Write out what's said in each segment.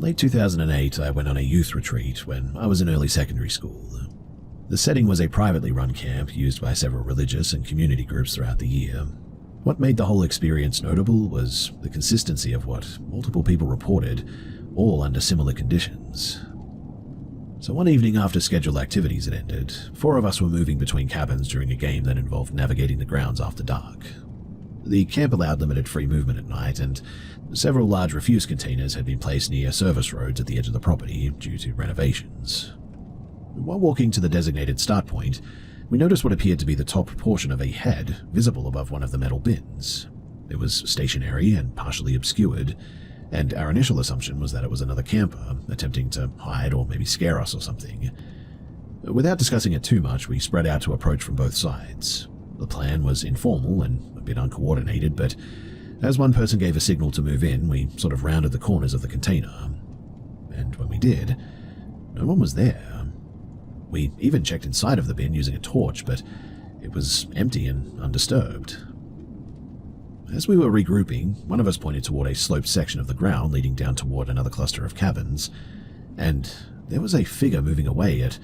late 2008, I went on a youth retreat when I was in early secondary school. The setting was a privately run camp used by several religious and community groups throughout the year. What made the whole experience notable was the consistency of what multiple people reported, all under similar conditions. So one evening after scheduled activities had ended, 4 of us were moving between cabins during a game that involved navigating the grounds after dark. The camp allowed limited free movement at night, and several large refuse containers had been placed near service roads at the edge of the property due to renovations. While walking to the designated start point, we noticed what appeared to be the top portion of a head visible above one of the metal bins. It was stationary and partially obscured, and our initial assumption was that it was another camper attempting to hide or maybe scare us or something. Without discussing it too much, we spread out to approach from both sides. The plan was informal and a bit uncoordinated, but as one person gave a signal to move in, we sort of rounded the corners of the container. And when we did, no one was there. We even checked inside of the bin using a torch, but it was empty and undisturbed. As we were regrouping, one of us pointed toward a sloped section of the ground leading down toward another cluster of cabins, and there was a figure moving away at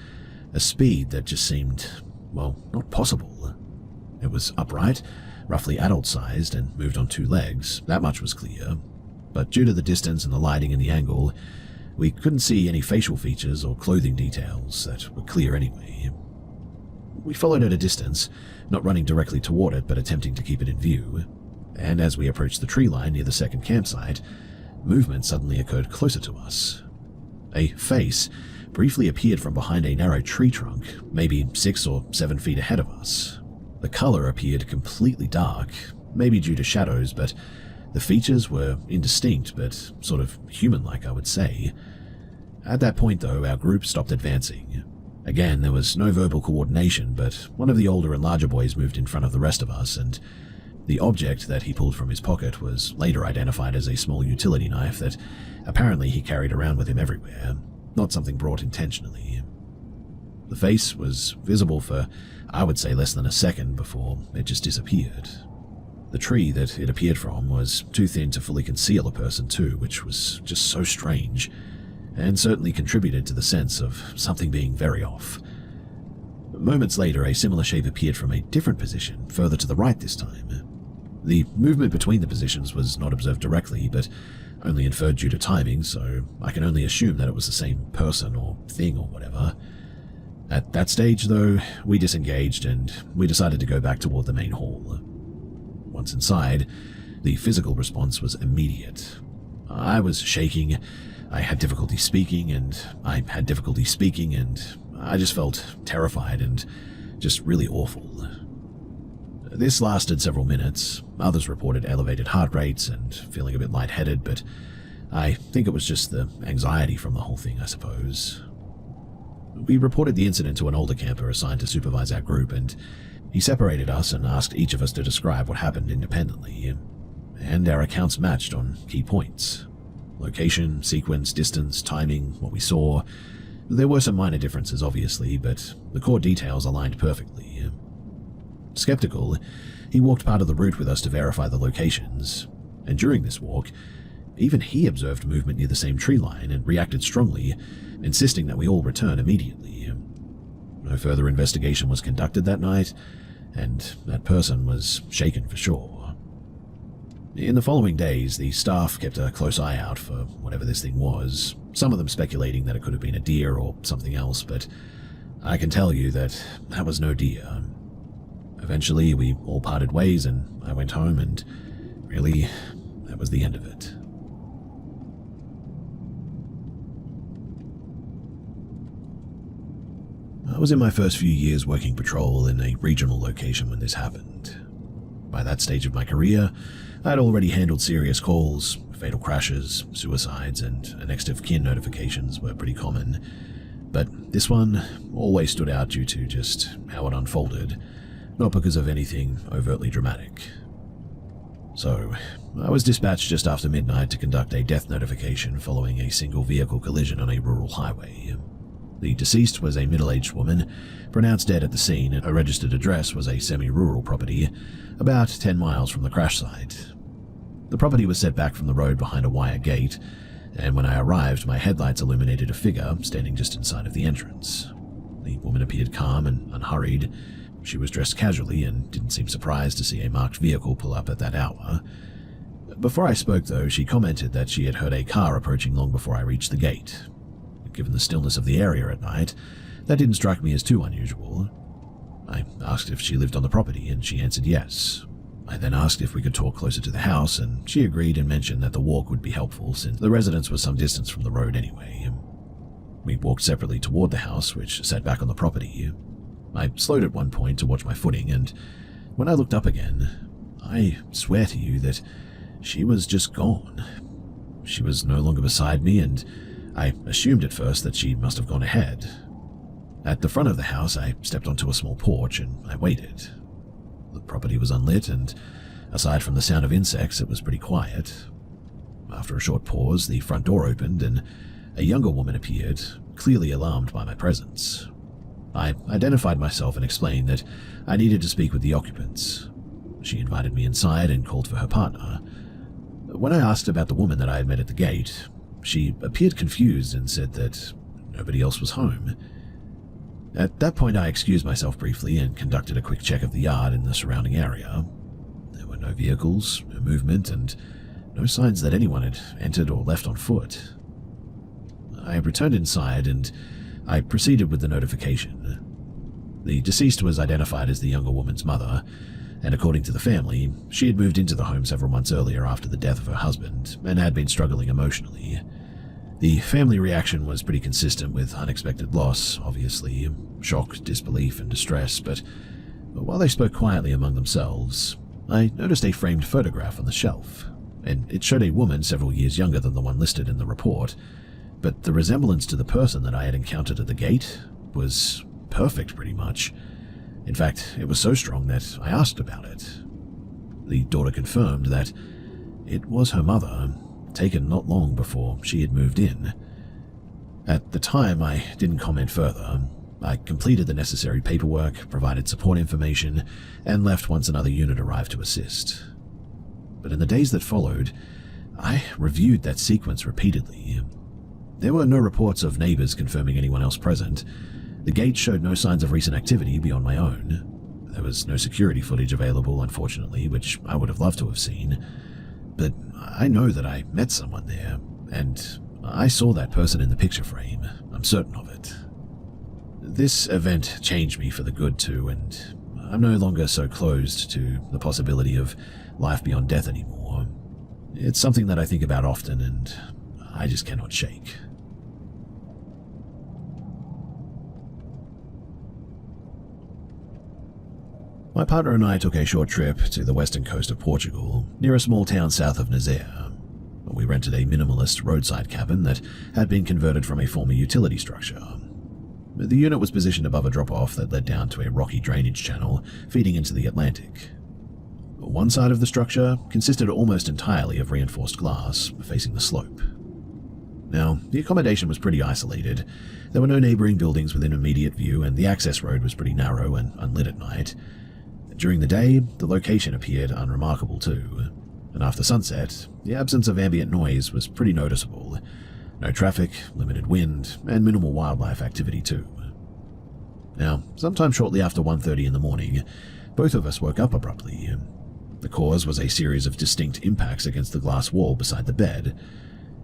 a speed that just seemed, well, not possible. It was upright, roughly adult-sized, and moved on 2 legs. That much was clear. But due to the distance and the lighting and the angle, we couldn't see any facial features or clothing details that were clear anyway. We followed at a distance, not running directly toward it, but attempting to keep it in view. And as we approached the tree line near the second campsite, movement suddenly occurred closer to us. A face briefly appeared from behind a narrow tree trunk, maybe 6 or 7 feet ahead of us. The color appeared completely dark, maybe due to shadows, but the features were indistinct, but sort of human-like, I would say. At that point, though, our group stopped advancing. Again, there was no verbal coordination, but one of the older and larger boys moved in front of the rest of us, and the object that he pulled from his pocket was later identified as a small utility knife that apparently he carried around with him everywhere, not something brought intentionally. The face was visible for, I would say, less than a second before it just disappeared. The tree that it appeared from was too thin to fully conceal a person too, which was just so strange, and certainly contributed to the sense of something being very off. Moments later, a similar shape appeared from a different position, further to the right this time. The movement between the positions was not observed directly, but only inferred due to timing, so I can only assume that it was the same person or thing or whatever. At that stage, though, we disengaged and we decided to go back toward the main hall. Once inside, the physical response was immediate. I was shaking, I had difficulty speaking, and I just felt terrified and just really awful. This lasted several minutes. Others reported elevated heart rates and feeling a bit lightheaded, but I think it was just the anxiety from the whole thing, I suppose. We reported the incident to an older camper assigned to supervise our group, and he separated us and asked each of us to describe what happened independently, and our accounts matched on key points. Location, sequence, distance, timing, what we saw. There were some minor differences, obviously, but the core details aligned perfectly. Skeptical, he walked part of the route with us to verify the locations, and during this walk, even he observed movement near the same tree line and reacted strongly, insisting that we all return immediately. No further investigation was conducted that night, and that person was shaken for sure. In the following days, the staff kept a close eye out for whatever this thing was, some of them speculating that it could have been a deer or something else, but I can tell you that that was no deer. Eventually, we all parted ways and I went home, and really, that was the end of it. I was in my first few years working patrol in a regional location when this happened. By that stage of my career, I had already handled serious calls, fatal crashes, suicides, and next of kin notifications were pretty common. But this one always stood out due to just how it unfolded, not because of anything overtly dramatic. So, I was dispatched just after midnight to conduct a death notification following a single vehicle collision on a rural highway. The deceased was a middle-aged woman, pronounced dead at the scene, and her registered address was a semi-rural property, about 10 miles from the crash site. The property was set back from the road behind a wire gate, and when I arrived, my headlights illuminated a figure standing just inside of the entrance. The woman appeared calm and unhurried. She was dressed casually and didn't seem surprised to see a marked vehicle pull up at that hour. Before I spoke, though, she commented that she had heard a car approaching long before I reached the gate. Given the stillness of the area at night, that didn't strike me as too unusual. I asked if she lived on the property, and she answered yes. I then asked if we could talk closer to the house, and she agreed and mentioned that the walk would be helpful since the residence was some distance from the road anyway. We walked separately toward the house, which sat back on the property. I slowed at one point to watch my footing, and when I looked up again, I swear to you that she was just gone. She was no longer beside me, and I assumed at first that she must have gone ahead. At the front of the house, I stepped onto a small porch and I waited. The property was unlit, and aside from the sound of insects, it was pretty quiet. After a short pause, the front door opened and a younger woman appeared, clearly alarmed by my presence. I identified myself and explained that I needed to speak with the occupants. She invited me inside and called for her partner. When I asked about the woman that I had met at the gate, she appeared confused and said that nobody else was home. At that point, I excused myself briefly and conducted a quick check of the yard and the surrounding area. There were no vehicles, no movement, and no signs that anyone had entered or left on foot. I returned inside and I proceeded with the notification. The deceased was identified as the younger woman's mother, and according to the family, she had moved into the home several months earlier after the death of her husband and had been struggling emotionally. The family reaction was pretty consistent with unexpected loss, obviously, shock, disbelief, and distress, but while they spoke quietly among themselves, I noticed a framed photograph on the shelf, and it showed a woman several years younger than the one listed in the report, but the resemblance to the person that I had encountered at the gate was perfect, pretty much. In fact, it was so strong that I asked about it. The daughter confirmed that it was her mother, taken not long before she had moved in. At the time, I didn't comment further. I completed the necessary paperwork, provided support information, and left once another unit arrived to assist. But in the days that followed, I reviewed that sequence repeatedly. There were no reports of neighbors confirming anyone else present. The gate showed no signs of recent activity beyond my own. There was no security footage available, unfortunately, which I would have loved to have seen. But I know that I met someone there, and I saw that person in the picture frame. I'm certain of it. This event changed me for the good too, and I'm no longer so closed to the possibility of life beyond death anymore. It's something that I think about often, and I just cannot shake. My partner and I took a short trip to the western coast of Portugal, near a small town south of Nazaré. We rented a minimalist roadside cabin that had been converted from a former utility structure. The unit was positioned above a drop-off that led down to a rocky drainage channel feeding into the Atlantic. One side of the structure consisted almost entirely of reinforced glass facing the slope. Now, the accommodation was pretty isolated. There were no neighboring buildings within immediate view, and the access road was pretty narrow and unlit at night. During the day, the location appeared unremarkable too, and after sunset, the absence of ambient noise was pretty noticeable. No traffic, limited wind, and minimal wildlife activity too. Now, sometime shortly after 1:30 in the morning, both of us woke up abruptly. The cause was a series of distinct impacts against the glass wall beside the bed.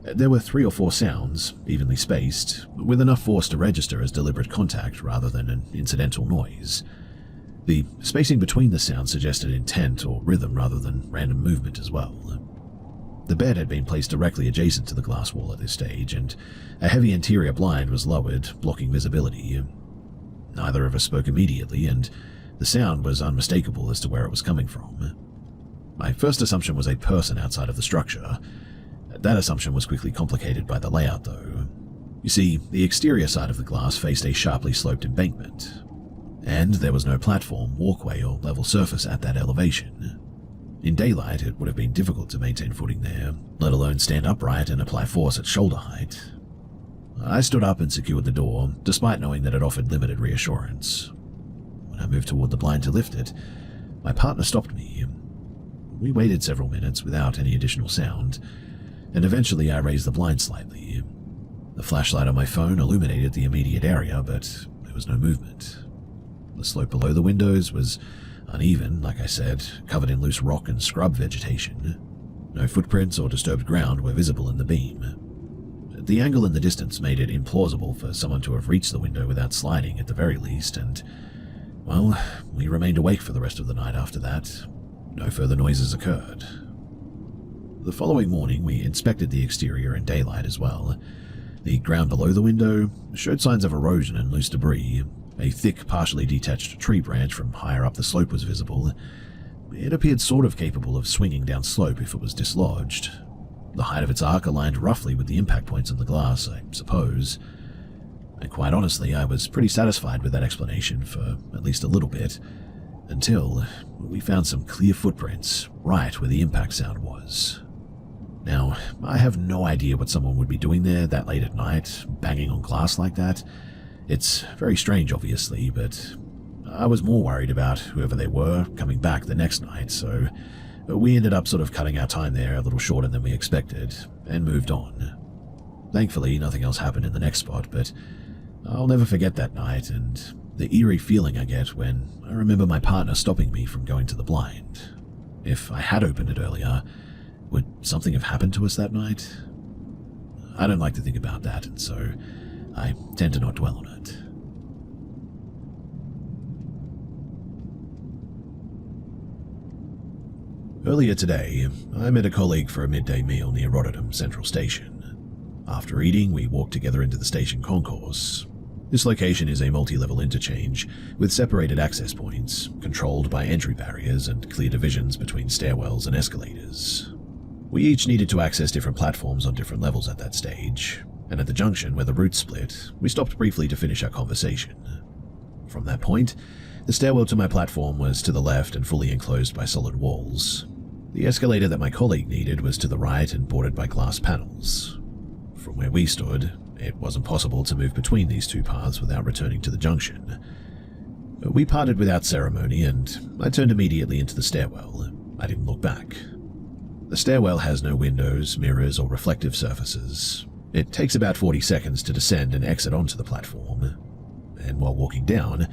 There were 3 or 4 sounds, evenly spaced, with enough force to register as deliberate contact rather than an incidental noise. The spacing between the sounds suggested intent or rhythm rather than random movement as well. The bed had been placed directly adjacent to the glass wall at this stage, and a heavy interior blind was lowered, blocking visibility. Neither of us spoke immediately, and the sound was unmistakable as to where it was coming from. My first assumption was a person outside of the structure. That assumption was quickly complicated by the layout, though. You see, the exterior side of the glass faced a sharply sloped embankment, and there was no platform, walkway, or level surface at that elevation. In daylight, it would have been difficult to maintain footing there, let alone stand upright and apply force at shoulder height. I stood up and secured the door, despite knowing that it offered limited reassurance. When I moved toward the blind to lift it, my partner stopped me. We waited several minutes without any additional sound, and eventually I raised the blind slightly. The flashlight on my phone illuminated the immediate area, but there was no movement. The slope below the windows was uneven, like I said, covered in loose rock and scrub vegetation. No footprints or disturbed ground were visible in the beam. The angle in the distance made it implausible for someone to have reached the window without sliding at the very least, and, well, we remained awake for the rest of the night after that. No further noises occurred. The following morning, we inspected the exterior in daylight as well. The ground below the window showed signs of erosion and loose debris. A thick, partially detached tree branch from higher up the slope was visible. It appeared sort of capable of swinging down slope if it was dislodged. The height of its arc aligned roughly with the impact points on the glass, I suppose. And quite honestly, I was pretty satisfied with that explanation for at least a little bit, until we found some clear footprints right where the impact sound was. Now, I have no idea what someone would be doing there that late at night, banging on glass like that. It's very strange, obviously, but I was more worried about whoever they were coming back the next night, so we ended up sort of cutting our time there a little shorter than we expected, and moved on. Thankfully, nothing else happened in the next spot, but I'll never forget that night and the eerie feeling I get when I remember my partner stopping me from going to the blind. If I had opened it earlier, would something have happened to us that night? I don't like to think about that, and so I tend to not dwell on it. Earlier today, I met a colleague for a midday meal near Rotterdam Central Station. After eating, we walked together into the station concourse. This location is a multi-level interchange with separated access points, controlled by entry barriers and clear divisions between stairwells and escalators. We each needed to access different platforms on different levels at that stage, and at the junction where the routes split, we stopped briefly to finish our conversation. From that point, the stairwell to my platform was to the left and fully enclosed by solid walls. The escalator that my colleague needed was to the right and bordered by glass panels. From where we stood, it wasn't possible to move between these two paths without returning to the junction. We parted without ceremony, and I turned immediately into the stairwell. I didn't look back. The stairwell has no windows, mirrors, or reflective surfaces. It takes about 40 seconds to descend and exit onto the platform. And while walking down,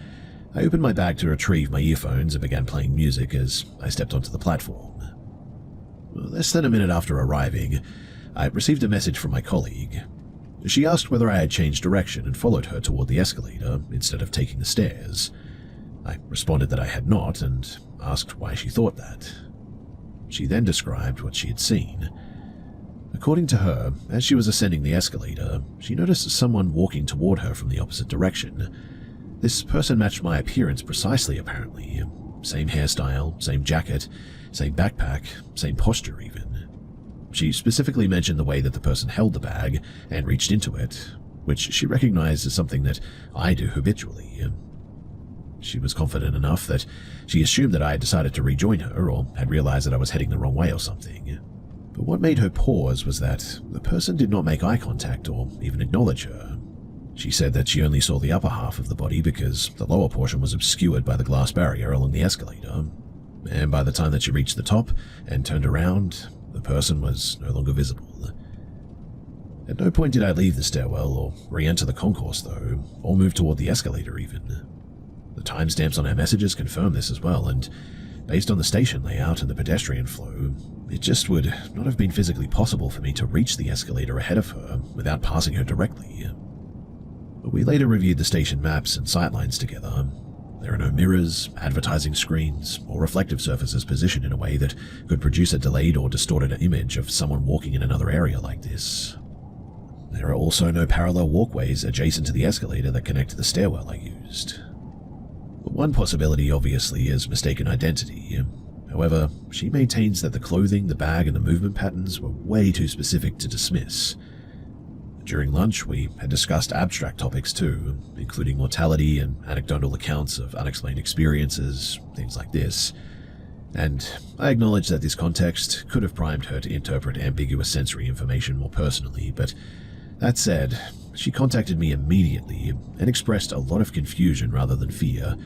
I opened my bag to retrieve my earphones and began playing music as I stepped onto the platform. Less than a minute after arriving, I received a message from my colleague. She asked whether I had changed direction and followed her toward the escalator instead of taking the stairs. I responded that I had not and asked why she thought that. She then described what she had seen. According to her, as she was ascending the escalator, she noticed someone walking toward her from the opposite direction. This person matched my appearance precisely, apparently. Same hairstyle, same jacket, same backpack, same posture even. She specifically mentioned the way that the person held the bag and reached into it, which she recognized as something that I do habitually. She was confident enough that she assumed that I had decided to rejoin her or had realized that I was heading the wrong way or something. But what made her pause was that the person did not make eye contact or even acknowledge her. She said that she only saw the upper half of the body because the lower portion was obscured by the glass barrier along the escalator, and by the time that she reached the top and turned around, the person was no longer visible. At no point did I leave the stairwell or re-enter the concourse though, or move toward the escalator even. The timestamps on her messages confirm this as well, and based on the station layout and the pedestrian flow, it just would not have been physically possible for me to reach the escalator ahead of her without passing her directly. We later reviewed the station maps and sightlines together. There are no mirrors, advertising screens, or reflective surfaces positioned in a way that could produce a delayed or distorted image of someone walking in another area like this. There are also no parallel walkways adjacent to the escalator that connect to the stairwell I used. One possibility, obviously, is mistaken identity. However, she maintains that the clothing, the bag, and the movement patterns were way too specific to dismiss. During lunch, we had discussed abstract topics too, including mortality and anecdotal accounts of unexplained experiences, things like this. And I acknowledge that this context could have primed her to interpret ambiguous sensory information more personally, but that said, she contacted me immediately and expressed a lot of confusion rather than fear,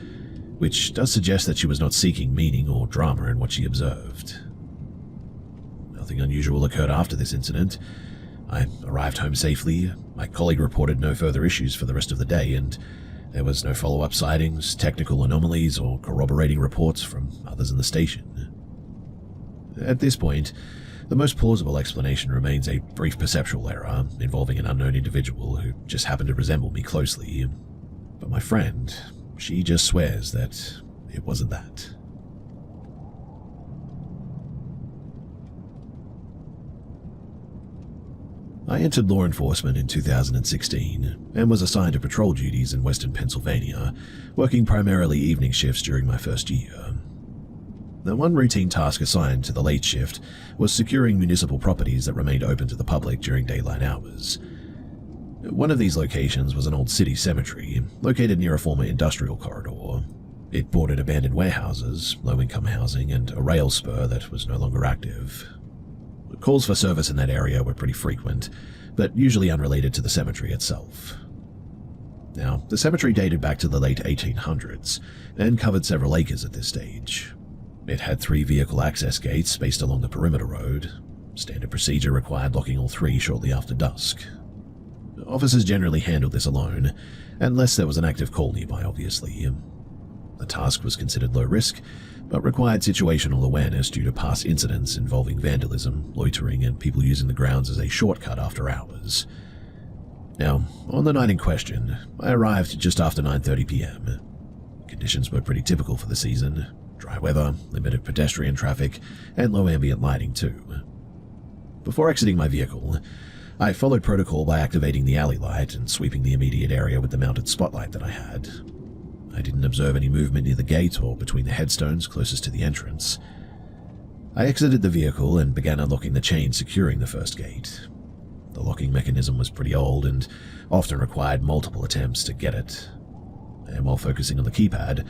which does suggest that she was not seeking meaning or drama in what she observed. Now, Nothing unusual occurred after this incident. I arrived home safely, my colleague reported no further issues for the rest of the day, and there was no follow-up sightings, technical anomalies, or corroborating reports from others in the station. At this point, the most plausible explanation remains a brief perceptual error involving an unknown individual who just happened to resemble me closely. But my friend, she just swears that it wasn't that. I entered law enforcement in 2016 and was assigned to patrol duties in western Pennsylvania, working primarily evening shifts during my first year. The one routine task assigned to the late shift was securing municipal properties that remained open to the public during daylight hours. One of these locations was an old city cemetery located near a former industrial corridor. It bordered abandoned warehouses, low-income housing, and a rail spur that was no longer active. Calls for service in that area were pretty frequent, but usually unrelated to the cemetery itself. Now, the cemetery dated back to the late 1800s and covered several acres at this stage. It had 3 vehicle access gates spaced along the perimeter road. Standard procedure required locking all 3 shortly after dusk. Officers generally handled this alone, unless there was an active call nearby, obviously. The task was considered low risk, but required situational awareness due to past incidents involving vandalism, loitering, and people using the grounds as a shortcut after hours. Now, on the night in question, I arrived just after 9:30 p.m. Conditions were pretty typical for the season. Dry weather, limited pedestrian traffic, and low ambient lighting too. Before exiting my vehicle, I followed protocol by activating the alley light and sweeping the immediate area with the mounted spotlight that I had. I didn't observe any movement near the gate or between the headstones closest to the entrance. I exited the vehicle and began unlocking the chain securing the first gate. The locking mechanism was pretty old and often required multiple attempts to get it. And while focusing on the keypad,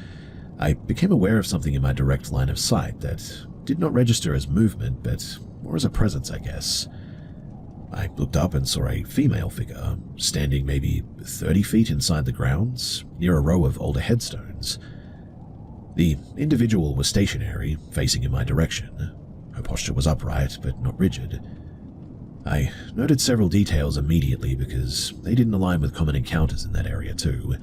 I became aware of something in my direct line of sight that did not register as movement, but more as a presence, I guess. I looked up and saw a female figure, standing maybe 30 feet inside the grounds, near a row of older headstones. The individual was stationary, facing in my direction. Her posture was upright, but not rigid. I noted several details immediately because they didn't align with common encounters in that area too.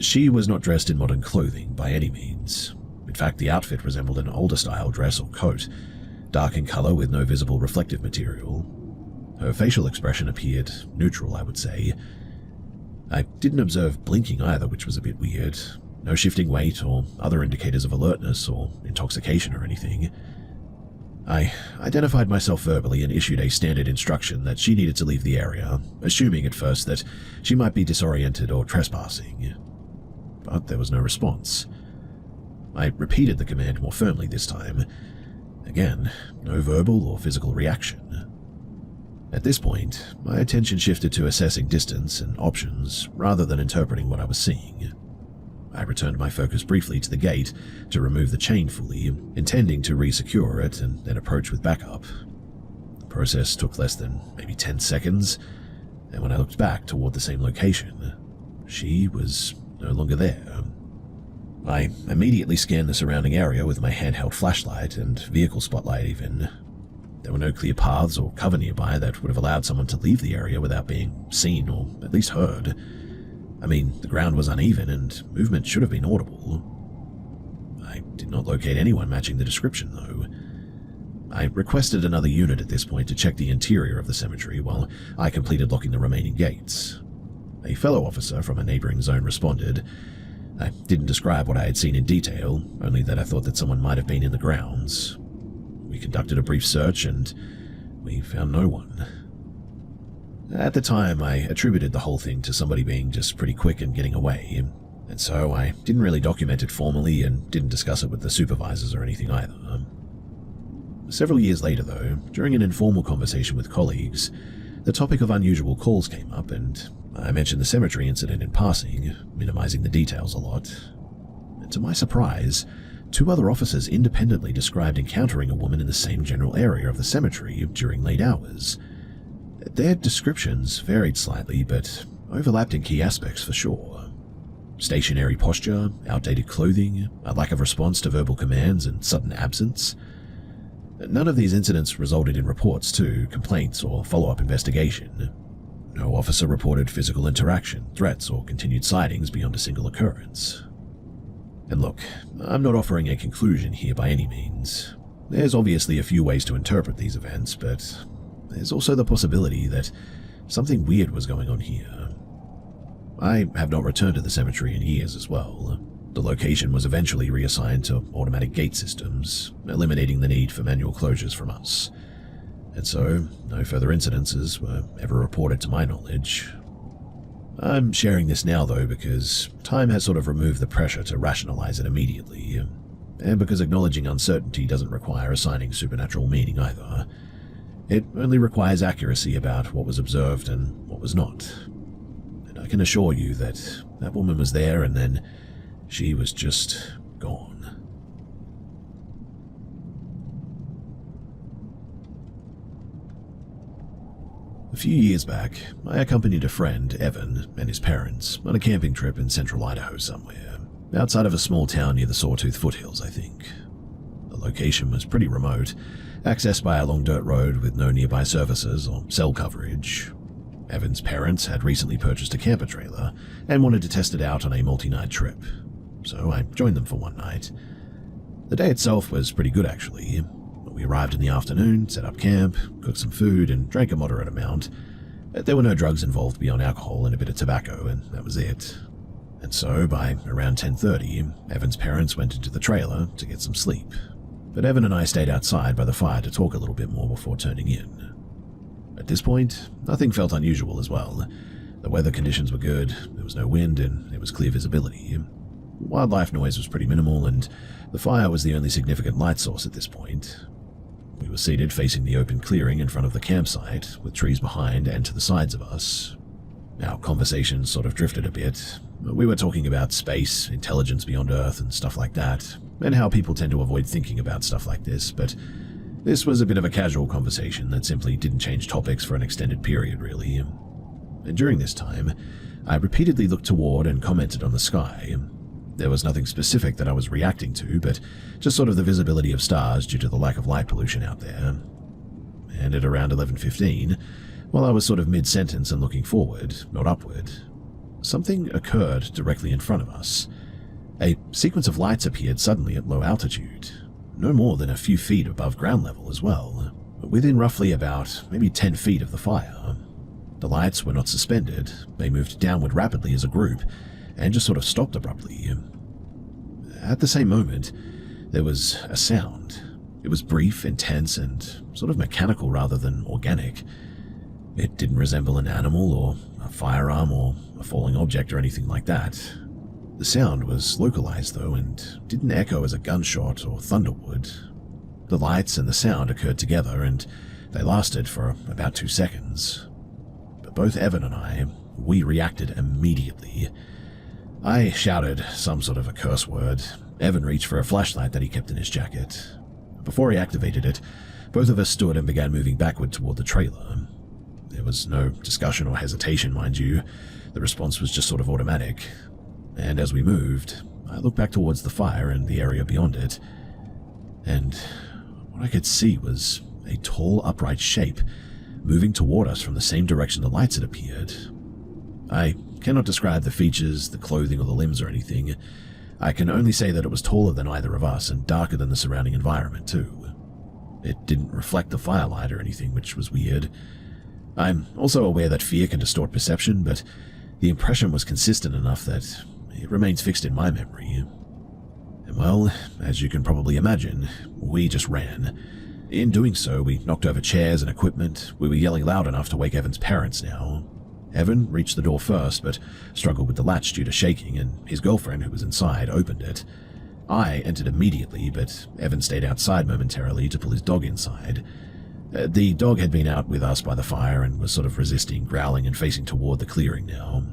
She was not dressed in modern clothing by any means. In fact, the outfit resembled an older-style dress or coat, dark in color with no visible reflective material. Her facial expression appeared neutral, I would say. I didn't observe blinking either, which was a bit weird. No shifting weight or other indicators of alertness or intoxication or anything. I identified myself verbally and issued a standard instruction that she needed to leave the area, assuming at first that she might be disoriented or trespassing. But there was no response. I repeated the command more firmly this time. Again, no verbal or physical reaction. At this point, my attention shifted to assessing distance and options rather than interpreting what I was seeing. I returned my focus briefly to the gate to remove the chain fully, intending to re-secure it and then approach with backup. The process took less than maybe 10 seconds, and when I looked back toward the same location, she was no longer there. I immediately scanned the surrounding area with my handheld flashlight and vehicle spotlight even. There were no clear paths or cover nearby that would have allowed someone to leave the area without being seen or at least heard. I mean, the ground was uneven and movement should have been audible. I did not locate anyone matching the description, though. I requested another unit at this point to check the interior of the cemetery while I completed locking the remaining gates. A fellow officer from a neighboring zone responded. I didn't describe what I had seen in detail, only that I thought that someone might have been in the grounds. We conducted a brief search and we found no one. At the time, I attributed the whole thing to somebody being just pretty quick and getting away, and so I didn't really document it formally and didn't discuss it with the supervisors or anything either. Several years later, though, during an informal conversation with colleagues, the topic of unusual calls came up and I mentioned the cemetery incident in passing, minimizing the details a lot. And to my surprise, 2 other officers independently described encountering a woman in the same general area of the cemetery during late hours. Their descriptions varied slightly, but overlapped in key aspects for sure. Stationary posture, outdated clothing, a lack of response to verbal commands, and sudden absence. None of these incidents resulted in reports to complaints or follow-up investigation. No officer reported physical interaction, threats, or continued sightings beyond a single occurrence. And look, I'm not offering a conclusion here by any means. There's obviously a few ways to interpret these events, but there's also the possibility that something weird was going on here. I have not returned to the cemetery in years as well. The location was eventually reassigned to automatic gate systems, eliminating the need for manual closures from us. And so, no further incidences were ever reported to my knowledge. I'm sharing this now though because time has sort of removed the pressure to rationalize it immediately, and because acknowledging uncertainty doesn't require assigning supernatural meaning either. It only requires accuracy about what was observed and what was not. And I can assure you that that woman was there and then she was just gone. A few years back, I accompanied a friend, Evan, and his parents on a camping trip in central Idaho somewhere, outside of a small town near the Sawtooth foothills, I think. The location was pretty remote, accessed by a long dirt road with no nearby services or cell coverage. Evan's parents had recently purchased a camper trailer and wanted to test it out on a multi-night trip, so I joined them for one night. The day itself was pretty good actually. We arrived in the afternoon, set up camp, cooked some food, and drank a moderate amount. There were no drugs involved beyond alcohol and a bit of tobacco, and that was it. And so, by around 10:30, Evan's parents went into the trailer to get some sleep. But Evan and I stayed outside by the fire to talk a little bit more before turning in. At this point, nothing felt unusual as well. The weather conditions were good, there was no wind, and it was clear visibility. Wildlife noise was pretty minimal, and the fire was the only significant light source at this point. We were seated facing the open clearing in front of the campsite, with trees behind and to the sides of us. Our conversation sort of drifted a bit. We were talking about space, intelligence beyond Earth, and stuff like that, and how people tend to avoid thinking about stuff like this, but this was a bit of a casual conversation that simply didn't change topics for an extended period, really. And during this time, I repeatedly looked toward and commented on the sky. There was nothing specific that I was reacting to, but just sort of the visibility of stars due to the lack of light pollution out there. And at around 11:15, while I was sort of mid-sentence and looking forward, not upward, something occurred directly in front of us. A sequence of lights appeared suddenly at low altitude, no more than a few feet above ground level as well, within roughly about maybe 10 feet of the fire. The lights were not suspended, they moved downward rapidly as a group, and just sort of stopped abruptly. At the same moment, there was a sound. It was brief, intense, and sort of mechanical rather than organic. It didn't resemble an animal or a firearm or a falling object or anything like that. The sound was localized though, and didn't echo as a gunshot or thunder would. The lights and the sound occurred together, and they lasted for about 2 seconds. But both Evan and I, we reacted immediately. I shouted some sort of a curse word. Evan reached for a flashlight that he kept in his jacket. Before he activated it, both of us stood and began moving backward toward the trailer. There was no discussion or hesitation, mind you. The response was just sort of automatic. And as we moved, I looked back towards the fire and the area beyond it, and what I could see was a tall, upright shape moving toward us from the same direction the lights had appeared. I cannot describe the features, the clothing, or the limbs or anything. I can only say that it was taller than either of us and darker than the surrounding environment too. It didn't reflect the firelight or anything, which was weird. I'm also aware that fear can distort perception, but the impression was consistent enough that it remains fixed in my memory. And well, as you can probably imagine, we just ran. In doing so, we knocked over chairs and equipment. We were yelling loud enough to wake Evan's parents now. Evan reached the door first, but struggled with the latch due to shaking, and his girlfriend, who was inside, opened it. I entered immediately, but Evan stayed outside momentarily to pull his dog inside. The dog had been out with us by the fire and was sort of resisting, growling and facing toward the clearing now.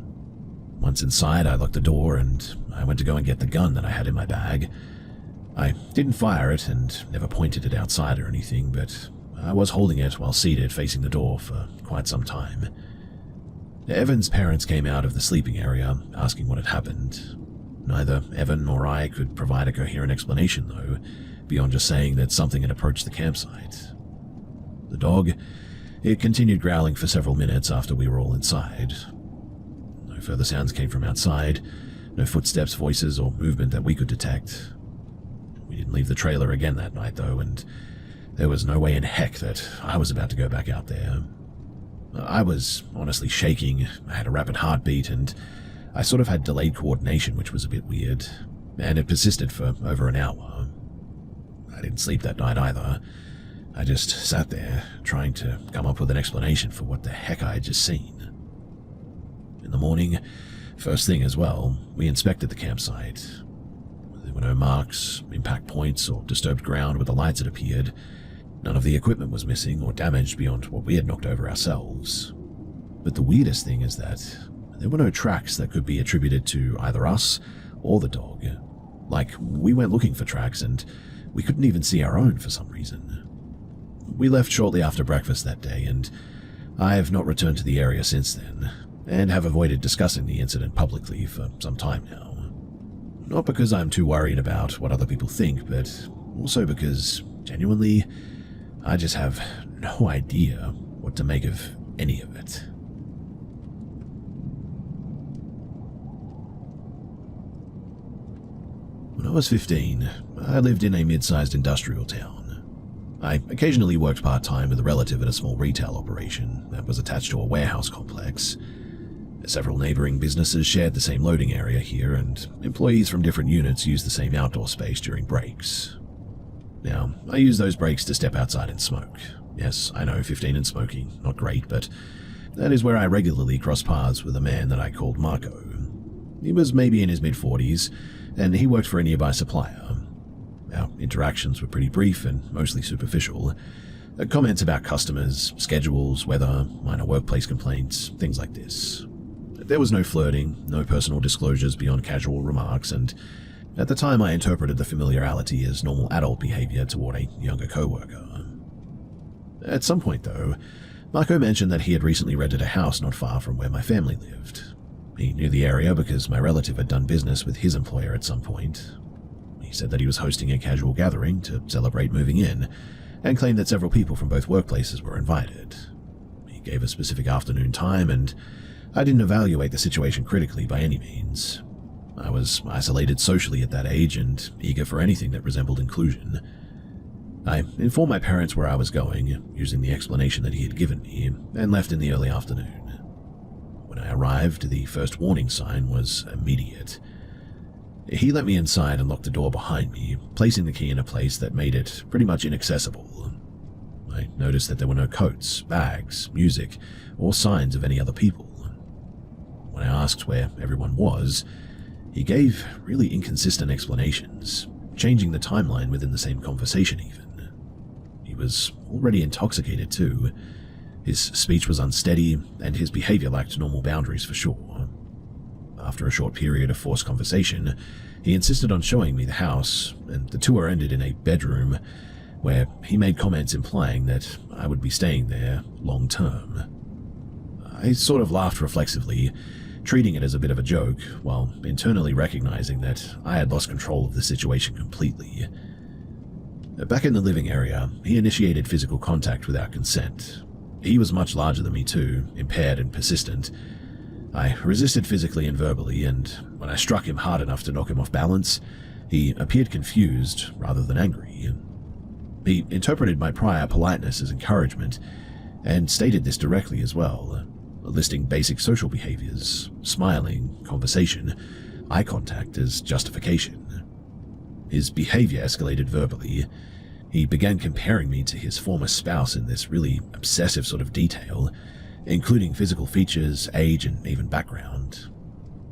Once inside, I locked the door and I went to go and get the gun that I had in my bag. I didn't fire it and never pointed it outside or anything, but I was holding it while seated facing the door for quite some time. Evan's parents came out of the sleeping area, asking what had happened. Neither Evan nor I could provide a coherent explanation, though. beyond just saying that something had approached the campsite. The dog, it continued growling for several minutes after we were all inside. No further sounds came from outside, no footsteps, voices, or movement that we could detect. We didn't leave the trailer again that night, though, and there was no way in heck that I was about to go back out there. I was honestly shaking, I had a rapid heartbeat, and I sort of had delayed coordination, which was a bit weird, and it persisted for over an hour. I didn't sleep that night either. I just sat there, trying to come up with an explanation for what the heck I had just seen. In the morning, first thing as well, we inspected the campsite. There were no marks, impact points, or disturbed ground where the lights had appeared. None of the equipment was missing or damaged beyond what we had knocked over ourselves. But the weirdest thing is that there were no tracks that could be attributed to either us or the dog. Like, we went looking for tracks and we couldn't even see our own for some reason. We left shortly after breakfast that day, and I have not returned to the area since then, and have avoided discussing the incident publicly for some time now. Not because I'm too worried about what other people think, but also because, genuinely, I just have no idea what to make of any of it. When I was 15, I lived in a mid-sized industrial town. I occasionally worked part-time with a relative at a small retail operation that was attached to a warehouse complex. Several neighboring businesses shared the same loading area here, and employees from different units used the same outdoor space during breaks. Now, I used those breaks to step outside and smoke. Yes, I know, 15 and smoking, not great, but that is where I regularly crossed paths with a man that I called Marco. He was maybe in his mid-40s, and he worked for a nearby supplier. Our interactions were pretty brief and mostly superficial. Comments about customers, schedules, weather, minor workplace complaints, things like this. There was no flirting, no personal disclosures beyond casual remarks, and at the time I interpreted the familiarity as normal adult behavior toward a younger coworker. At some point, though, Marco mentioned that he had recently rented a house not far from where my family lived. He knew the area because my relative had done business with his employer at some point. He said that he was hosting a casual gathering to celebrate moving in, and claimed that several people from both workplaces were invited. He gave a specific afternoon time, and I didn't evaluate the situation critically by any means. I was isolated socially at that age and eager for anything that resembled inclusion. I informed my parents where I was going, using the explanation that he had given me, and left in the early afternoon. When I arrived, the first warning sign was immediate. He let me inside and locked the door behind me, placing the key in a place that made it pretty much inaccessible. I noticed that there were no coats, bags, music, or signs of any other people. When I asked where everyone was, he gave really inconsistent explanations, changing the timeline within the same conversation even. He was already intoxicated too. His speech was unsteady, and his behavior lacked normal boundaries for sure. After a short period of forced conversation, he insisted on showing me the house, and the tour ended in a bedroom where he made comments implying that I would be staying there long term. I sort of laughed reflexively, treating it as a bit of a joke, while internally recognizing that I had lost control of the situation completely. Back in the living area, he initiated physical contact without consent. He was much larger than me too, impaired and persistent. I resisted physically and verbally, and when I struck him hard enough to knock him off balance, he appeared confused rather than angry. He interpreted my prior politeness as encouragement, and stated this directly as well, listing basic social behaviors, smiling, conversation, eye contact as justification. His behavior escalated verbally. He began comparing me to his former spouse in this really obsessive sort of detail, including physical features, age, and even background.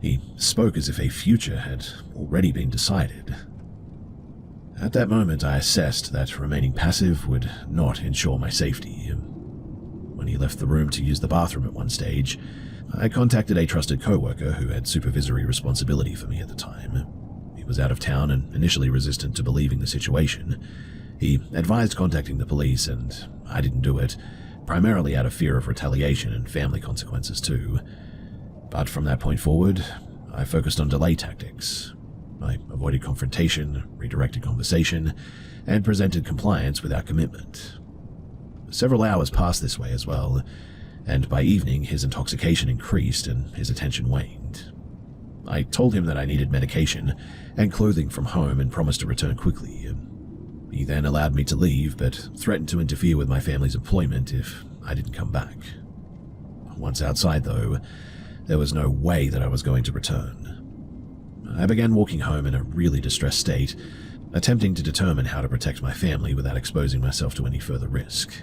He spoke as if a future had already been decided. At that moment, I assessed that remaining passive would not ensure my safety. When he left the room to use the bathroom at one stage, I contacted a trusted coworker who had supervisory responsibility for me at the time. He was out of town and initially resistant to believing the situation. He advised contacting the police, and I didn't do it, primarily out of fear of retaliation and family consequences too. But from that point forward, I focused on delay tactics. I avoided confrontation, redirected conversation, and presented compliance without commitment. Several hours passed this way as well, and by evening his intoxication increased and his attention waned. I told him that I needed medication and clothing from home and promised to return quickly. He then allowed me to leave, but threatened to interfere with my family's employment if I didn't come back. Once outside, though, there was no way that I was going to return. I began walking home in a really distressed state, attempting to determine how to protect my family without exposing myself to any further risk.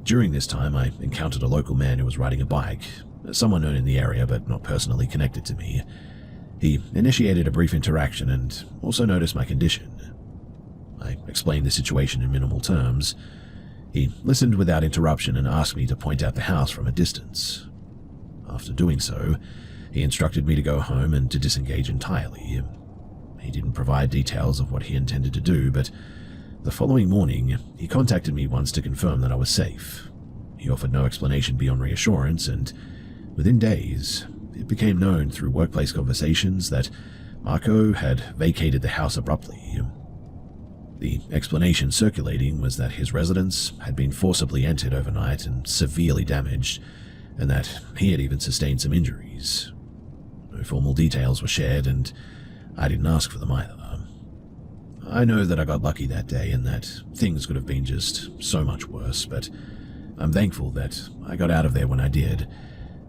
During this time, I encountered a local man who was riding a bike, someone known in the area but not personally connected to me. He initiated a brief interaction and also noticed my condition. I explained the situation in minimal terms. He listened without interruption and asked me to point out the house from a distance. After doing so, he instructed me to go home and to disengage entirely. He didn't provide details of what he intended to do, but the following morning, he contacted me once to confirm that I was safe. He offered no explanation beyond reassurance, and within days, it became known through workplace conversations that Marco had vacated the house abruptly. The explanation circulating was that his residence had been forcibly entered overnight and severely damaged, and that he had even sustained some injuries. No formal details were shared, and I didn't ask for them either. I know that I got lucky that day and that things could have been just so much worse, but I'm thankful that I got out of there when I did,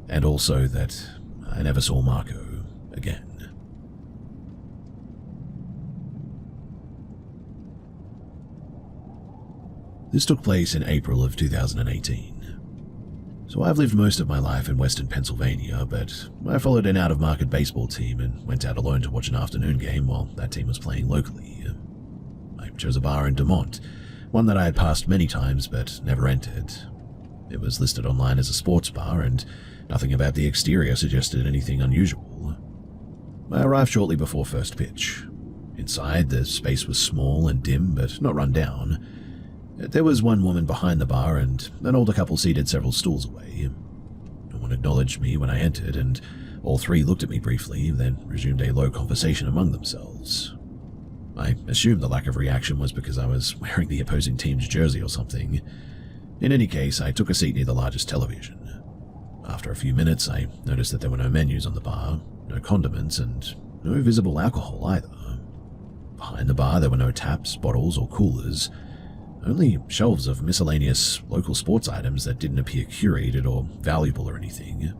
and also that I never saw Marco again. This took place in April of 2018. So I've lived most of my life in western Pennsylvania, but I followed an out-of-market baseball team and went out alone to watch an afternoon game while that team was playing locally. I chose a bar in Demont, one that I had passed many times but never entered. It was listed online as a sports bar, and nothing about the exterior suggested anything unusual. I arrived shortly before first pitch. Inside, the space was small and dim, but not run down. There was one woman behind the bar and an older couple seated several stools away. No one acknowledged me when I entered, and all three looked at me briefly, then resumed a low conversation among themselves. I assumed the lack of reaction was because I was wearing the opposing team's jersey or something. In any case, I took a seat near the largest television. After a few minutes, I noticed that there were no menus on the bar, no condiments, and no visible alcohol either. Behind the bar, there were no taps, bottles, or coolers. Only shelves of miscellaneous local sports items that didn't appear curated or valuable or anything.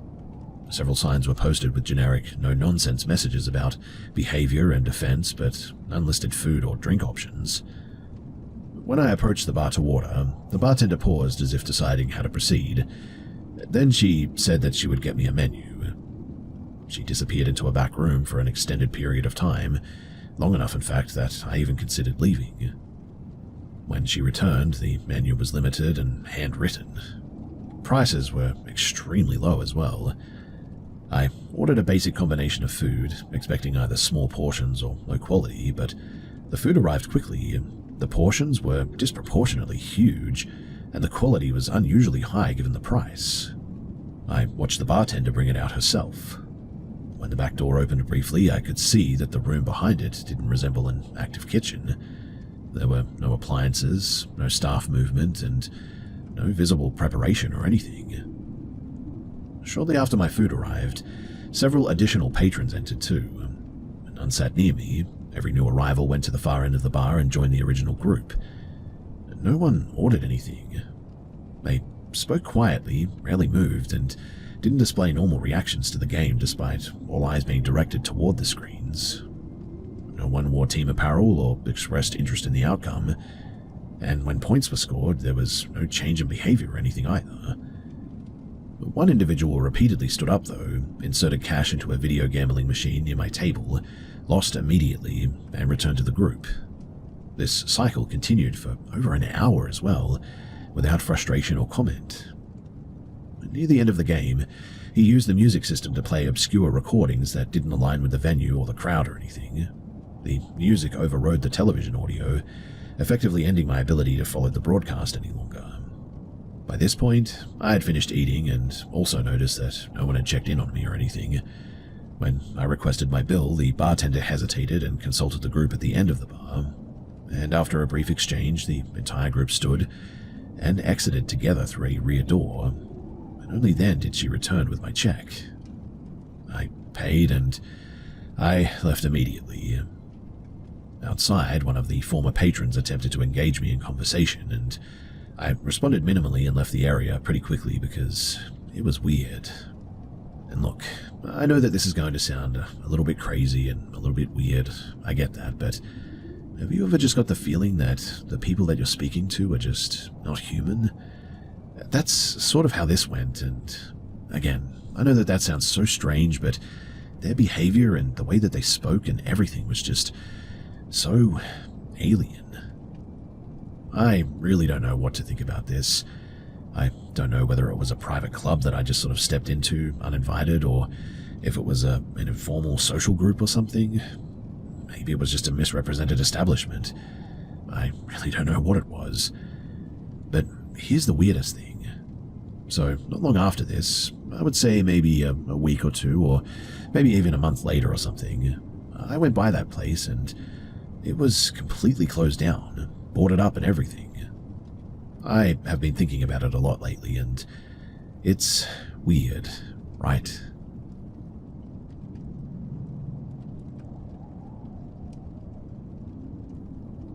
Several signs were posted with generic, no-nonsense messages about behavior and defense, but none listed food or drink options. When I approached the bar to order, the bartender paused as if deciding how to proceed. Then she said that she would get me a menu. She disappeared into a back room for an extended period of time, long enough in fact that I even considered leaving. When she returned, the menu was limited and handwritten. Prices were extremely low as well. I ordered a basic combination of food, expecting either small portions or low quality, but the food arrived quickly. The portions were disproportionately huge, and the quality was unusually high given the price. I watched the bartender bring it out herself. When the back door opened briefly, I could see that the room behind it didn't resemble an active kitchen. There were no appliances, no staff movement, and no visible preparation or anything. Shortly after my food arrived, several additional patrons entered too. None sat near me. Every new arrival went to the far end of the bar and joined the original group. No one ordered anything. They spoke quietly, rarely moved, and didn't display normal reactions to the game despite all eyes being directed toward the screens. No one wore team apparel or expressed interest in the outcome, and when points were scored, there was no change in behavior or anything either. One individual repeatedly stood up though, inserted cash into a video gambling machine near my table, lost immediately, and returned to the group. This cycle continued for over an hour as well, without frustration or comment. Near the end of the game, he used the music system to play obscure recordings that didn't align with the venue or the crowd or anything. The music overrode the television audio, effectively ending my ability to follow the broadcast any longer. By this point, I had finished eating and also noticed that no one had checked in on me or anything. When I requested my bill, the bartender hesitated and consulted the group at the end of the bar. and after a brief exchange, the entire group stood and exited together through a rear door, and only then did she return with my check. I paid and I left immediately. Outside, one of the former patrons attempted to engage me in conversation, and I responded minimally and left the area pretty quickly because it was weird. And look, I know that this is going to sound a little bit crazy and a little bit weird, I get that, but have you ever just got the feeling that the people that you're speaking to are just not human? That's sort of how this went, and again, I know that sounds so strange, but their behavior and the way that they spoke and everything was just so alien. I really don't know what to think about this. I don't know whether it was a private club that I just sort of stepped into uninvited, or if it was an informal social group or something. Maybe it was just a misrepresented establishment. I really don't know what it was. But here's the weirdest thing. So, not long after this, I would say maybe a week or two, or maybe even a month later or something, I went by that place and it was completely closed down, boarded up and everything. I have been thinking about it a lot lately, and it's weird, right?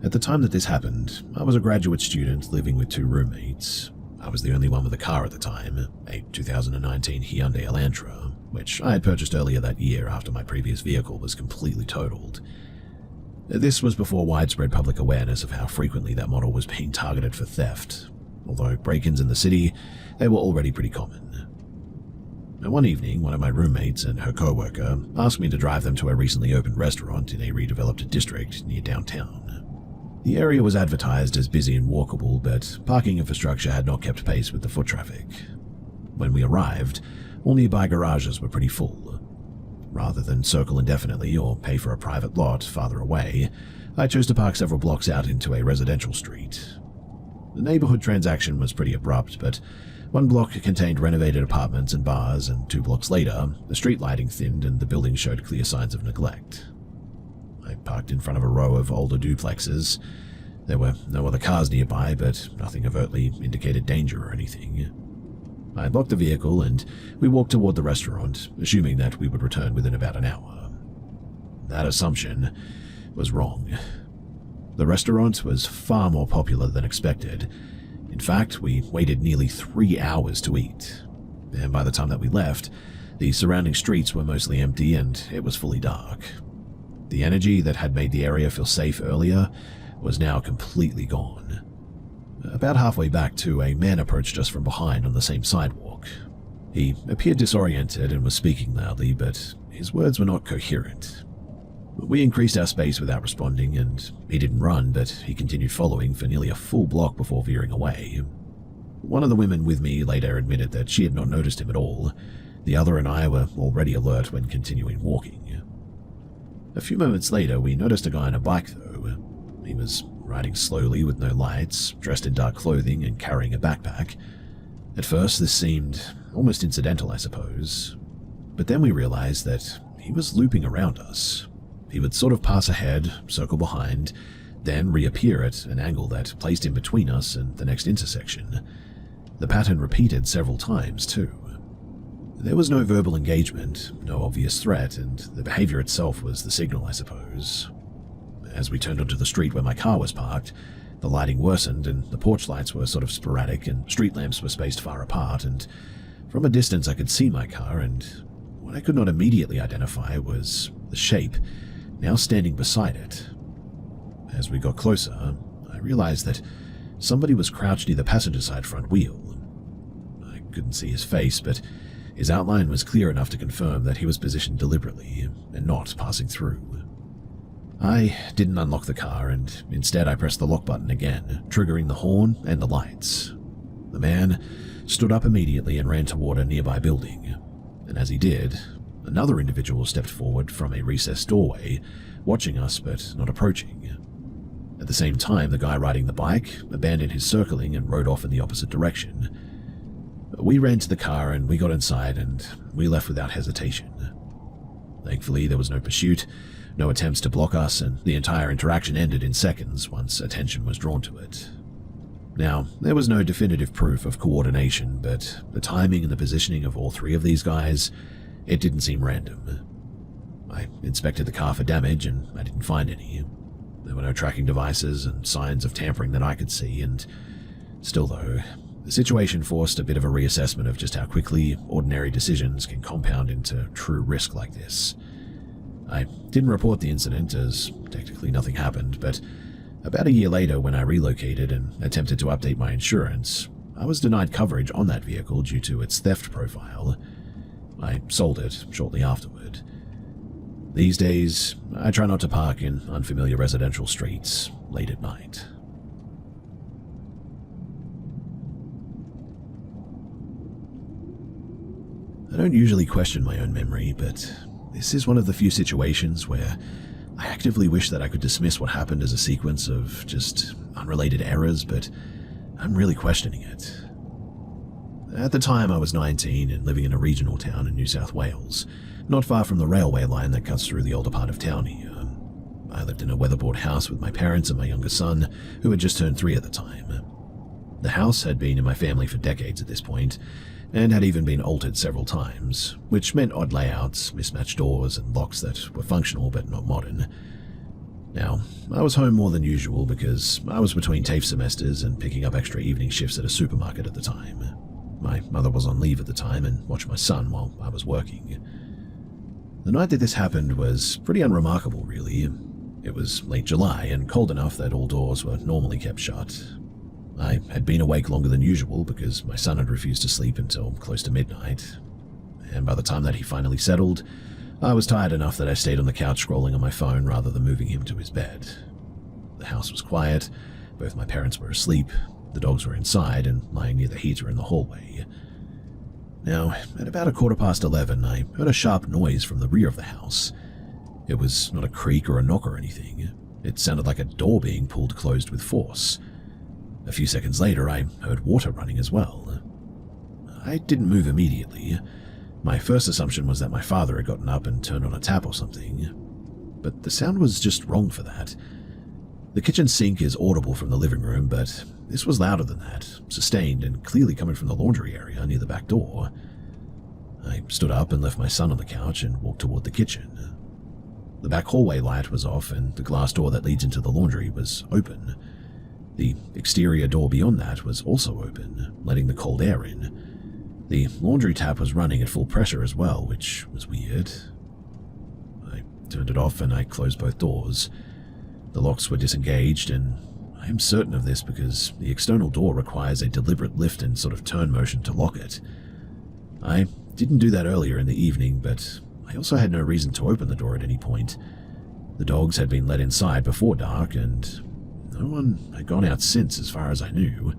At the time that this happened, I was a graduate student living with 2 roommates. I was the only one with a car at the time, a 2019 Hyundai Elantra, which I had purchased earlier that year after my previous vehicle was completely totaled. This was before widespread public awareness of how frequently that model was being targeted for theft, although break-ins in the city, they were already pretty common. Now, one evening, one of my roommates and her co-worker asked me to drive them to a recently opened restaurant in a redeveloped district near downtown. The area was advertised as busy and walkable, but parking infrastructure had not kept pace with the foot traffic. When we arrived, all nearby garages were pretty full. Rather than circle indefinitely or pay for a private lot farther away, I chose to park several blocks out into a residential street. The neighborhood transaction was pretty abrupt, but one block contained renovated apartments and bars, and 2 blocks later, the street lighting thinned and the building showed clear signs of neglect. I parked in front of a row of older duplexes. There were no other cars nearby, but nothing overtly indicated danger or anything. I locked the vehicle and we walked toward the restaurant, assuming that we would return within about an hour. That assumption was wrong. The restaurant was far more popular than expected. In fact, we waited nearly 3 hours to eat, and by the time that we left, the surrounding streets were mostly empty and it was fully dark. The energy that had made the area feel safe earlier was now completely gone. About halfway back, too, a man approached us from behind on the same sidewalk. He appeared disoriented and was speaking loudly, but his words were not coherent. We increased our space without responding, and he didn't run, but he continued following for nearly a full block before veering away. One of the women with me later admitted that she had not noticed him at all. The other and I were already alert when continuing walking. A few moments later, we noticed a guy on a bike, though. He was riding slowly with no lights, dressed in dark clothing and carrying a backpack. At first, this seemed almost incidental, I suppose. But then we realized that he was looping around us. He would sort of pass ahead, circle behind, then reappear at an angle that placed him between us and the next intersection. The pattern repeated several times, too. There was no verbal engagement, no obvious threat, and the behavior itself was the signal, I suppose. As we turned onto the street where my car was parked, the lighting worsened and the porch lights were sort of sporadic and street lamps were spaced far apart, and from a distance I could see my car, and what I could not immediately identify was the shape now standing beside it. As we got closer, I realized that somebody was crouched near the passenger side front wheel. I couldn't see his face, but his outline was clear enough to confirm that he was positioned deliberately and not passing through. I didn't unlock the car, and instead I pressed the lock button again, triggering the horn and the lights. The man stood up immediately and ran toward a nearby building, and as he did, another individual stepped forward from a recessed doorway, watching us but not approaching. At the same time, the guy riding the bike abandoned his circling and rode off in the opposite direction. We ran to the car and we got inside and we left without hesitation. Thankfully, there was no pursuit, No attempts to block us, and the entire interaction ended in seconds once attention was drawn to it. Now, there was no definitive proof of coordination, but the timing and the positioning of all three of these guys, it didn't seem random. I inspected the car for damage, and I didn't find any. There were no tracking devices and signs of tampering that I could see, and still though, the situation forced a bit of a reassessment of just how quickly ordinary decisions can compound into true risk like this. I didn't report the incident, as technically nothing happened, but about a year later, when I relocated and attempted to update my insurance, I was denied coverage on that vehicle due to its theft profile. I sold it shortly afterward. These days, I try not to park in unfamiliar residential streets late at night. I don't usually question my own memory, but this is one of the few situations where I actively wish that I could dismiss what happened as a sequence of just unrelated errors, but I'm really questioning it. At the time, I was 19 and living in a regional town in New South Wales, not far from the railway line that cuts through the older part of town here. I lived in a weatherboard house with my parents and my younger son, who had just turned 3 at the time. The house had been in my family for decades at this point, and had even been altered several times, which meant odd layouts, mismatched doors, and locks that were functional but not modern. Now, I was home more than usual because I was between TAFE semesters and picking up extra evening shifts at a supermarket at the time. My mother was on leave at the time and watched my son while I was working. The night that this happened was pretty unremarkable, really. It was late July and cold enough that all doors were normally kept shut. I had been awake longer than usual because my son had refused to sleep until close to midnight, and by the time that he finally settled, I was tired enough that I stayed on the couch scrolling on my phone rather than moving him to his bed. The house was quiet, both my parents were asleep, the dogs were inside and lying near the heater in the hallway. Now, at about 11:15, I heard a sharp noise from the rear of the house. It was not a creak or a knock or anything. It sounded like a door being pulled closed with force. A few seconds later, I heard water running as well. I didn't move immediately. My first assumption was that my father had gotten up and turned on a tap or something, but the sound was just wrong for that. The kitchen sink is audible from the living room, but this was louder than that, sustained and clearly coming from the laundry area near the back door. I stood up and left my son on the couch and walked toward the kitchen. The back hallway light was off and the glass door that leads into the laundry was open. The exterior door beyond that was also open, letting the cold air in. The laundry tap was running at full pressure as well, which was weird. I turned it off and I closed both doors. The locks were disengaged, and I am certain of this because the external door requires a deliberate lift and sort of turn motion to lock it. I didn't do that earlier in the evening, but I also had no reason to open the door at any point. The dogs had been let inside before dark, and no one had gone out since, as far as I knew.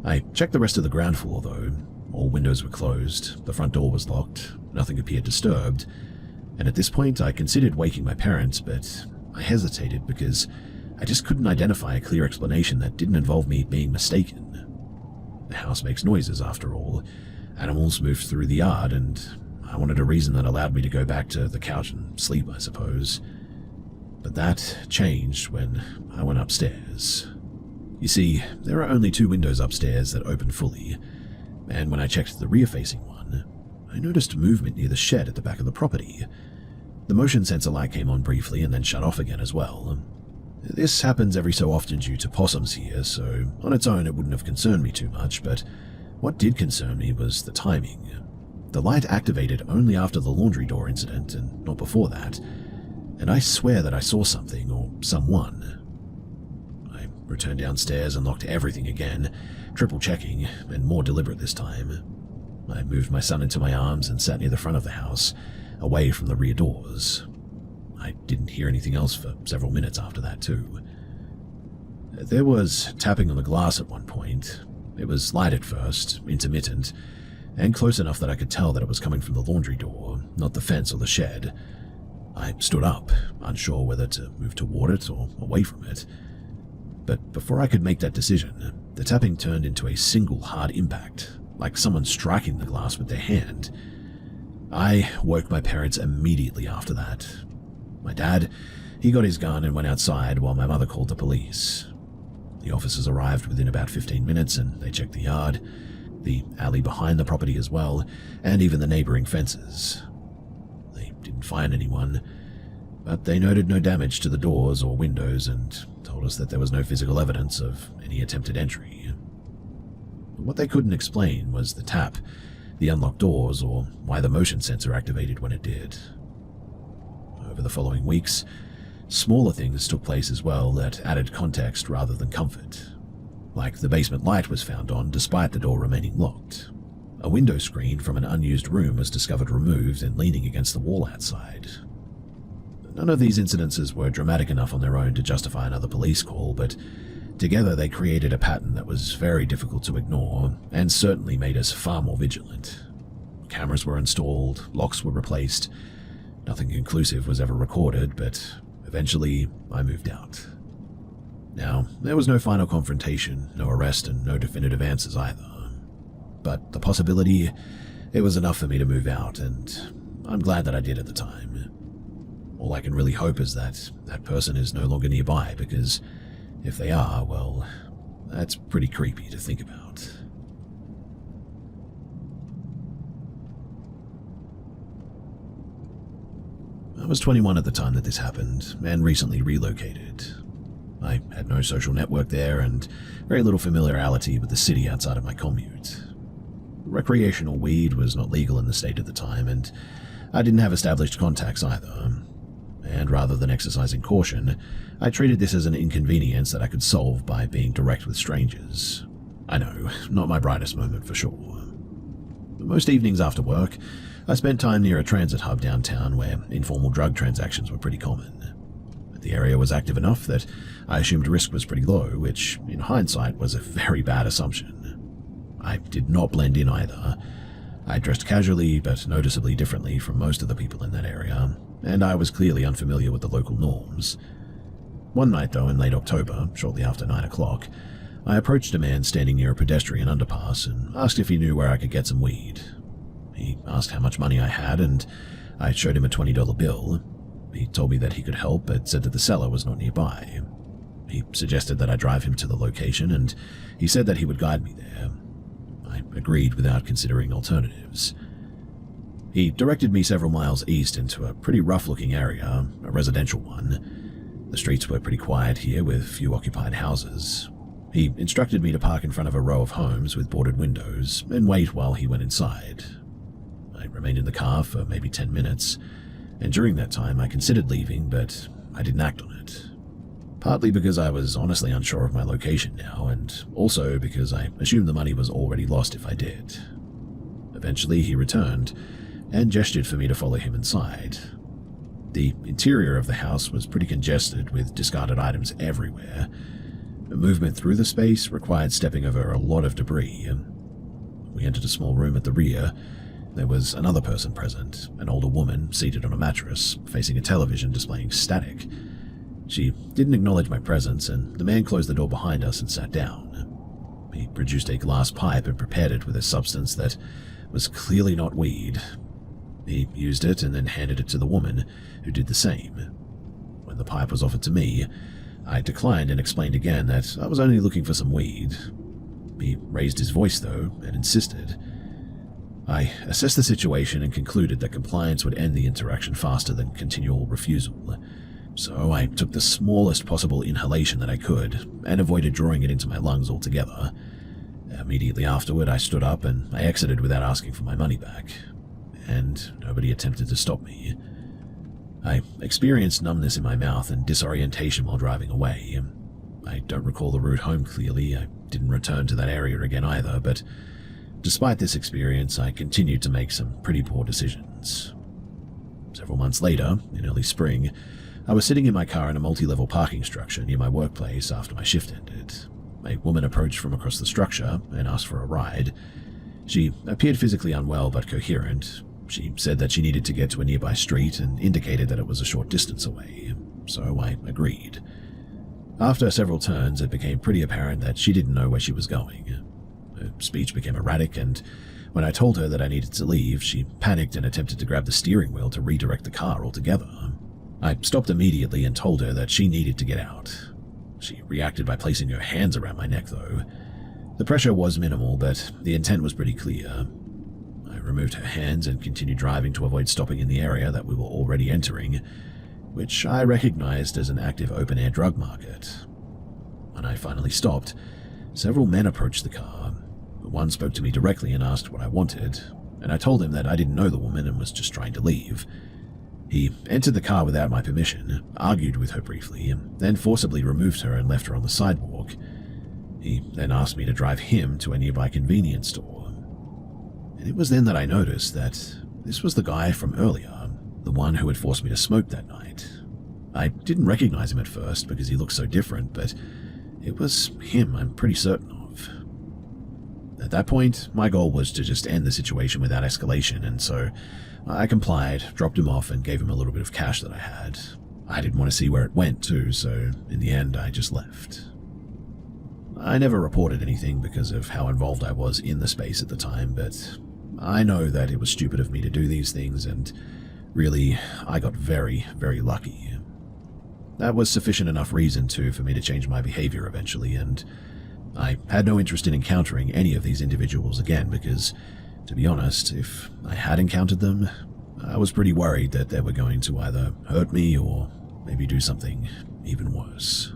I checked the rest of the ground floor, though. All windows were closed, the front door was locked, nothing appeared disturbed, and at this point I considered waking my parents, but I hesitated because I just couldn't identify a clear explanation that didn't involve me being mistaken. The house makes noises, after all. Animals moved through the yard, and I wanted a reason that allowed me to go back to the couch and sleep, I suppose. But that changed when I went upstairs. You see, there are only 2 windows upstairs that open fully, and when I checked the rear-facing one, I noticed movement near the shed at the back of the property. The motion sensor light came on briefly and then shut off again as well. This happens every so often due to possums here, so on its own it wouldn't have concerned me too much, but what did concern me was the timing. The light activated only after the laundry door incident and not before that, and I swear that I saw something or someone. I returned downstairs and locked everything again, triple checking and more deliberate this time. I moved my son into my arms and sat near the front of the house, away from the rear doors. I didn't hear anything else for several minutes after that, too. There was tapping on the glass at one point. It was light at first, intermittent, and close enough that I could tell that it was coming from the laundry door, not the fence or the shed. I stood up, unsure whether to move toward it or away from it. But before I could make that decision, the tapping turned into a single hard impact, like someone striking the glass with their hand. I woke my parents immediately after that. My dad, he got his gun and went outside while my mother called the police. The officers arrived within about 15 minutes and they checked the yard, the alley behind the property as well, and even the neighboring fences. They didn't find anyone, but they noted no damage to the doors or windows and told us that there was no physical evidence of any attempted entry. But what they couldn't explain was the tap, the unlocked doors, or why the motion sensor activated when it did. Over the following weeks, smaller things took place as well that added context rather than comfort. Like the basement light was found on despite the door remaining locked. A window screen from an unused room was discovered removed and leaning against the wall outside. None of these incidences were dramatic enough on their own to justify another police call, but together they created a pattern that was very difficult to ignore and certainly made us far more vigilant. Cameras were installed, locks were replaced. Nothing conclusive was ever recorded, but eventually I moved out. Now, there was no final confrontation, no arrest, and no definitive answers either. But the possibility, it was enough for me to move out, and I'm glad that I did at the time. All I can really hope is that that person is no longer nearby, because if they are, well, that's pretty creepy to think about. I was 21 at the time that this happened, and recently relocated. I had no social network there and very little familiarity with the city outside of my commute. Recreational weed was not legal in the state at the time, and I didn't have established contacts either. And rather than exercising caution, I treated this as an inconvenience that I could solve by being direct with strangers. I know, not my brightest moment for sure. Most evenings after work, I spent time near a transit hub downtown where informal drug transactions were pretty common. The area was active enough that I assumed risk was pretty low, which, in hindsight, was a very bad assumption. I did not blend in either. I dressed casually, but noticeably differently from most of the people in that area, and I was clearly unfamiliar with the local norms. One night, though, in late October, shortly after 9 o'clock, I approached a man standing near a pedestrian underpass and asked if he knew where I could get some weed. He asked how much money I had, and I showed him a $20 bill. He told me that he could help, but said that the seller was not nearby. He suggested that I drive him to the location, and he said that he would guide me there. I agreed without considering alternatives. He directed me several miles east into a pretty rough-looking area, a residential one. The streets were pretty quiet here, with few occupied houses. He instructed me to park in front of a row of homes with boarded windows and wait while he went inside. I remained in the car for maybe 10 minutes, and during that time I considered leaving, but I didn't act on it. Partly because I was honestly unsure of my location now, and also because I assumed the money was already lost if I did. Eventually he returned, and gestured for me to follow him inside. The interior of the house was pretty congested, with discarded items everywhere. Movement through the space required stepping over a lot of debris. We entered a small room at the rear. There was another person present, an older woman seated on a mattress, facing a television displaying static. She didn't acknowledge my presence, and the man closed the door behind us and sat down. He produced a glass pipe and prepared it with a substance that was clearly not weed. He used it and then handed it to the woman, who did the same. When the pipe was offered to me, I declined and explained again that I was only looking for some weed. He raised his voice, though, and insisted. I assessed the situation and concluded that compliance would end the interaction faster than continual refusal. So I took the smallest possible inhalation that I could and avoided drawing it into my lungs altogether. Immediately afterward, I stood up and I exited without asking for my money back, and nobody attempted to stop me. I experienced numbness in my mouth and disorientation while driving away. I don't recall the route home clearly. I didn't return to that area again either, but despite this experience, I continued to make some pretty poor decisions. Several months later, in early spring, I was sitting in my car in a multi-level parking structure near my workplace after my shift ended. A woman approached from across the structure and asked for a ride. She appeared physically unwell but coherent. She said that she needed to get to a nearby street and indicated that it was a short distance away, so I agreed. After several turns, it became pretty apparent that she didn't know where she was going. Her speech became erratic, and when I told her that I needed to leave, she panicked and attempted to grab the steering wheel to redirect the car altogether. I stopped immediately and told her that she needed to get out. She reacted by placing her hands around my neck, though. The pressure was minimal, but the intent was pretty clear. I removed her hands and continued driving to avoid stopping in the area that we were already entering, which I recognized as an active open-air drug market. When I finally stopped, several men approached the car. One spoke to me directly and asked what I wanted, and I told him that I didn't know the woman and was just trying to leave. He entered the car without my permission, argued with her briefly, and then forcibly removed her and left her on the sidewalk. He then asked me to drive him to a nearby convenience store. And it was then that I noticed that this was the guy from earlier, the one who had forced me to smoke that night. I didn't recognize him at first because he looked so different, but it was him I'm pretty certain of. At that point, my goal was to just end the situation without escalation, and so I complied, dropped him off, and gave him a little bit of cash that I had. I didn't want to see where it went too, so in the end I just left. I never reported anything because of how involved I was in the space at the time, but I know that it was stupid of me to do these things, and really, I got very, very lucky. That was sufficient enough reason too for me to change my behavior eventually, and I had no interest in encountering any of these individuals again because, to be honest, if I had encountered them, I was pretty worried that they were going to either hurt me or maybe do something even worse.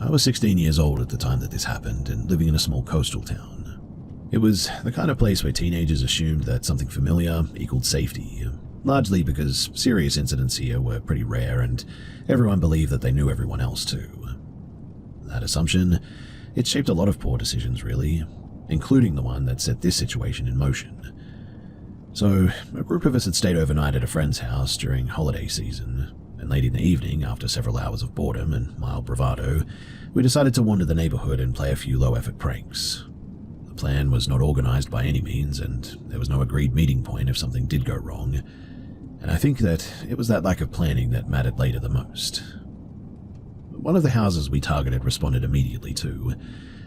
I was 16 years old at the time that this happened and living in a small coastal town. It was the kind of place where teenagers assumed that something familiar equaled safety, largely because serious incidents here were pretty rare and everyone believed that they knew everyone else too. That assumption, it shaped a lot of poor decisions really, including the one that set this situation in motion. So, a group of us had stayed overnight at a friend's house during holiday season, and late in the evening, after several hours of boredom and mild bravado, we decided to wander the neighborhood and play a few low-effort pranks. The plan was not organized by any means, and there was no agreed meeting point if something did go wrong, and I think that it was that lack of planning that mattered later the most. One of the houses we targeted responded immediately too.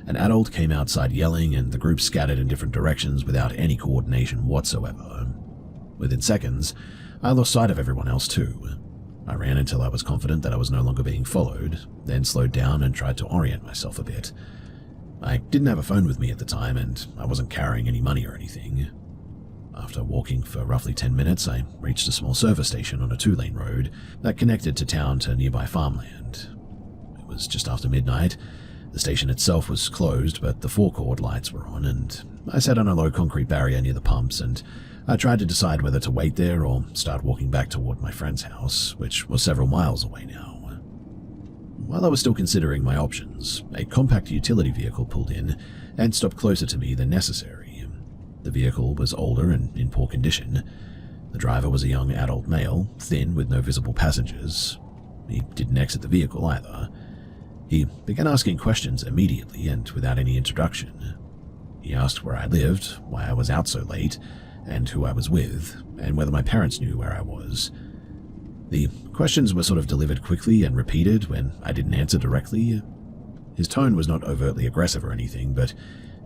An adult came outside yelling, and the group scattered in different directions without any coordination whatsoever. Within seconds, I lost sight of everyone else too. I ran until I was confident that I was no longer being followed, then slowed down and tried to orient myself a bit. I didn't have a phone with me at the time, and I wasn't carrying any money or anything. After walking for roughly 10 minutes, I reached a small service station on a 2-lane road that connected to town to nearby farmland. It was just after midnight. The station itself was closed, but the forecourt lights were on, and I sat on a low concrete barrier near the pumps, and I tried to decide whether to wait there or start walking back toward my friend's house, which was several miles away now. While I was still considering my options, a compact utility vehicle pulled in and stopped closer to me than necessary. The vehicle was older and in poor condition. The driver was a young adult male, thin with no visible passengers. He didn't exit the vehicle either. He began asking questions immediately and without any introduction. He asked where I lived, why I was out so late, and who I was with, and whether my parents knew where I was. The questions were sort of delivered quickly and repeated when I didn't answer directly. His tone was not overtly aggressive or anything, but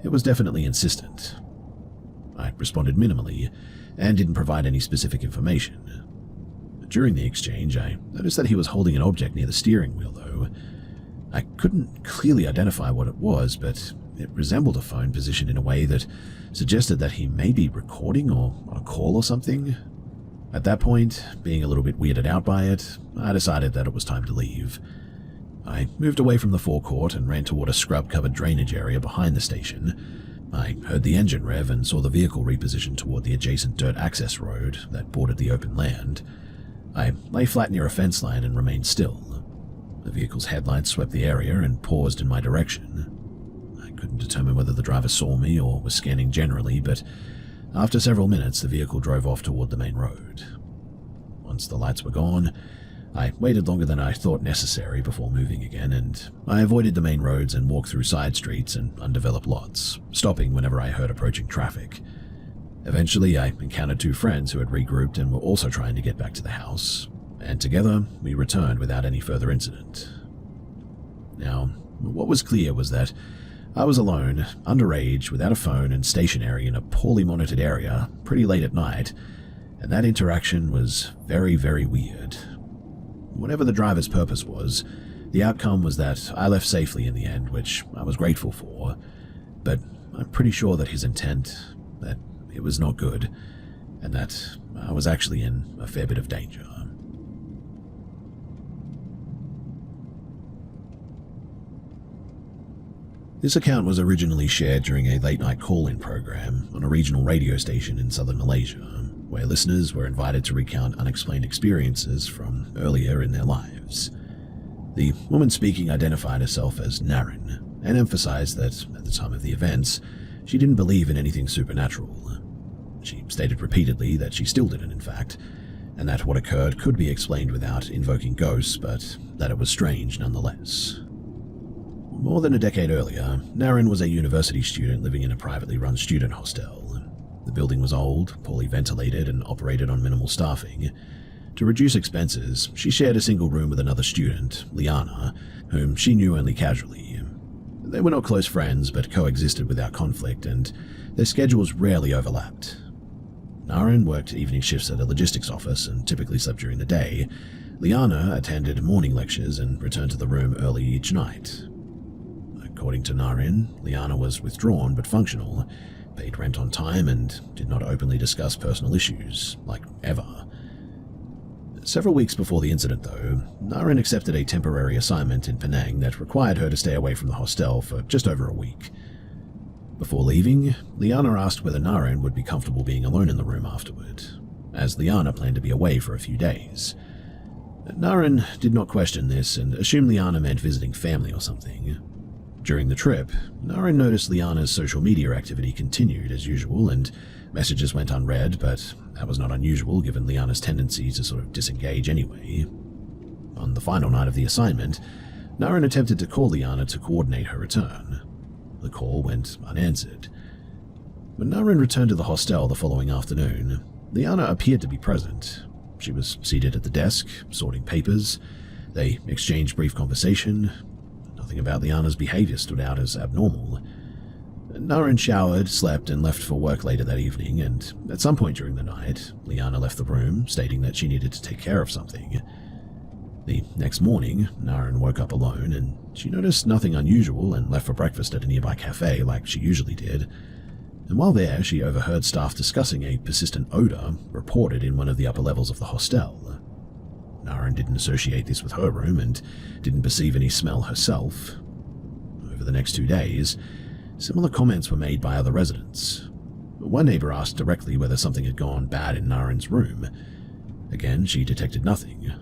it was definitely insistent. I responded minimally and didn't provide any specific information. During the exchange, I noticed that he was holding an object near the steering wheel, though. I couldn't clearly identify what it was, but it resembled a phone positioned in a way that suggested that he may be recording or on a call or something. At that point, being a little bit weirded out by it, I decided that it was time to leave. I moved away from the forecourt and ran toward a scrub-covered drainage area behind the station. I heard the engine rev and saw the vehicle reposition toward the adjacent dirt access road that bordered the open land. I lay flat near a fence line and remained still. The vehicle's headlights swept the area and paused in my direction. I couldn't determine whether the driver saw me or was scanning generally, but after several minutes, the vehicle drove off toward the main road. Once the lights were gone, I waited longer than I thought necessary before moving again, and I avoided the main roads and walked through side streets and undeveloped lots, stopping whenever I heard approaching traffic. Eventually, I encountered 2 friends who had regrouped and were also trying to get back to the house, and together we returned without any further incident. Now, what was clear was that I was alone, underage, without a phone and stationary in a poorly monitored area, pretty late at night, and that interaction was very, very weird. Whatever the driver's purpose was, the outcome was that I left safely in the end, which I was grateful for, but I'm pretty sure that his intent, that it was not good, and that I was actually in a fair bit of danger. This account was originally shared during a late-night call-in program on a regional radio station in southern Malaysia, where listeners were invited to recount unexplained experiences from earlier in their lives. The woman speaking identified herself as Naren, and emphasized that, at the time of the events, she didn't believe in anything supernatural. She stated repeatedly that she still didn't, in fact, and that what occurred could be explained without invoking ghosts, but that it was strange nonetheless. More than a decade earlier, Naren was a university student living in a privately run student hostel. The building was old, poorly ventilated, and operated on minimal staffing. To reduce expenses, she shared a single room with another student, Liana, whom she knew only casually. They were not close friends, but coexisted without conflict, and their schedules rarely overlapped. Naren worked evening shifts at a logistics office and typically slept during the day. Liana attended morning lectures and returned to the room early each night. According to Naren, Liana was withdrawn but functional, paid rent on time, and did not openly discuss personal issues, like ever. Several weeks before the incident, though, Naren accepted a temporary assignment in Penang that required her to stay away from the hostel for just over a week. Before leaving, Liana asked whether Naren would be comfortable being alone in the room afterward, as Liana planned to be away for a few days. Naren did not question this and assumed Liana meant visiting family or something. During the trip, Naren noticed Liana's social media activity continued as usual, and messages went unread, but that was not unusual given Liana's tendency to sort of disengage anyway. On the final night of the assignment, Naren attempted to call Liana to coordinate her return. The call went unanswered. When Naren returned to the hostel the following afternoon, Liana appeared to be present. She was seated at the desk, sorting papers. They exchanged brief conversation. Nothing about Liana's behavior stood out as abnormal. Naren showered, slept, and left for work later that evening, and at some point during the night, Liana left the room, stating that she needed to take care of something. The next morning, Naren woke up alone, and she noticed nothing unusual and left for breakfast at a nearby cafe like she usually did. And while there, she overheard staff discussing a persistent odor reported in one of the upper levels of the hostel. Naren didn't associate this with her room and didn't perceive any smell herself. Over the next 2 days, similar comments were made by other residents. One neighbor asked directly whether something had gone bad in Naren's room. Again, she detected nothing.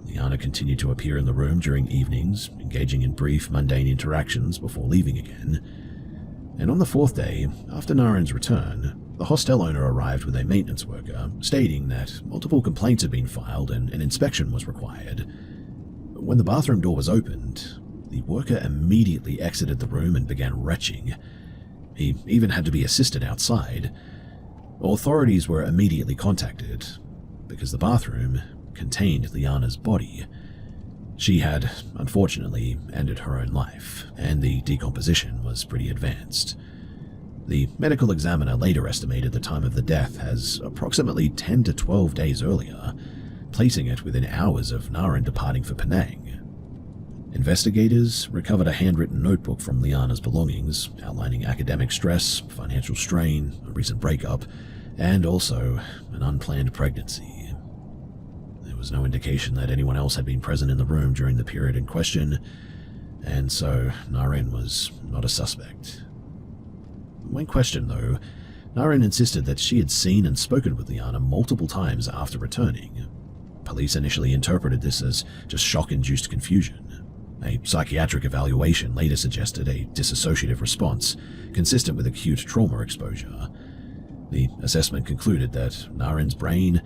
Liana continued to appear in the room during evenings, engaging in brief, mundane interactions before leaving again. And on the 4th day, after Naren's return, the hostel owner arrived with a maintenance worker, stating that multiple complaints had been filed and an inspection was required. When the bathroom door was opened, the worker immediately exited the room and began retching. He even had to be assisted outside. Authorities were immediately contacted, because the bathroom contained Liana's body. She had, unfortunately, ended her own life, and the decomposition was pretty advanced. The medical examiner later estimated the time of the death as approximately 10 to 12 days earlier, placing it within hours of Naren departing for Penang. Investigators recovered a handwritten notebook from Liana's belongings, outlining academic stress, financial strain, a recent breakup, and also an unplanned pregnancy. There was no indication that anyone else had been present in the room during the period in question, and so Naren was not a suspect. When questioned, though, Naren insisted that she had seen and spoken with Liana multiple times after returning. Police initially interpreted this as just shock-induced confusion. A psychiatric evaluation later suggested a dissociative response, consistent with acute trauma exposure. The assessment concluded that Naren's brain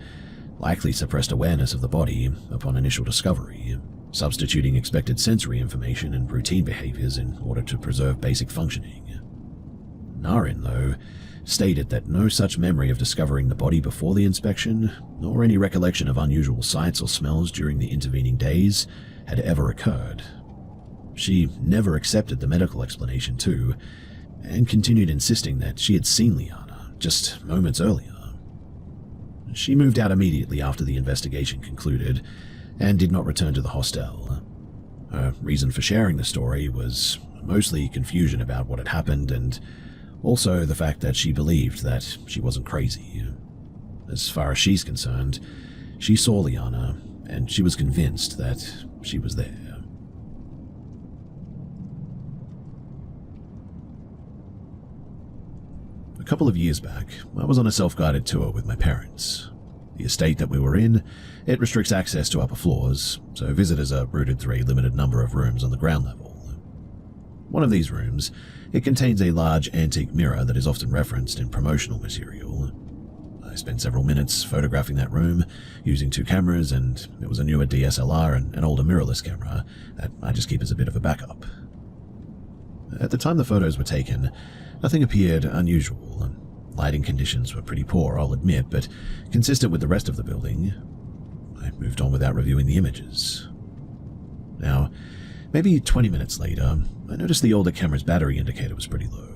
likely suppressed awareness of the body upon initial discovery, substituting expected sensory information and routine behaviors in order to preserve basic functioning. Naren, though, stated that no such memory of discovering the body before the inspection, nor any recollection of unusual sights or smells during the intervening days, had ever occurred. She never accepted the medical explanation too, and continued insisting that she had seen Liana just moments earlier. She moved out immediately after the investigation concluded and did not return to the hostel. Her reason for sharing the story was mostly confusion about what had happened and also the fact that she believed that she wasn't crazy. As far as she's concerned, she saw Liana and she was convinced that she was there. A couple of years back, I was on a self-guided tour with my parents. The estate that we were in, it restricts access to upper floors, so visitors are routed through a limited number of rooms on the ground level. One of these rooms, it contains a large antique mirror that is often referenced in promotional material. I spent several minutes photographing that room, using 2 cameras, and it was a newer DSLR and an older mirrorless camera that I just keep as a bit of a backup. At the time the photos were taken, nothing appeared unusual. Lighting conditions were pretty poor, I'll admit, but consistent with the rest of the building. I moved on without reviewing the images. Now, maybe 20 minutes later, I noticed the older camera's battery indicator was pretty low.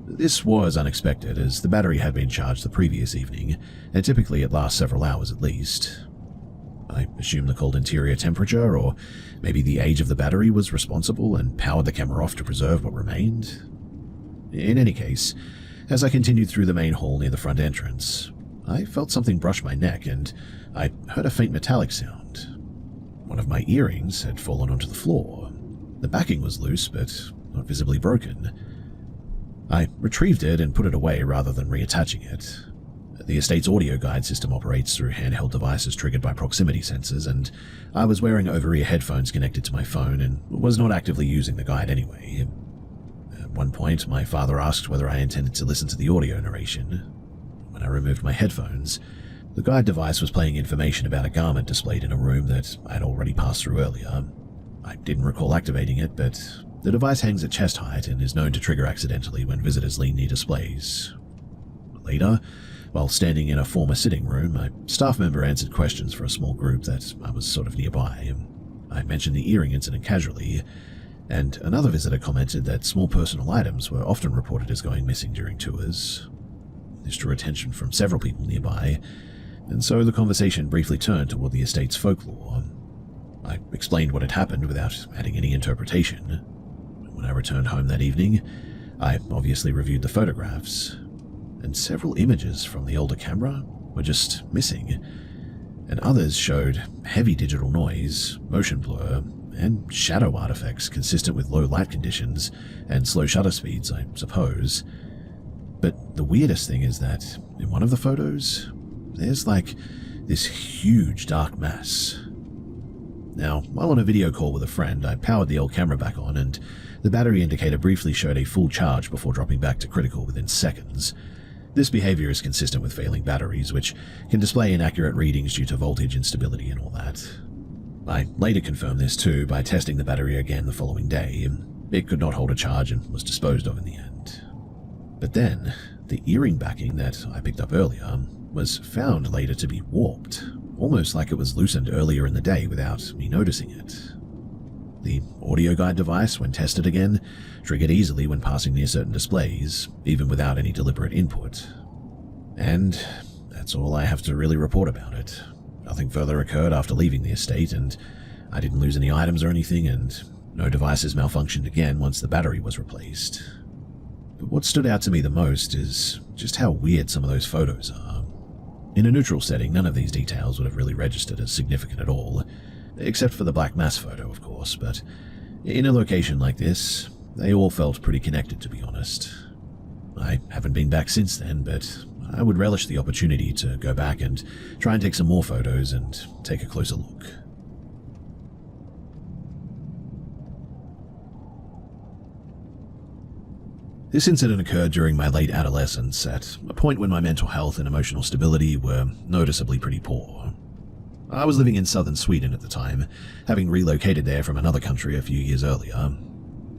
This was unexpected, as the battery had been charged the previous evening, and typically it lasts several hours at least. I assumed the cold interior temperature, or maybe the age of the battery was responsible and powered the camera off to preserve what remained. In any case, as I continued through the main hall near the front entrance, I felt something brush my neck and I heard a faint metallic sound. One of my earrings had fallen onto the floor. The backing was loose, but not visibly broken. I retrieved it and put it away rather than reattaching it. The estate's audio guide system operates through handheld devices triggered by proximity sensors, and I was wearing over-ear headphones connected to my phone and was not actively using the guide anyway. At one point, my father asked whether I intended to listen to the audio narration. When I removed my headphones, the guide device was playing information about a garment displayed in a room that I had already passed through earlier. I didn't recall activating it, but the device hangs at chest height and is known to trigger accidentally when visitors lean near displays. Later, while standing in a former sitting room, a staff member answered questions for a small group that I was sort of nearby. I mentioned the earring incident casually, and another visitor commented that small personal items were often reported as going missing during tours. This drew attention from several people nearby, and so the conversation briefly turned toward the estate's folklore. I explained what had happened without adding any interpretation. When I returned home that evening, I obviously reviewed the photographs, and several images from the older camera were just missing, and others showed heavy digital noise, motion blur, and shadow artifacts consistent with low light conditions and slow shutter speeds, I suppose. But the weirdest thing is that in one of the photos, there's like this huge dark mass. Now, while on a video call with a friend, I powered the old camera back on, and the battery indicator briefly showed a full charge before dropping back to critical within seconds. This behavior is consistent with failing batteries, which can display inaccurate readings due to voltage instability and all that. I later confirmed this too by testing the battery again the following day. It could not hold a charge and was disposed of in the end. But then, the earring backing that I picked up earlier was found later to be warped, almost like it was loosened earlier in the day without me noticing it. The audio guide device, when tested again, triggered easily when passing near certain displays, even without any deliberate input. And that's all I have to really report about it. Nothing further occurred after leaving the estate, and I didn't lose any items or anything, and no devices malfunctioned again once the battery was replaced. But what stood out to me the most is just how weird some of those photos are. In a neutral setting, none of these details would have really registered as significant at all, except for the black mass photo, of course, but in a location like this, they all felt pretty connected, to be honest. I haven't been back since then, but I would relish the opportunity to go back and try and take some more photos and take a closer look. This incident occurred during my late adolescence, at a point when my mental health and emotional stability were noticeably pretty poor. I was living in southern Sweden at the time, having relocated there from another country a few years earlier.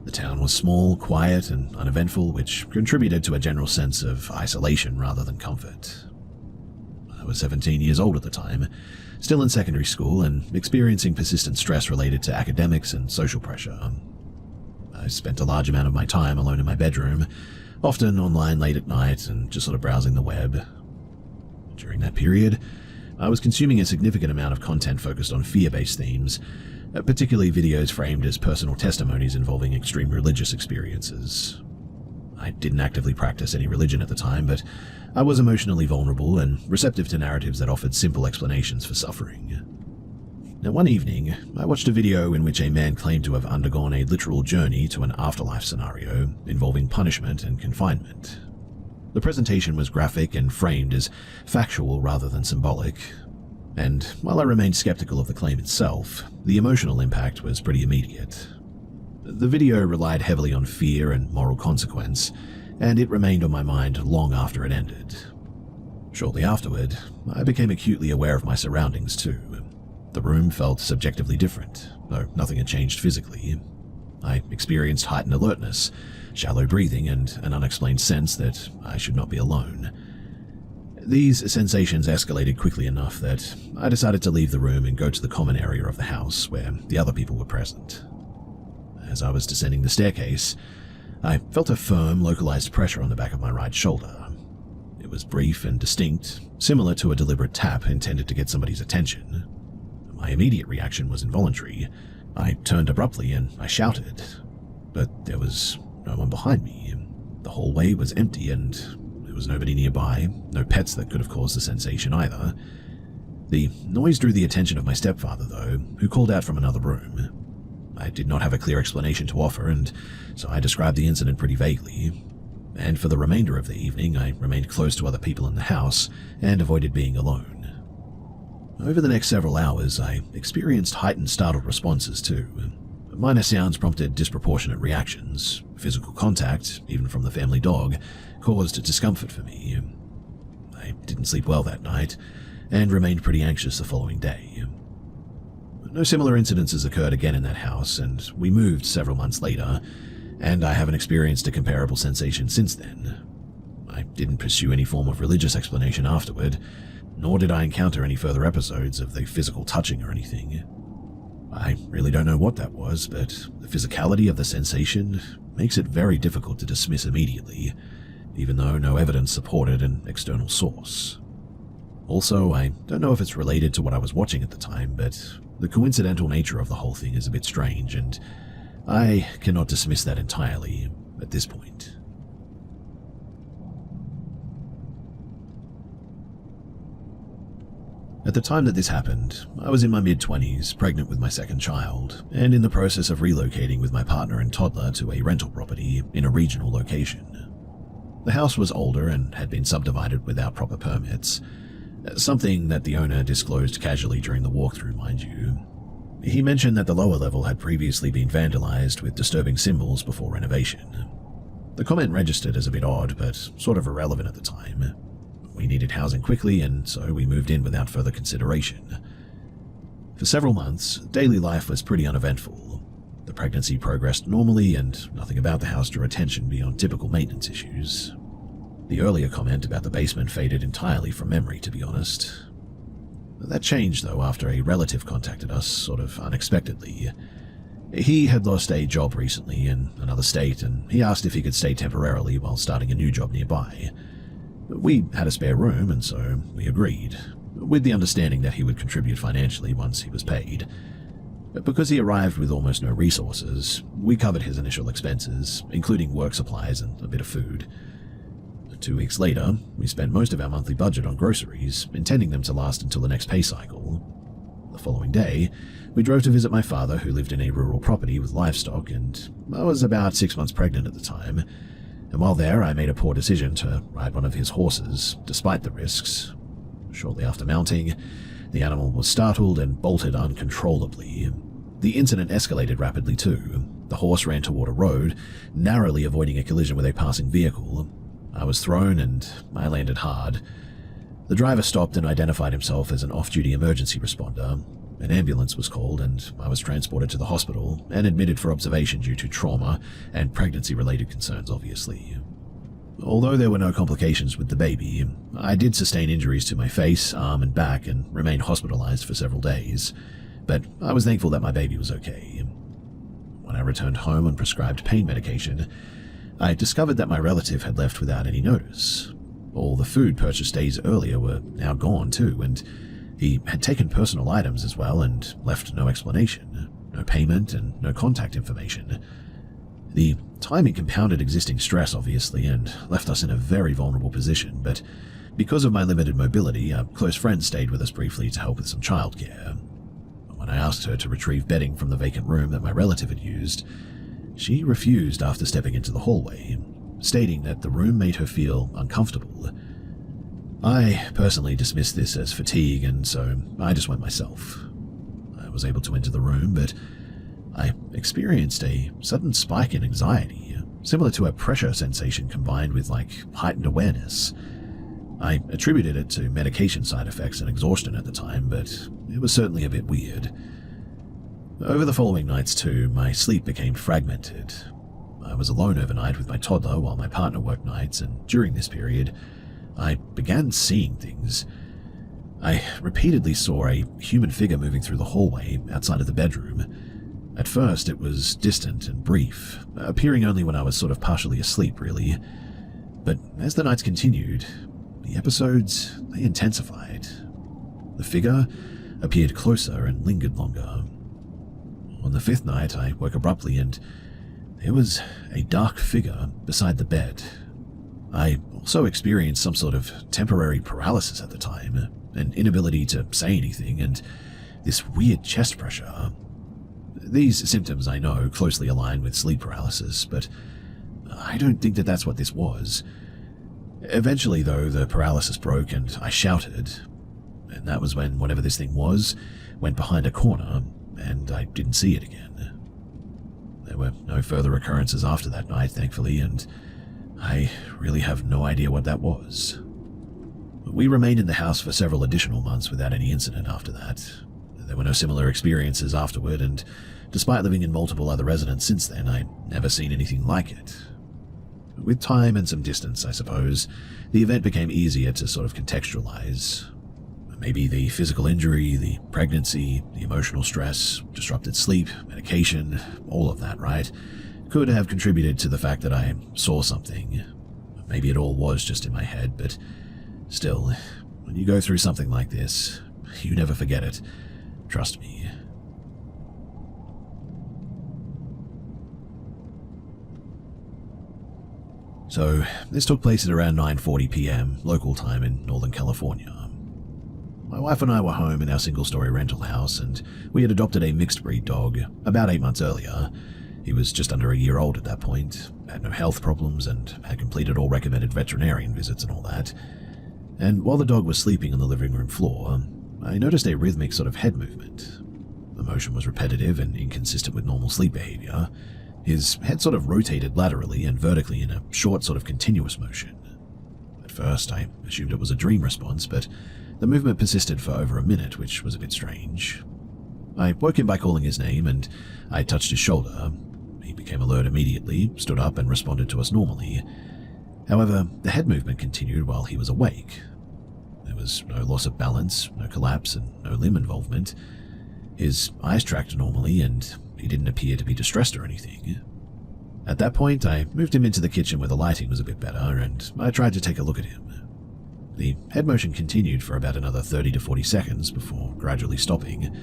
The town was small, quiet, and uneventful, which contributed to a general sense of isolation rather than comfort. I was 17 years old at the time, still in secondary school and experiencing persistent stress related to academics and social pressure. I spent a large amount of my time alone in my bedroom, often online late at night and just sort of browsing the web. During that period, I was consuming a significant amount of content focused on fear-based themes, particularly videos framed as personal testimonies involving extreme religious experiences. I didn't actively practice any religion at the time, but I was emotionally vulnerable and receptive to narratives that offered simple explanations for suffering. Now, one evening, I watched a video in which a man claimed to have undergone a literal journey to an afterlife scenario involving punishment and confinement. The presentation was graphic and framed as factual rather than symbolic, and while I remained skeptical of the claim itself, the emotional impact was pretty immediate. The video relied heavily on fear and moral consequence, and it remained on my mind long after it ended. Shortly afterward, I became acutely aware of my surroundings too. The room felt subjectively different, though nothing had changed physically. I experienced heightened alertness, shallow breathing, and an unexplained sense that I should not be alone. These sensations escalated quickly enough that I decided to leave the room and go to the common area of the house where the other people were present. As I was descending the staircase, I felt a firm, localized pressure on the back of my right shoulder. It was brief and distinct, similar to a deliberate tap intended to get somebody's attention. My immediate reaction was involuntary. I turned abruptly and I shouted, but there was no one behind me. The hallway was empty and there was nobody nearby, no pets that could have caused the sensation either. The noise drew the attention of my stepfather, though, who called out from another room. I did not have a clear explanation to offer, and so I described the incident pretty vaguely. And for the remainder of the evening, I remained close to other people in the house and avoided being alone. Over the next several hours, I experienced heightened startled responses too. Minor sounds prompted disproportionate reactions. Physical contact, even from the family dog, caused discomfort for me. I didn't sleep well that night, and remained pretty anxious the following day. No similar incidences occurred again in that house, and we moved several months later, and I haven't experienced a comparable sensation since then. I didn't pursue any form of religious explanation afterward, nor did I encounter any further episodes of the physical touching or anything. I really don't know what that was, but the physicality of the sensation makes it very difficult to dismiss immediately, even though no evidence supported an external source. Also, I don't know if it's related to what I was watching at the time, but the coincidental nature of the whole thing is a bit strange, and I cannot dismiss that entirely at this point. At the time that this happened, I was in my mid-20s, pregnant with my second child, and in the process of relocating with my partner and toddler to a rental property in a regional location. The house was older and had been subdivided without proper permits, something that the owner disclosed casually during the walkthrough, mind you. He mentioned that the lower level had previously been vandalized with disturbing symbols before renovation. The comment registered as a bit odd, but sort of irrelevant at the time. We needed housing quickly, and so we moved in without further consideration. For several months, daily life was pretty uneventful. The pregnancy progressed normally, and nothing about the house drew attention beyond typical maintenance issues. The earlier comment about the basement faded entirely from memory, to be honest. That changed, though, after a relative contacted us, sort of unexpectedly. He had lost a job recently in another state, and he asked if he could stay temporarily while starting a new job nearby. We had a spare room, and so we agreed, with the understanding that he would contribute financially once he was paid. But because he arrived with almost no resources, we covered his initial expenses, including work supplies and a bit of food. 2 weeks later, we spent most of our monthly budget on groceries, intending them to last until the next pay cycle. The following day, we drove to visit my father, who lived in a rural property with livestock, and I was about 6 months pregnant at the time. And while there, I made a poor decision to ride one of his horses, despite the risks. Shortly after mounting, the animal was startled and bolted uncontrollably. The incident escalated rapidly too. The horse ran toward a road, narrowly avoiding a collision with a passing vehicle. I was thrown and I landed hard. The driver stopped and identified himself as an off-duty emergency responder. An ambulance was called and I was transported to the hospital and admitted for observation due to trauma and pregnancy-related concerns, obviously. Although there were no complications with the baby, I did sustain injuries to my face, arm, and back and remained hospitalized for several days, but I was thankful that my baby was okay. when I returned home on prescribed pain medication, I discovered that my relative had left without any notice. All the food purchased days earlier were now gone too, and he had taken personal items as well and left no explanation, no payment, and no contact information. The timing compounded existing stress, obviously, and left us in a very vulnerable position, but because of my limited mobility, a close friend stayed with us briefly to help with some childcare. When I asked her to retrieve bedding from the vacant room that my relative had used, she refused after stepping into the hallway, stating that the room made her feel uncomfortable. I personally dismissed this as fatigue, and so I just went myself. I was able to enter the room, but I experienced a sudden spike in anxiety, similar to a pressure sensation combined with heightened awareness. I attributed it to medication side effects and exhaustion at the time, but it was certainly a bit weird. Over the following nights too, my sleep became fragmented. I was alone overnight with my toddler while my partner worked nights, and during this period, I began seeing things. I repeatedly saw a human figure moving through the hallway outside of the bedroom. At first, it was distant and brief, appearing only when I was sort of partially asleep, really. But as the nights continued, the episodes, they intensified. The figure appeared closer and lingered longer. On the fifth night, I woke abruptly and there was a dark figure beside the bed. I also experienced some sort of temporary paralysis at the time, an inability to say anything, and this weird chest pressure. These symptoms, I know, closely align with sleep paralysis, but I don't think that that's what this was. Eventually, though, the paralysis broke and I shouted, and that was when whatever this thing was went behind a corner, and I didn't see it again. There were no further occurrences after that night, thankfully, and I really have no idea what that was. We remained in the house for several additional months without any incident after that. There were no similar experiences afterward, and despite living in multiple other residents since then, I'd never seen anything like it. With time and some distance, I suppose, the event became easier to sort of contextualize. Maybe the physical injury, the pregnancy, the emotional stress, disrupted sleep, medication, all of that, right, could have contributed to the fact that I saw something. Maybe it all was just in my head, but still, when you go through something like this, you never forget it. Trust me. So, this took place at around 9:40 p.m. local time in Northern California. My wife and I were home in our single-story rental house, and we had adopted a mixed-breed dog about 8 months earlier. He was just under a year old at that point, had no health problems, and had completed all recommended veterinarian visits and all that. And while the dog was sleeping on the living room floor, I noticed a rhythmic sort of head movement. The motion was repetitive and inconsistent with normal sleep behavior. His head sort of rotated laterally and vertically in a short sort of continuous motion. At first, I assumed it was a dream response, but the movement persisted for over a minute, which was a bit strange. I woke him by calling his name, and I touched his shoulder. He became alert immediately, stood up, and responded to us normally. However, the head movement continued while he was awake. There was no loss of balance, no collapse, and no limb involvement. His eyes tracked normally, and he didn't appear to be distressed or anything. At that point, I moved him into the kitchen where the lighting was a bit better, and I tried to take a look at him. The head motion continued for about another 30 to 40 seconds before gradually stopping,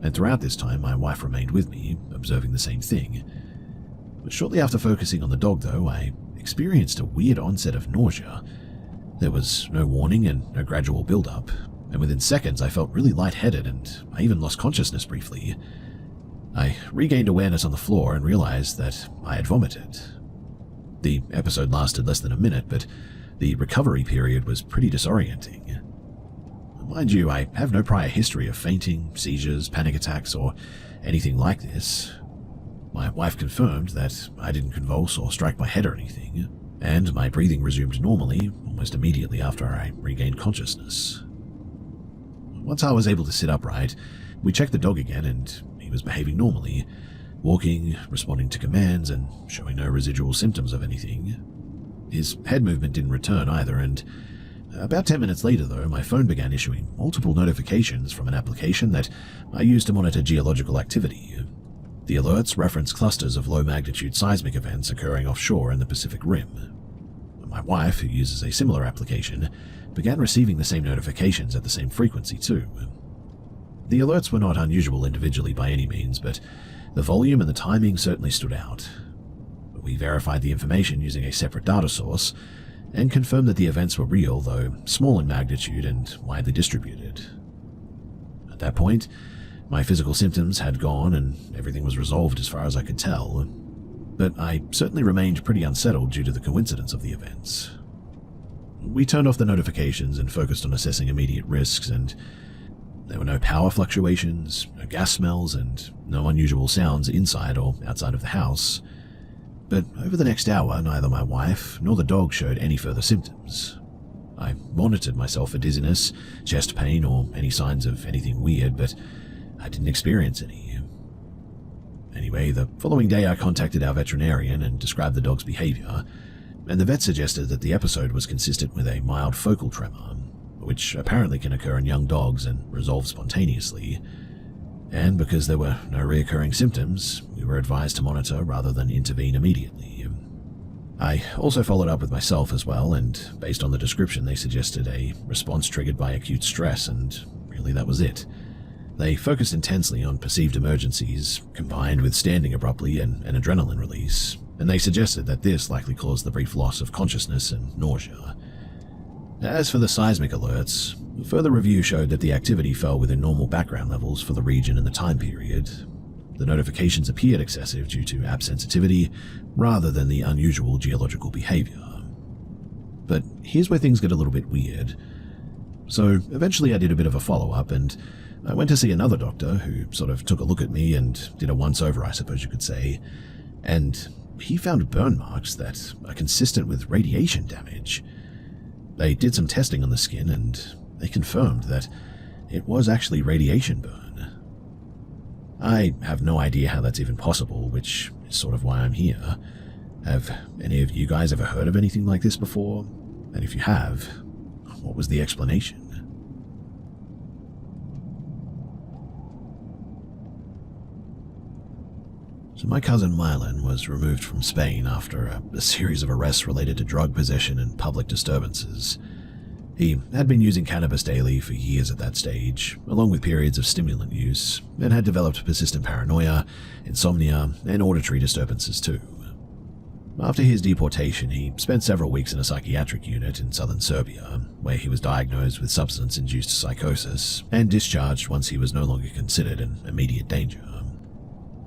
and throughout this time my wife remained with me, observing the same thing. But shortly after focusing on the dog, though, I experienced a weird onset of nausea. There was no warning and no gradual build-up, and within seconds I felt really lightheaded and I even lost consciousness briefly. I regained awareness on the floor and realized that I had vomited. The episode lasted less than a minute, but the recovery period was pretty disorienting. Mind you, I have no prior history of fainting, seizures, panic attacks, or anything like this. My wife confirmed that I didn't convulse or strike my head or anything, and my breathing resumed normally almost immediately after I regained consciousness. Once I was able to sit upright, we checked the dog again, and he was behaving normally, walking, responding to commands, and showing no residual symptoms of anything. His head movement didn't return either, and about 10 minutes later, though, my phone began issuing multiple notifications from an application that I use to monitor geological activity. The alerts reference clusters of low-magnitude seismic events occurring offshore in the Pacific Rim. My wife, who uses a similar application, began receiving the same notifications at the same frequency too. The alerts were not unusual individually by any means, but the volume and the timing certainly stood out. We verified the information using a separate data source and confirmed that the events were real, though small in magnitude and widely distributed. At that point, my physical symptoms had gone and everything was resolved as far as I could tell, but I certainly remained pretty unsettled due to the coincidence of the events. We turned off the notifications and focused on assessing immediate risks, and there were no power fluctuations, no gas smells, and no unusual sounds inside or outside of the house. But over the next hour, neither my wife nor the dog showed any further symptoms. I monitored myself for dizziness, chest pain, or any signs of anything weird, but I didn't experience any. Anyway, the following day I contacted our veterinarian and described the dog's behavior, and the vet suggested that the episode was consistent with a mild focal tremor, which apparently can occur in young dogs and resolve spontaneously. And because there were no recurring symptoms, we were advised to monitor rather than intervene immediately. I also followed up with myself as well, and based on the description they suggested a response triggered by acute stress, and really that was it. They focused intensely on perceived emergencies, combined with standing abruptly and an adrenaline release, and they suggested that this likely caused the brief loss of consciousness and nausea. As for the seismic alerts, further review showed that the activity fell within normal background levels for the region and the time period. The notifications appeared excessive due to app sensitivity rather than the unusual geological behavior. But here's where things get a little bit weird. So eventually I did a bit of a follow-up, and I went to see another doctor who sort of took a look at me and did a once-over, I suppose you could say, and he found burn marks that are consistent with radiation damage. They did some testing on the skin, and they confirmed that it was actually radiation burn. I have no idea how that's even possible, which is sort of why I'm here. Have any of you guys ever heard of anything like this before? And if you have, what was the explanation? So my cousin Mylan was removed from Spain after a series of arrests related to drug possession and public disturbances. He had been using cannabis daily for years at that stage, along with periods of stimulant use, and had developed persistent paranoia, insomnia, and auditory disturbances too. After his deportation, he spent several weeks in a psychiatric unit in southern Serbia, where he was diagnosed with substance-induced psychosis and discharged once he was no longer considered an immediate danger.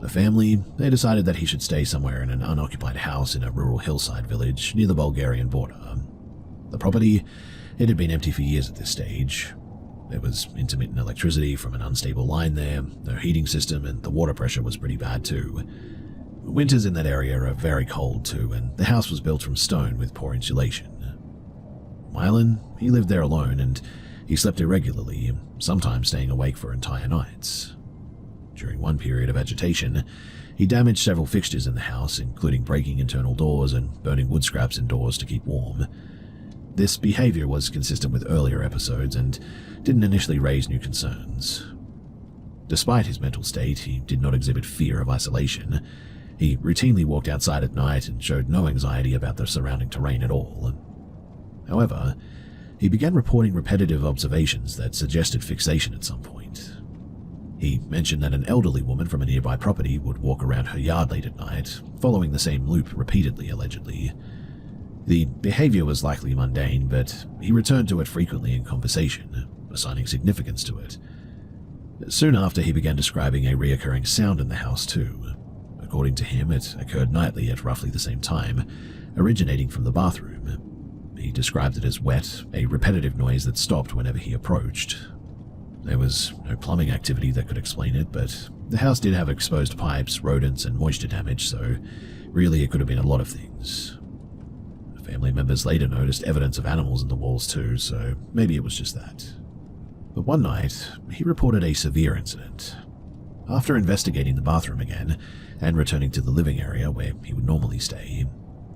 The family, they decided that he should stay somewhere in an unoccupied house in a rural hillside village near the Bulgarian border. The property, it had been empty for years at this stage. There was intermittent electricity from an unstable line there, no heating system, and the water pressure was pretty bad too. Winters in that area are very cold too, and the house was built from stone with poor insulation. Mylan, he lived there alone, and he slept irregularly, sometimes staying awake for entire nights. During one period of agitation, he damaged several fixtures in the house, including breaking internal doors and burning wood scraps indoors to keep warm. This behavior was consistent with earlier episodes and didn't initially raise new concerns. Despite his mental state, he did not exhibit fear of isolation. He routinely walked outside at night and showed no anxiety about the surrounding terrain at all. However, he began reporting repetitive observations that suggested fixation at some point. He mentioned that an elderly woman from a nearby property would walk around her yard late at night, following the same loop repeatedly, allegedly. The behavior was likely mundane, but he returned to it frequently in conversation, assigning significance to it. Soon after, he began describing a reoccurring sound in the house too. According to him, it occurred nightly at roughly the same time, originating from the bathroom. He described it as wet, a repetitive noise that stopped whenever he approached. There was no plumbing activity that could explain it, but the house did have exposed pipes, rodents, and moisture damage, so really it could have been a lot of things. Family members later noticed evidence of animals in the walls too, so maybe it was just that. But one night, he reported a severe incident. After investigating the bathroom again, and returning to the living area where he would normally stay,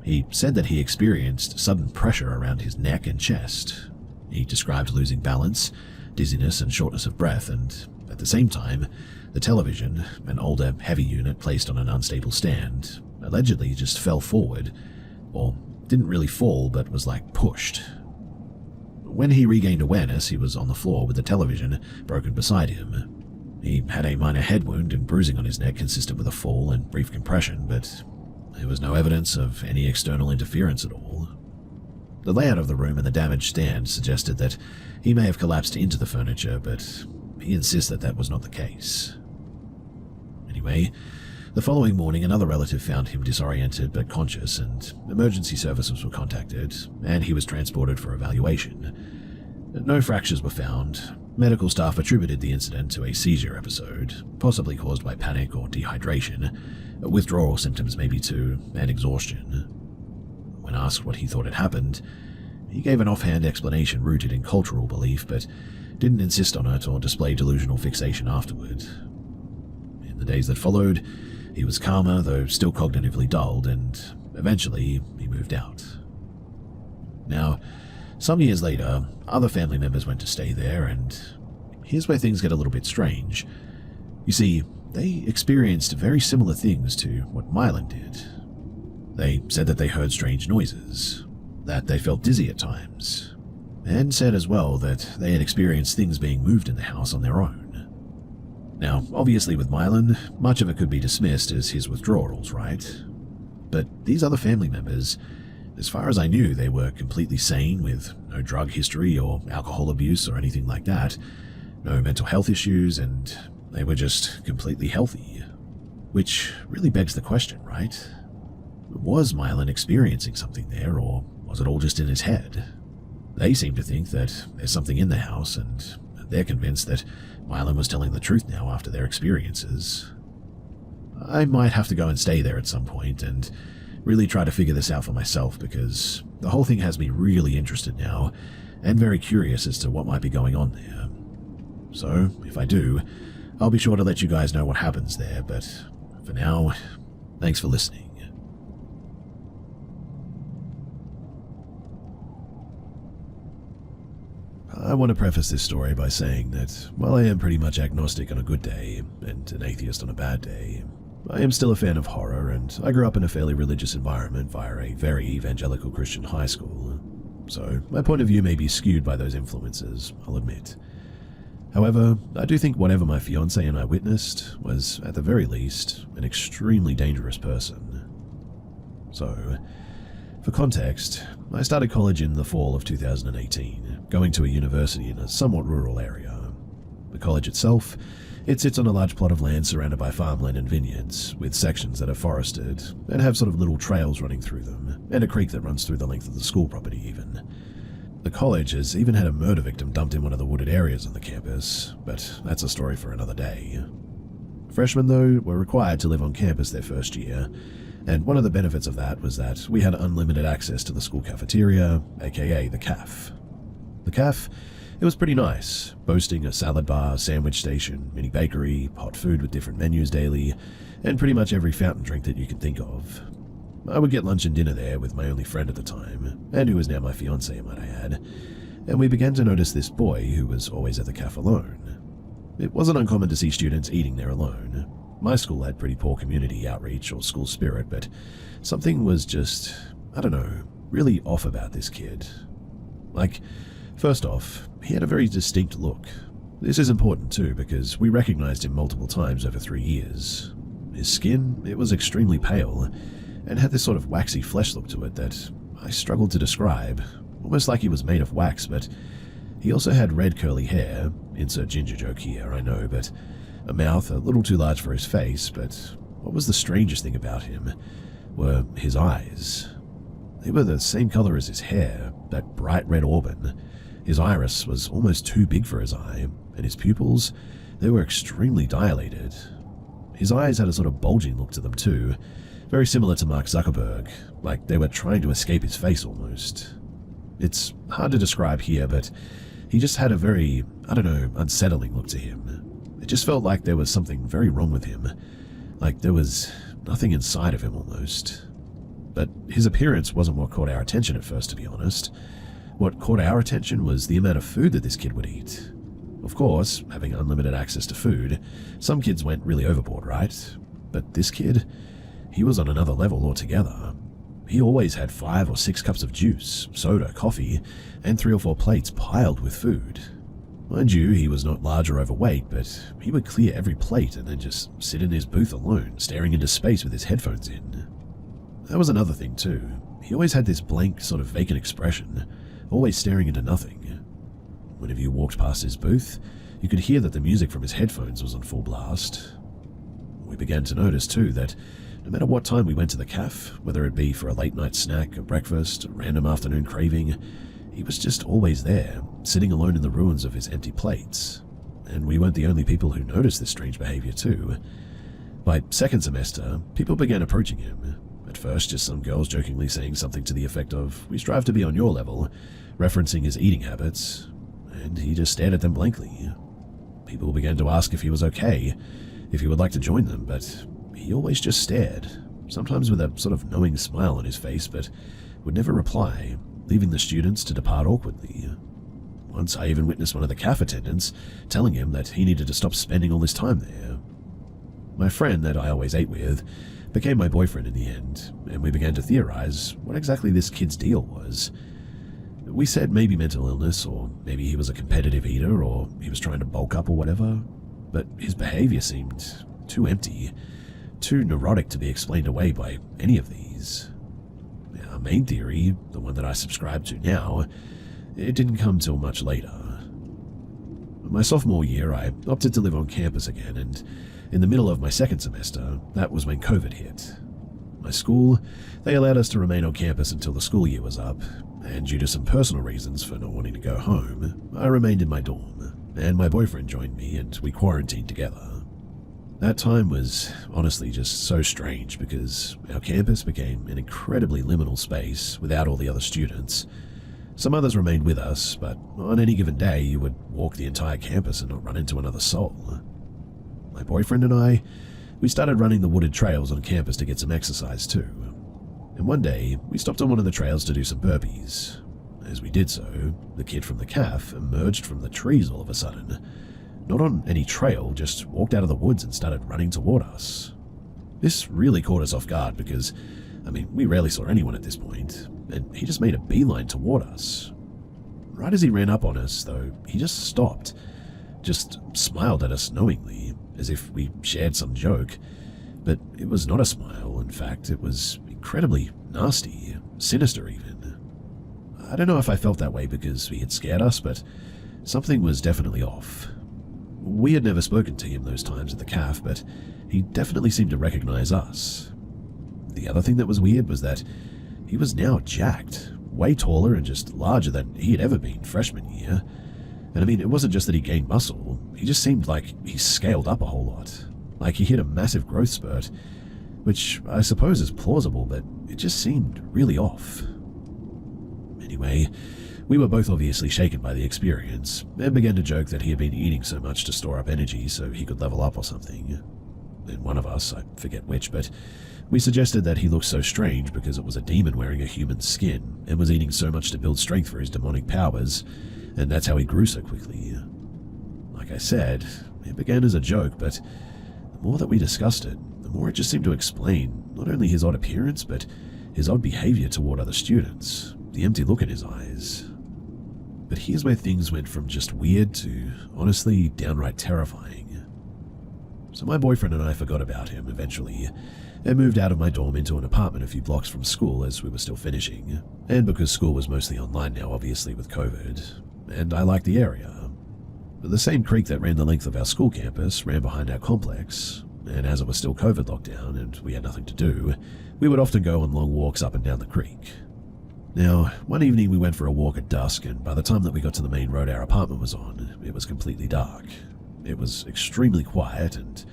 he said that he experienced sudden pressure around his neck and chest. He described losing balance, dizziness, and shortness of breath, and At the same time, the television, an older, heavy unit placed on an unstable stand, allegedly just fell forward, or didn't really fall but was like pushed. When he regained awareness, he was on the floor with the television broken beside him. He had a minor head wound and bruising on his neck consistent with a fall and brief compression, but there was no evidence of any external interference at all. The layout of the room and the damaged stand suggested that he may have collapsed into the furniture, but he insists that that was not the case. Anyway, the following morning, another relative found him disoriented but conscious, and emergency services were contacted, and he was transported for evaluation. No fractures were found. Medical staff attributed the incident to a seizure episode, possibly caused by panic or dehydration, withdrawal symptoms maybe too, and exhaustion. When asked what he thought had happened, he gave an offhand explanation rooted in cultural belief, but didn't insist on it or display delusional fixation afterward. In the days that followed, he was calmer, though still cognitively dulled, and eventually he moved out. Now, some years later, other family members went to stay there, and here's where things get a little bit strange. You see, they experienced very similar things to what Mylan did. They said that they heard strange noises, that they felt dizzy at times, and said as well that they had experienced things being moved in the house on their own. Now, obviously with Mylan, much of it could be dismissed as his withdrawals, right? But these other family members, as far as I knew, they were completely sane with no drug history or alcohol abuse or anything like that, no mental health issues, and they were just completely healthy. Which really begs the question, right? Was Mylan experiencing something there, or was it all just in his head? They seem to think that there's something in the house, and they're convinced that Mylan was telling the truth now after their experiences. I might have to go and stay there at some point and really try to figure this out for myself, because the whole thing has me really interested now and very curious as to what might be going on there. So, if I do, I'll be sure to let you guys know what happens there, but for now, thanks for listening. I want to preface this story by saying that while I am pretty much agnostic on a good day and an atheist on a bad day, I am still a fan of horror, and I grew up in a fairly religious environment via a very evangelical Christian high school, so my point of view may be skewed by those influences, I'll admit. However, I do think whatever my fiancé and I witnessed was, at the very least, an extremely dangerous person. So, for context, I started college in the fall of 2018, going to a university in a somewhat rural area. The college itself, it sits on a large plot of land surrounded by farmland and vineyards, with sections that are forested and have sort of little trails running through them, and a creek that runs through the length of the school property even. The college has even had a murder victim dumped in one of the wooded areas on the campus, but that's a story for another day. Freshmen, though, were required to live on campus their first year, and one of the benefits of that was that we had unlimited access to the school cafeteria, aka the CAF. The CAF, it was pretty nice, boasting a salad bar, sandwich station, mini bakery, hot food with different menus daily, and pretty much every fountain drink that you can think of. I would get lunch and dinner there with my only friend at the time, and who is now my fiancé, might I add, and we began to notice this boy who was always at the CAF alone. It wasn't uncommon to see students eating there alone. My school had pretty poor community outreach or school spirit, but something was just, I don't know, really off about this kid. Like, first off, he had a very distinct look. This is important too, because we recognized him multiple times over 3 years. His skin, it was extremely pale, and had this sort of waxy flesh look to it that I struggled to describe, almost like he was made of wax, but he also had red curly hair, insert ginger joke here, I know, but a mouth a little too large for his face, but what was the strangest thing about him were his eyes. They were the same color as his hair, that bright red auburn. His iris was almost too big for his eye, and his pupils, they were extremely dilated. His eyes had a sort of bulging look to them too, very similar to Mark Zuckerberg, like they were trying to escape his face almost. It's hard to describe here, but he just had a very, I don't know, unsettling look to him. It just felt like there was something very wrong with him, like there was nothing inside of him almost. But his appearance wasn't what caught our attention at first, to be honest. What caught our attention was the amount of food that this kid would eat. Of course, having unlimited access to food, some kids went really overboard, right? But this kid, he was on another level altogether. He always had 5 or 6 cups of juice, soda, coffee, and 3 or 4 plates piled with food. Mind you, he was not large or overweight, but he would clear every plate and then just sit in his booth alone, staring into space with his headphones in. That was another thing too. He always had this blank, sort of vacant expression, always staring into nothing. Whenever you walked past his booth, you could hear that the music from his headphones was on full blast. We began to notice too that no matter what time we went to the cafe, whether it be for a late night snack, a breakfast, a random afternoon craving, he was just always there, sitting alone in the ruins of his empty plates. And we weren't the only people who noticed this strange behavior too. By second semester, people began approaching him. At first, just some girls jokingly saying something to the effect of, "We strive to be on your level," referencing his eating habits, and he just stared at them blankly. People began to ask if he was okay, if he would like to join them, but he always just stared, sometimes with a sort of knowing smile on his face, but would never reply, leaving the students to depart awkwardly. Once I even witnessed one of the cafe attendants telling him that he needed to stop spending all his time there. My friend that I always ate with became my boyfriend in the end, and we began to theorize what exactly this kid's deal was. We said maybe mental illness, or maybe he was a competitive eater, or he was trying to bulk up or whatever, but his behavior seemed too empty, too neurotic to be explained away by any of these. Our main theory, the one that I subscribe to now, it didn't come till much later. My sophomore year, I opted to live on campus again, and in the middle of my second semester, that was when COVID hit. My school, they allowed us to remain on campus until the school year was up, and due to some personal reasons for not wanting to go home, I remained in my dorm, and my boyfriend joined me, and we quarantined together. That time was honestly just so strange because our campus became an incredibly liminal space without all the other students. Some others remained with us, but on any given day you would walk the entire campus and not run into another soul. My boyfriend and I, we started running the wooded trails on campus to get some exercise too. And one day, we stopped on one of the trails to do some burpees. As we did so, the kid from the cafe emerged from the trees all of a sudden. Not on any trail, just walked out of the woods and started running toward us. This really caught us off guard because, we rarely saw anyone at this point, and he just made a beeline toward us. Right as he ran up on us, though, he just stopped, just smiled at us knowingly, as if we shared some joke. But it was not a smile. In fact, it was incredibly nasty, sinister even. I don't know if I felt that way because he had scared us, but something was definitely off. We had never spoken to him those times at the cafe, but he definitely seemed to recognize us. The other thing that was weird was that he was now jacked, way taller and just larger than he had ever been freshman year. And it wasn't just that he gained muscle, he just seemed like he scaled up a whole lot. Like he hit a massive growth spurt, which I suppose is plausible, but it just seemed really off. Anyway, we were both obviously shaken by the experience, and began to joke that he had been eating so much to store up energy so he could level up or something. And one of us, I forget which, but we suggested that he looked so strange because it was a demon wearing a human skin and was eating so much to build strength for his demonic powers, and that's how he grew so quickly. Like I said, it began as a joke, but the more that we discussed it, the more it just seemed to explain not only his odd appearance, but his odd behavior toward other students, the empty look in his eyes. But here's where things went from just weird to, honestly, downright terrifying. So my boyfriend and I forgot about him eventually, and moved out of my dorm into an apartment a few blocks from school as we were still finishing, and because school was mostly online now, obviously with COVID, and I liked the area. But the same creek that ran the length of our school campus ran behind our complex, and as it was still COVID lockdown and we had nothing to do, we would often go on long walks up and down the creek. Now, one evening we went for a walk at dusk, and by the time that we got to the main road our apartment was on, it was completely dark. It was extremely quiet, and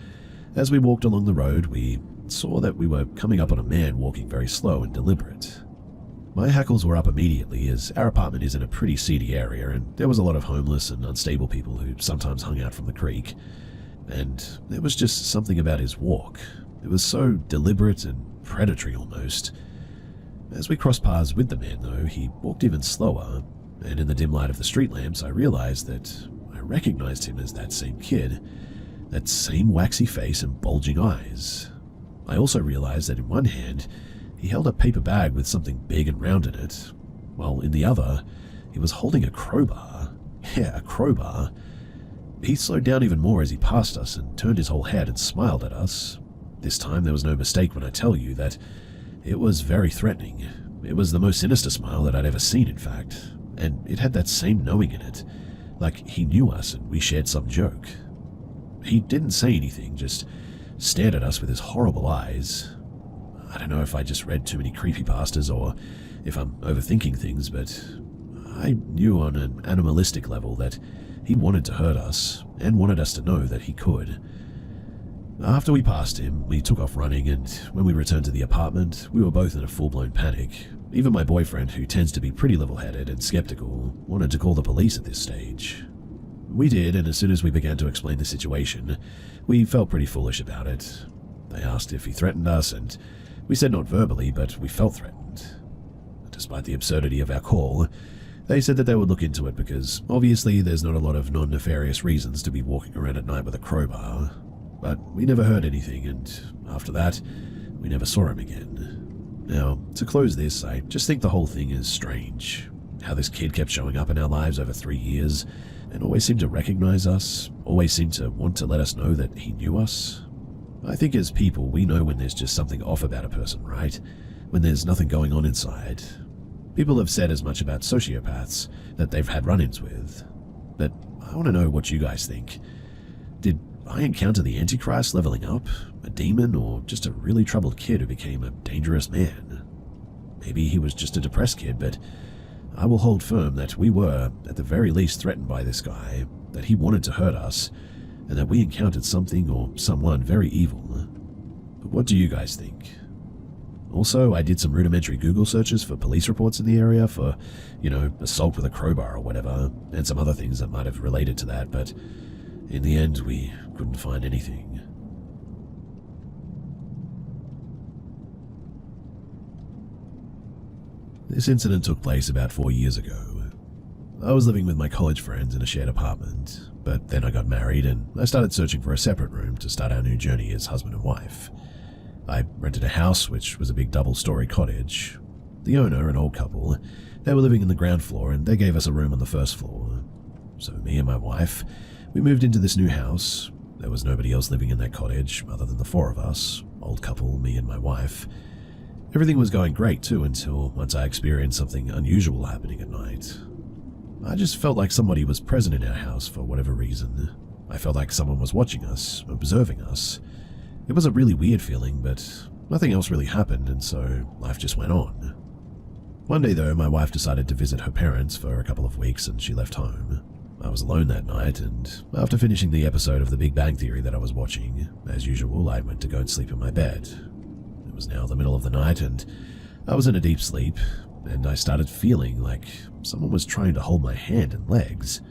as we walked along the road, we saw that we were coming up on a man walking very slow and deliberate. My hackles were up immediately, as our apartment is in a pretty seedy area, and there was a lot of homeless and unstable people who sometimes hung out from the creek. And there was just something about his walk. It was so deliberate and predatory almost. As we crossed paths with the man, though, he walked even slower, and in the dim light of the street lamps, I realized that I recognized him as that same kid, that same waxy face and bulging eyes. I also realized that in one hand, he held a paper bag with something big and round in it, while in the other, he was holding a crowbar. Yeah, a crowbar. He slowed down even more as he passed us and turned his whole head and smiled at us. This time there was no mistake when I tell you that it was very threatening. It was the most sinister smile that I'd ever seen, in fact, and it had that same knowing in it, like he knew us and we shared some joke. He didn't say anything, just stared at us with his horrible eyes. I don't know if I just read too many creepypastas or if I'm overthinking things, but I knew on an animalistic level that he wanted to hurt us and wanted us to know that he could. After we passed him, we took off running, and when we returned to the apartment, we were both in a full-blown panic. Even my boyfriend, who tends to be pretty level-headed and skeptical, wanted to call the police at this stage. We did, and as soon as we began to explain the situation, we felt pretty foolish about it. They asked if he threatened us, and we said not verbally, but we felt threatened. Despite the absurdity of our call, they said that they would look into it because obviously there's not a lot of non-nefarious reasons to be walking around at night with a crowbar. But we never heard anything, and after that, we never saw him again. Now, to close this, I just think the whole thing is strange. How this kid kept showing up in our lives over 3 years, and always seemed to recognize us, always seemed to want to let us know that he knew us. I think as people, we know when there's just something off about a person, right? When there's nothing going on inside. People have said as much about sociopaths that they've had run-ins with. But I want to know what you guys think. Did I encounter the Antichrist leveling up, a demon, or just a really troubled kid who became a dangerous man? Maybe he was just a depressed kid, but I will hold firm that we were, at the very least, threatened by this guy, that he wanted to hurt us, and that we encountered something or someone very evil. But what do you guys think? Also, I did some rudimentary Google searches for police reports in the area for, assault with a crowbar or whatever, and some other things that might have related to that, but in the end, we couldn't find anything. This incident took place about 4 years ago. I was living with my college friends in a shared apartment, but then I got married and I started searching for a separate room to start our new journey as husband and wife. I rented a house, which was a big double-story cottage. The owner, an old couple, they were living in the ground floor and they gave us a room on the first floor. So me and my wife, we moved into this new house. There was nobody else living in that cottage other than the 4 of us, old couple, me and my wife. Everything was going great too until once I experienced something unusual happening at night. I just felt like somebody was present in our house for whatever reason. I felt like someone was watching us, observing us. It was a really weird feeling, but nothing else really happened, and so life just went on. One day though, my wife decided to visit her parents for a couple of weeks and she left home. I was alone that night, and after finishing the episode of The Big Bang Theory that I was watching, as usual, I went to go and sleep in my bed. It was now the middle of the night, and I was in a deep sleep, and I started feeling like someone was trying to hold my hand and legs.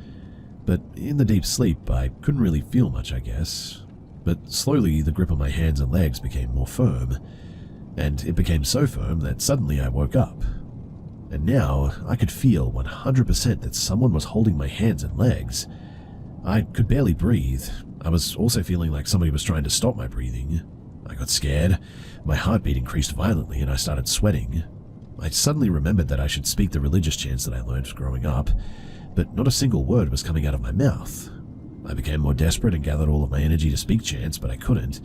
But in the deep sleep, I couldn't really feel much, I guess. But slowly, the grip of my hands and legs became more firm, and it became so firm that suddenly I woke up. And now, I could feel 100% that someone was holding my hands and legs. I could barely breathe. I was also feeling like somebody was trying to stop my breathing. I got scared. My heartbeat increased violently and I started sweating. I suddenly remembered that I should speak the religious chants that I learned growing up, but not a single word was coming out of my mouth. I became more desperate and gathered all of my energy to speak chants, but I couldn't.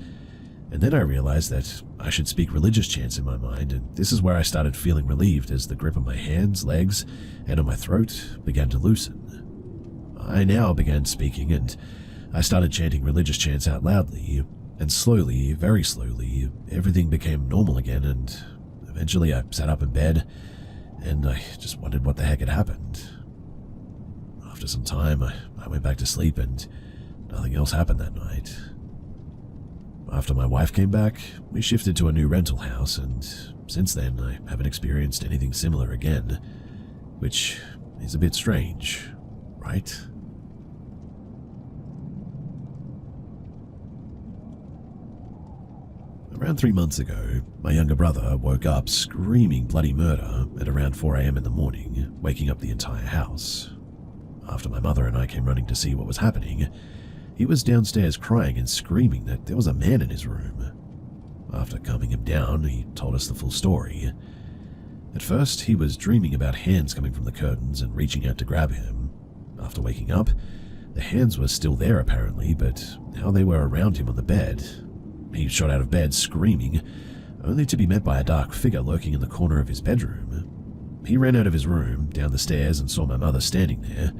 And then I realized that I should speak religious chants in my mind, and this is where I started feeling relieved as the grip of my hands, legs, and on my throat began to loosen. I now began speaking, and I started chanting religious chants out loudly, and slowly, very slowly, everything became normal again, and eventually I sat up in bed, and I just wondered what the heck had happened. After some time, I went back to sleep, and nothing else happened that night. After my wife came back, we shifted to a new rental house, and since then I haven't experienced anything similar again, which is a bit strange, right? Around 3 months ago, my younger brother woke up screaming bloody murder at around 4 a.m. in the morning, waking up the entire house. after my mother and I came running to see what was happening, he was downstairs crying and screaming that there was a man in his room. After calming him down, he told us the full story. At first, he was dreaming about hands coming from the curtains and reaching out to grab him. After waking up, the hands were still there apparently, but now they were around him on the bed. He shot out of bed screaming, only to be met by a dark figure lurking in the corner of his bedroom. He ran out of his room, down the stairs, and saw my mother standing there.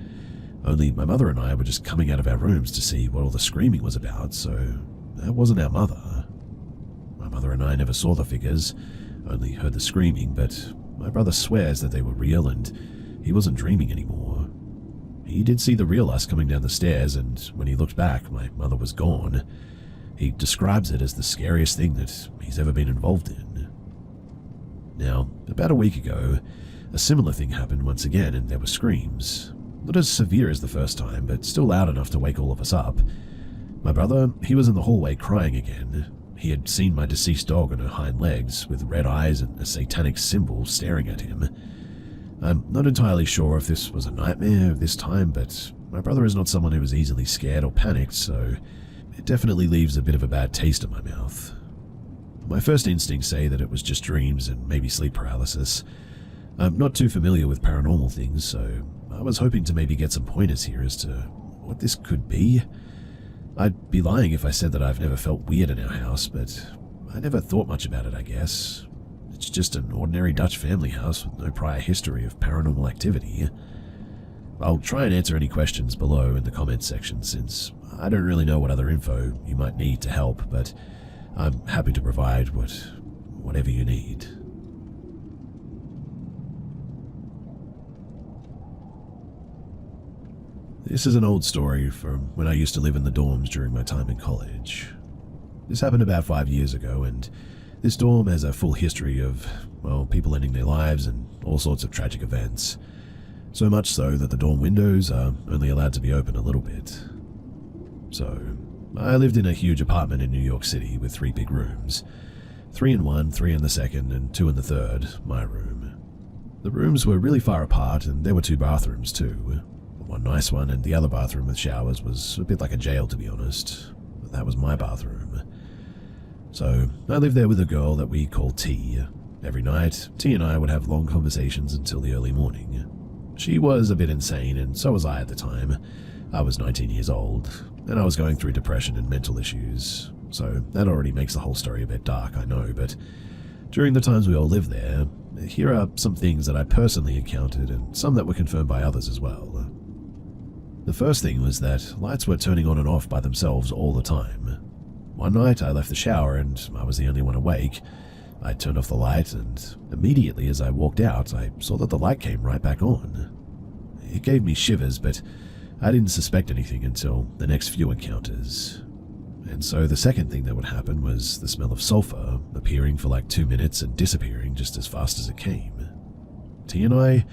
Only my mother and I were just coming out of our rooms to see what all the screaming was about, so that wasn't our mother. My mother and I never saw the figures, only heard the screaming, but my brother swears that they were real and he wasn't dreaming anymore. He did see the real us coming down the stairs, and when he looked back, my mother was gone. He describes it as the scariest thing that he's ever been involved in. Now, about a week ago, a similar thing happened once again, and there were screams. Not as severe as the first time, but still loud enough to wake all of us up. My brother, he was in the hallway crying again. He had seen my deceased dog on her hind legs, with red eyes and a satanic symbol staring at him. I'm not entirely sure if this was a nightmare this time, but my brother is not someone who is easily scared or panicked, so it definitely leaves a bit of a bad taste in my mouth. My first instincts say that it was just dreams and maybe sleep paralysis. I'm not too familiar with paranormal things, so I was hoping to maybe get some pointers here as to what this could be. I'd be lying if I said that I've never felt weird in our house, but I never thought much about it, I guess. It's just an ordinary Dutch family house with no prior history of paranormal activity. I'll try and answer any questions below in the comments section, since I don't really know what other info you might need to help, but I'm happy to provide whatever you need. This is an old story from when I used to live in the dorms during my time in college. This happened about 5 years ago, and this dorm has a full history of, well, people ending their lives and all sorts of tragic events. So much so that the dorm windows are only allowed to be open a little bit. So, I lived in a huge apartment in New York City with 3 big rooms. 3 in one, 3 in the second, and 2 in the third, my room. The rooms were really far apart, and there were 2 bathrooms too. One nice one, and the other bathroom with showers was a bit like a jail, to be honest. But that was my bathroom. So, I lived there with a girl that we called T. Every night, T and I would have long conversations until the early morning. She was a bit insane, and so was I at the time. I was 19 years old, and I was going through depression and mental issues. So, that already makes the whole story a bit dark, I know, but during the times we all lived there, here are some things that I personally encountered, and some that were confirmed by others as well. The first thing was that lights were turning on and off by themselves all the time. One night I left the shower and I was the only one awake. I turned off the light, and immediately as I walked out, I saw that the light came right back on. It gave me shivers, but I didn't suspect anything until the next few encounters. And so the second thing that would happen was the smell of sulfur appearing for like 2 minutes and disappearing just as fast as it came. T and I,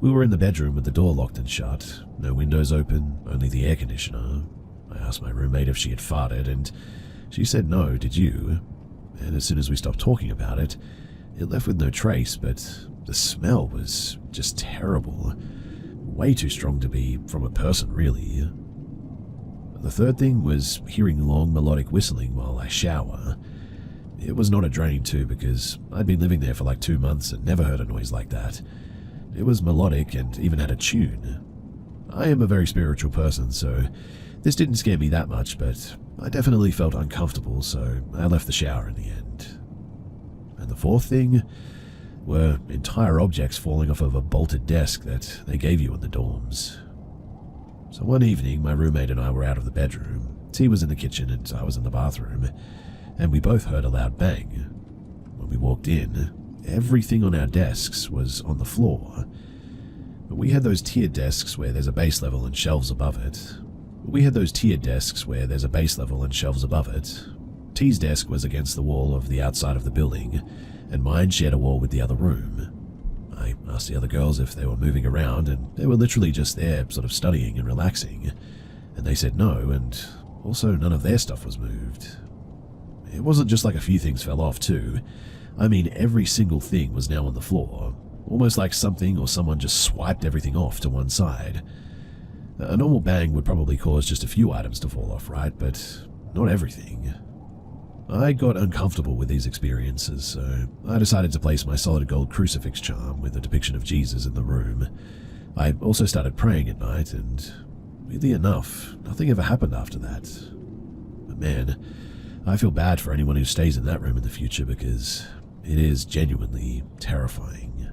we were in the bedroom with the door locked and shut, no windows open, only the air conditioner. I asked my roommate if she had farted, and she said no, did you? And as soon as we stopped talking about it, it left with no trace, but the smell was just terrible. Way too strong to be from a person, really. The third thing was hearing long melodic whistling while I shower. It was not a drain too, because I'd been living there for like 2 months and never heard a noise like that. It was melodic and even had a tune. I am a very spiritual person, so this didn't scare me that much, but I definitely felt uncomfortable, so I left the shower in the end. And the fourth thing were entire objects falling off of a bolted desk that they gave you in the dorms. So one evening, my roommate and I were out of the bedroom. T was in the kitchen and I was in the bathroom, and we both heard a loud bang. When we walked in, everything on our desks was on the floor. But we had those tiered desks where there's a base level and shelves above it. T's desk was against the wall of the outside of the building, and mine shared a wall with the other room. I asked the other girls if they were moving around, and they were literally just there, sort of studying and relaxing. And they said no, and also none of their stuff was moved. It wasn't just like a few things fell off too. I mean, every single thing was now on the floor, almost like something or someone just swiped everything off to one side. A normal bang would probably cause just a few items to fall off, right? But not everything. I got uncomfortable with these experiences, so I decided to place my solid gold crucifix charm with a depiction of Jesus in the room. I also started praying at night, and weirdly enough, nothing ever happened after that. But man, I feel bad for anyone who stays in that room in the future because it is genuinely terrifying.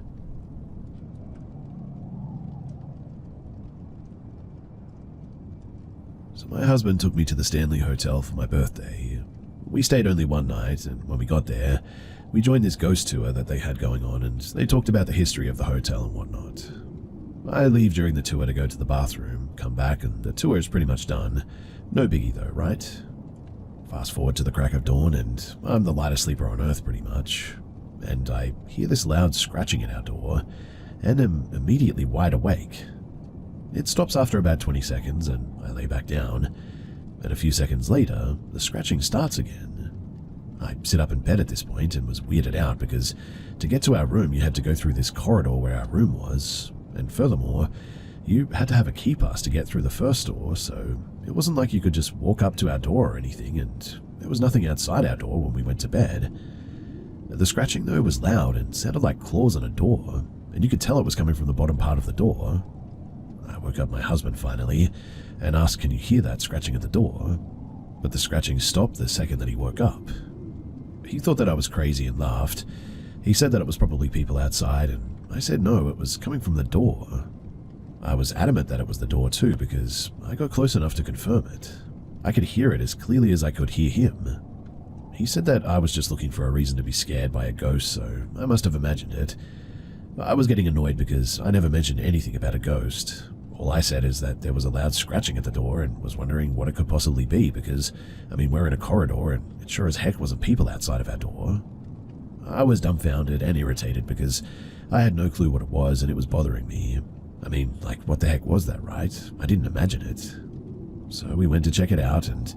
So my husband took me to the Stanley Hotel for my birthday. We stayed only one night, and when we got there, we joined this ghost tour that they had going on, and they talked about the history of the hotel and whatnot. I leave during the tour to go to the bathroom, come back, and the tour is pretty much done. No biggie though, right? Fast forward to the crack of dawn, and I'm the lightest sleeper on earth pretty much. And I hear this loud scratching at our door, and am immediately wide awake. It stops after about 20 seconds, and I lay back down. And a few seconds later, the scratching starts again. I sit up in bed at this point and was weirded out because to get to our room you had to go through this corridor where our room was, and furthermore, you had to have a key pass to get through the first door, so it wasn't like you could just walk up to our door or anything, and there was nothing outside our door when we went to bed. The scratching though was loud and sounded like claws on a door, and you could tell it was coming from the bottom part of the door. I woke up my husband finally and asked, "Can you hear that scratching at the door?" But the scratching stopped the second that he woke up. He thought that I was crazy and laughed. He said that it was probably people outside, and I said no, it was coming from the door. I was adamant that it was the door too because I got close enough to confirm it. I could hear it as clearly as I could hear him. He said that I was just looking for a reason to be scared by a ghost, so I must have imagined it. I was getting annoyed because I never mentioned anything about a ghost. All I said is that there was a loud scratching at the door and was wondering what it could possibly be because, we're in a corridor and it sure as heck wasn't people outside of our door. I was dumbfounded and irritated because I had no clue what it was and it was bothering me. What the heck was that, right? I didn't imagine it. So we went to check it out and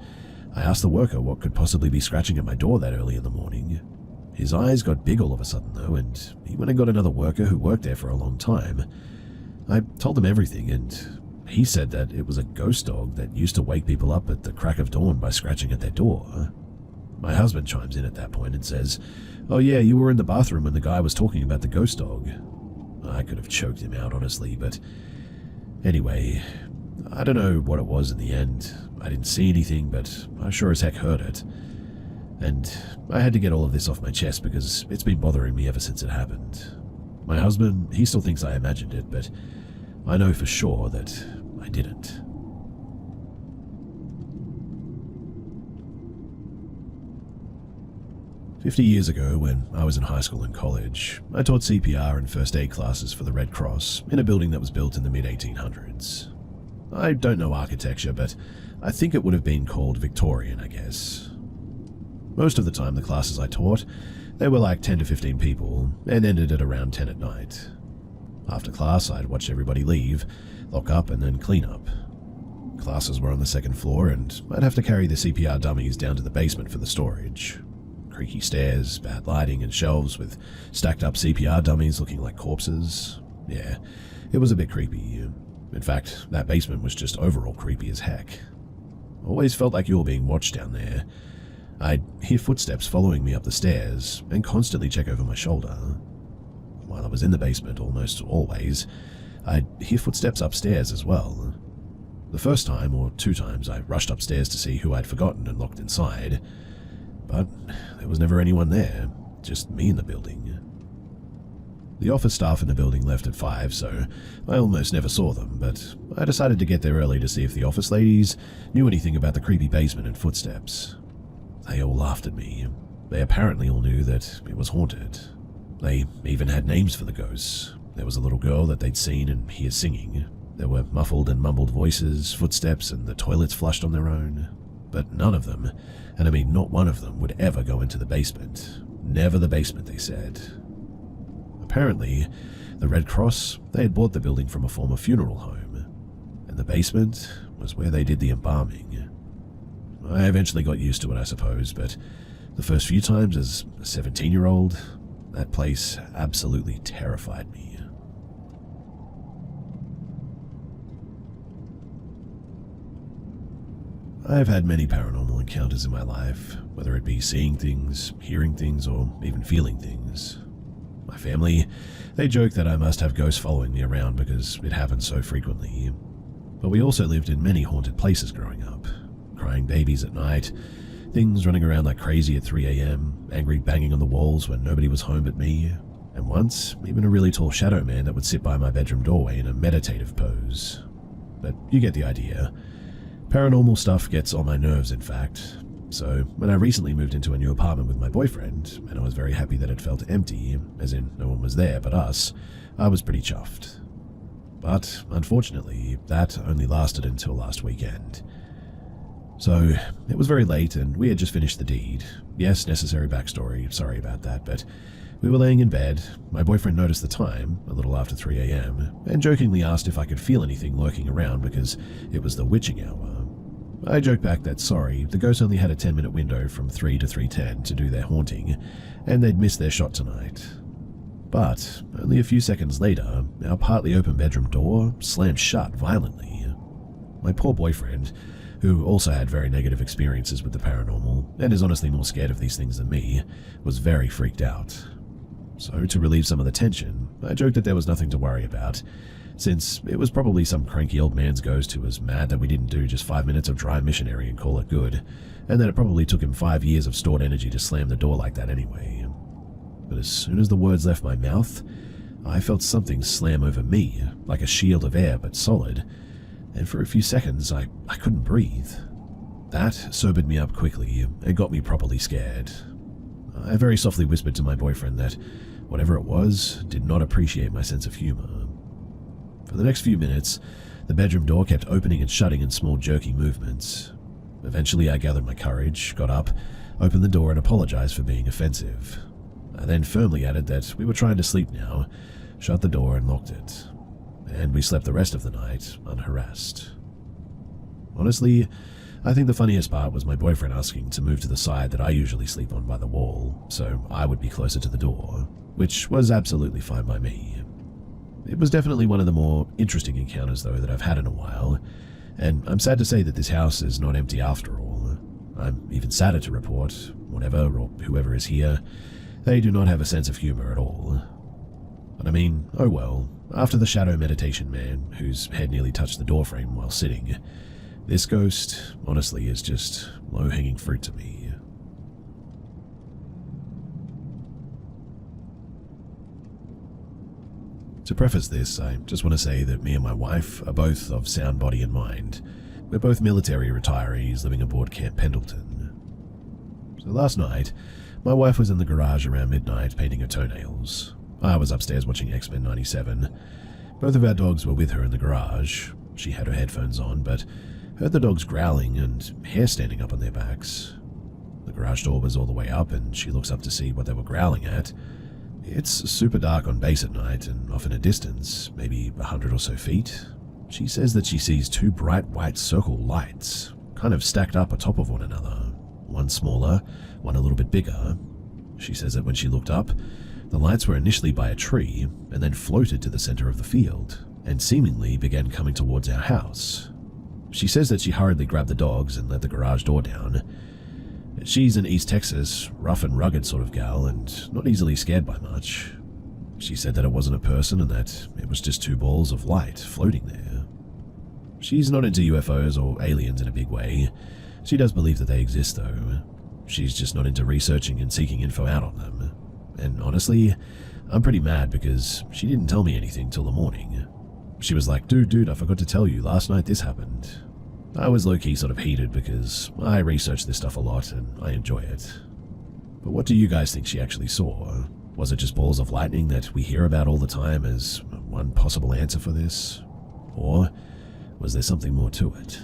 I asked the worker what could possibly be scratching at my door that early in the morning. His eyes got big all of a sudden though, and he went and got another worker who worked there for a long time. I told him everything, and he said that it was a ghost dog that used to wake people up at the crack of dawn by scratching at their door. My husband chimes in at that point and says, "Oh yeah, you were in the bathroom when the guy was talking about the ghost dog." I could have choked him out, honestly, but anyway, I don't know what it was in the end. I didn't see anything, but I sure as heck heard it. And I had to get all of this off my chest because it's been bothering me ever since it happened. My husband, he still thinks I imagined it, but I know for sure that I didn't. "50 years ago, when I was in high school and college, I taught CPR and first aid classes for the Red Cross in a building that was built in the mid-1800s. I don't know architecture, but I think it would have been called Victorian, I guess. Most of the time, the classes I taught, they were like 10 to 15 people and ended at around 10 at night. After class, I'd watch everybody leave, lock up, and then clean up. Classes were on the second floor, and I'd have to carry the CPR dummies down to the basement for the storage. Creaky stairs, bad lighting, and shelves with stacked up CPR dummies looking like corpses. Yeah, it was a bit creepy. In fact, that basement was just overall creepy as heck. Always felt like you were being watched down there. I'd hear footsteps following me up the stairs and constantly check over my shoulder. While I was in the basement, almost always, I'd hear footsteps upstairs as well. The first time or 2 times I rushed upstairs to see who I'd forgotten and locked inside, but there was never anyone there, just me in the building. The office staff in the building left at 5, so I almost never saw them, but I decided to get there early to see if the office ladies knew anything about the creepy basement and footsteps. They all laughed at me. They apparently all knew that it was haunted. They even had names for the ghosts. There was a little girl that they'd seen and hear singing. There were muffled and mumbled voices, footsteps, and the toilets flushed on their own. But none of them, and I mean not one of them, would ever go into the basement. Never the basement, they said. Apparently, the Red Cross, they had bought the building from a former funeral home, and the basement was where they did the embalming. I eventually got used to it, I suppose, but the first few times as a 17-year-old, that place absolutely terrified me. I have had many paranormal encounters in my life, whether it be seeing things, hearing things, or even feeling things. My family, they joke that I must have ghosts following me around because it happens so frequently. But we also lived in many haunted places growing up. Crying babies at night, things running around like crazy at 3 a.m, angry banging on the walls when nobody was home but me, and once, even a really tall shadow man that would sit by my bedroom doorway in a meditative pose. But you get the idea. Paranormal stuff gets on my nerves, in fact. So, when I recently moved into a new apartment with my boyfriend, and I was very happy that it felt empty, as in no one was there but us, I was pretty chuffed. But, unfortunately, that only lasted until last weekend. So, it was very late and we had just finished the deed. Yes, necessary backstory, sorry about that, but we were laying in bed. My boyfriend noticed the time, a little after 3 a.m, and jokingly asked if I could feel anything lurking around because it was the witching hour. I joked back that sorry, the ghosts only had a 10-minute window from 3 to 3:10 to do their haunting, and they'd missed their shot tonight. But, only a few seconds later, our partly open bedroom door slammed shut violently. My poor boyfriend, who also had very negative experiences with the paranormal, and is honestly more scared of these things than me, was very freaked out. So, to relieve some of the tension, I joked that there was nothing to worry about, since it was probably some cranky old man's ghost who was mad that we didn't do just 5 minutes of dry missionary and call it good, and that it probably took him 5 years of stored energy to slam the door like that anyway. But as soon as the words left my mouth, I felt something slam over me, like a shield of air but solid, and for a few seconds I couldn't breathe. That sobered me up quickly and got me properly scared. I very softly whispered to my boyfriend that whatever it was did not appreciate my sense of humor. For the next few minutes, the bedroom door kept opening and shutting in small jerky movements. Eventually I gathered my courage, got up, opened the door and apologized for being offensive. I then firmly added that we were trying to sleep now, shut the door and locked it. And we slept the rest of the night unharassed. Honestly, I think the funniest part was my boyfriend asking to move to the side that I usually sleep on by the wall, so I would be closer to the door, which was absolutely fine by me. It was definitely one of the more interesting encounters, though, that I've had in a while, and I'm sad to say that this house is not empty after all. I'm even sadder to report, whatever or whoever is here, they do not have a sense of humor at all. But I mean, oh well, after the shadow meditation man, whose head nearly touched the doorframe while sitting, this ghost, honestly, is just low-hanging fruit to me. To preface this, I just want to say that me and my wife are both of sound body and mind. We're both military retirees living aboard Camp Pendleton. So last night, my wife was in the garage around midnight painting her toenails. I was upstairs watching X-Men 97. Both of our dogs were with her in the garage. She had her headphones on, but heard the dogs growling and hair standing up on their backs. The garage door was all the way up, and she looks up to see what they were growling at. It's super dark on base at night, and off in a distance, maybe 100 or so feet, she says that she sees two bright white circle lights, kind of stacked up atop of one another, one smaller, one a little bit bigger. She says that when she looked up, the lights were initially by a tree, and then floated to the center of the field, and seemingly began coming towards our house. She says that she hurriedly grabbed the dogs and let the garage door down. She's an East Texas, rough and rugged sort of gal, and not easily scared by much. She said that it wasn't a person and that it was just two balls of light floating there. She's not into UFOs or aliens in a big way. She does believe that they exist, though. She's just not into researching and seeking info out on them. And honestly, I'm pretty mad because she didn't tell me anything till the morning. She was like, dude, I forgot to tell you, last night this happened. I was low-key sort of heated because I research this stuff a lot and I enjoy it. But what do you guys think she actually saw? Was it just balls of lightning that we hear about all the time as one possible answer for this? Or was there something more to it?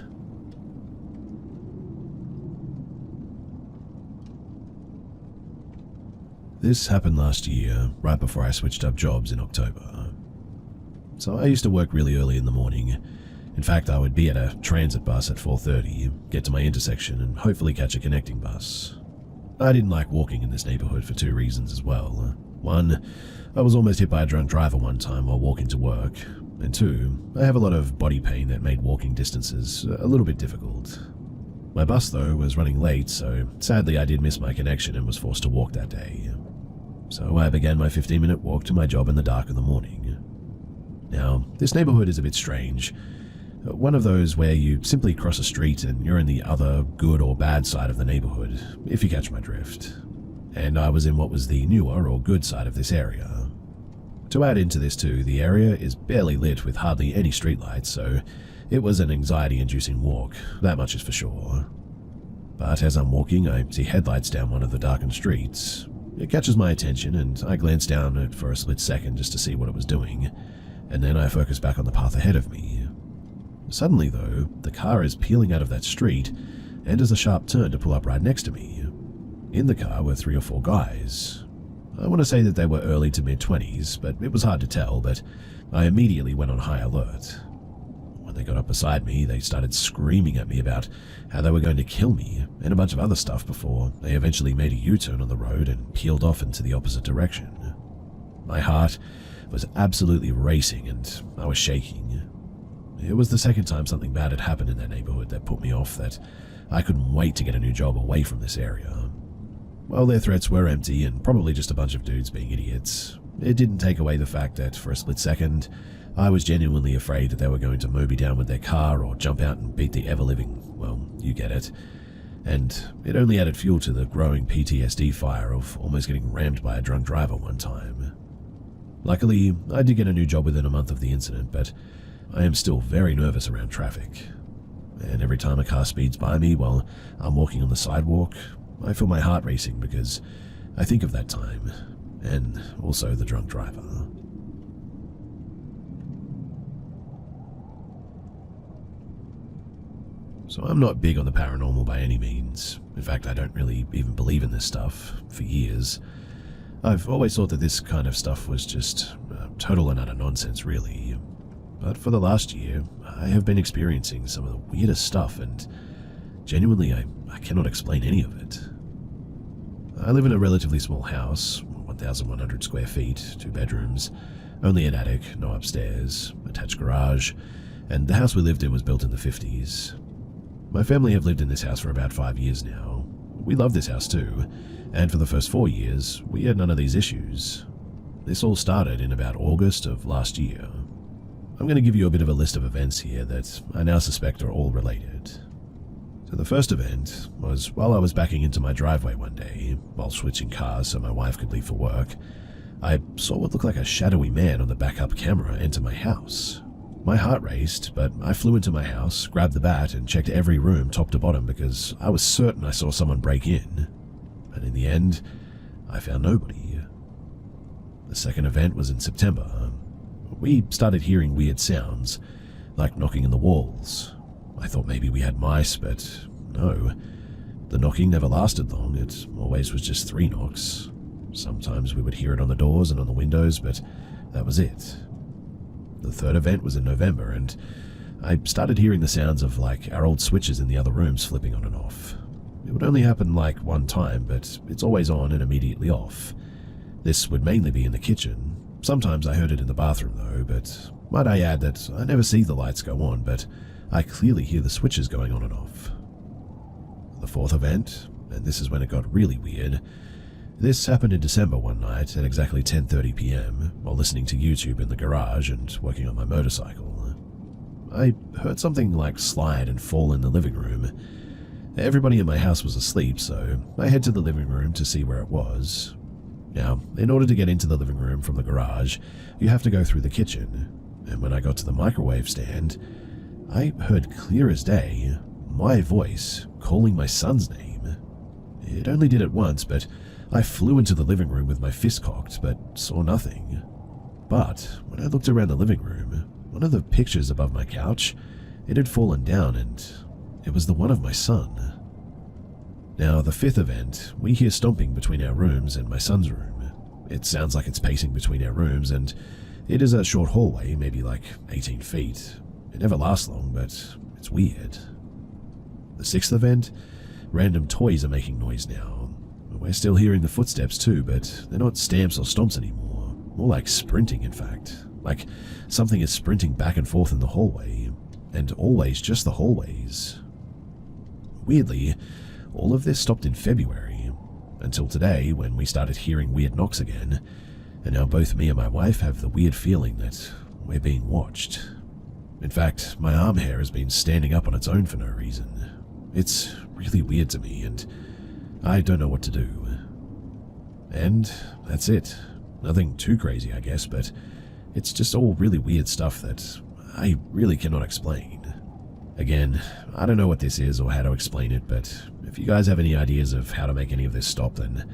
This happened last year, right before I switched up jobs in October. So I used to work really early in the morning. In fact, I would be at a transit bus at 4:30, get to my intersection, and hopefully catch a connecting bus. I didn't like walking in this neighborhood for two reasons as well. One, I was almost hit by a drunk driver one time while walking to work, and two, I have a lot of body pain that made walking distances a little bit difficult. My bus, though, was running late, so sadly I did miss my connection and was forced to walk that day. So I began my 15-minute walk to my job in the dark of the morning. Now, this neighborhood is a bit strange. One of those where you simply cross a street and you're in the other good or bad side of the neighborhood, if you catch my drift. And I was in what was the newer or good side of this area. To add into this too, the area is barely lit with hardly any streetlights, so it was an anxiety-inducing walk, that much is for sure. But as I'm walking, I see headlights down one of the darkened streets. It catches my attention, and I glance down it for a split second just to see what it was doing, and then I focus back on the path ahead of me. Suddenly, though, the car is peeling out of that street and does a sharp turn to pull up right next to me. In the car were 3 or 4 guys. I want to say that they were early to mid-20s, but it was hard to tell, but I immediately went on high alert. When they got up beside me, they started screaming at me about how they were going to kill me and a bunch of other stuff before they eventually made a U-turn on the road and peeled off into the opposite direction. My heart was absolutely racing and I was shaking. It was the second time something bad had happened in that neighborhood that put me off that I couldn't wait to get a new job away from this area. While their threats were empty and probably just a bunch of dudes being idiots, it didn't take away the fact that for a split second, I was genuinely afraid that they were going to mow me down with their car or jump out and beat the ever-living, well, you get it. And it only added fuel to the growing PTSD fire of almost getting rammed by a drunk driver one time. Luckily, I did get a new job within a month of the incident, but I am still very nervous around traffic. And every time a car speeds by me while I'm walking on the sidewalk, I feel my heart racing because I think of that time, and also the drunk driver. So I'm not big on the paranormal by any means. In fact, I don't really even believe in this stuff for years. I've always thought that this kind of stuff was just total and utter nonsense, really. But for the last year, I have been experiencing some of the weirdest stuff, and genuinely, I cannot explain any of it. I live in a relatively small house, 1,100 square feet, 2 bedrooms, only an attic, no upstairs, attached garage, and the house we lived in was built in the 50s. My family have lived in this house for about 5 years now. We love this house too, and for the first 4 years, we had none of these issues. This all started in about August of last year. I'm going to give you a bit of a list of events here that I now suspect are all related. So the first event was while I was backing into my driveway one day, while switching cars so my wife could leave for work, I saw what looked like a shadowy man on the backup camera enter my house. My heart raced, but I flew into my house, grabbed the bat, and checked every room top to bottom because I was certain I saw someone break in. And in the end, I found nobody. The second event was in September. We started hearing weird sounds, like knocking in the walls. I thought maybe we had mice, but no. The knocking never lasted long. It always was just 3 knocks. Sometimes we would hear it on the doors and on the windows, but that was it. The third event was in November, and I started hearing the sounds of like our old switches in the other rooms flipping on and off. It would only happen like one time, but it's always on and immediately off. This would mainly be in the kitchen. Sometimes I heard it in the bathroom though, but might I add that I never see the lights go on, but I clearly hear the switches going on and off. The fourth event, and this is when it got really weird, this happened in December one night at exactly 10:30 p.m. while listening to YouTube in the garage and working on my motorcycle. I heard something like slide and fall in the living room. Everybody in my house was asleep, so I head to the living room to see where it was. Now, in order to get into the living room from the garage, you have to go through the kitchen, and when I got to the microwave stand, I heard clear as day my voice calling my son's name. It only did it once, but I flew into the living room with my fist cocked, but saw nothing. But when I looked around the living room, one of the pictures above my couch, it had fallen down, and it was the one of my son. Now, the fifth event, we hear stomping between our rooms and my son's room. It sounds like it's pacing between our rooms, and it is a short hallway, maybe like 18 feet. It never lasts long, but it's weird. The sixth event, random toys are making noise now. We're still hearing the footsteps too, but they're not stamps or stomps anymore. More like sprinting, in fact. Like something is sprinting back and forth in the hallway, and always just the hallways. weirdly, all of this stopped in February, until today when we started hearing weird knocks again, and now both me and my wife have the weird feeling that we're being watched. In fact, my arm hair has been standing up on its own for no reason. It's really weird to me, and I don't know what to do. And that's it. Nothing too crazy, I guess, but it's just all really weird stuff that I really cannot explain. Again, I don't know what this is or how to explain it, but if you guys have any ideas of how to make any of this stop, then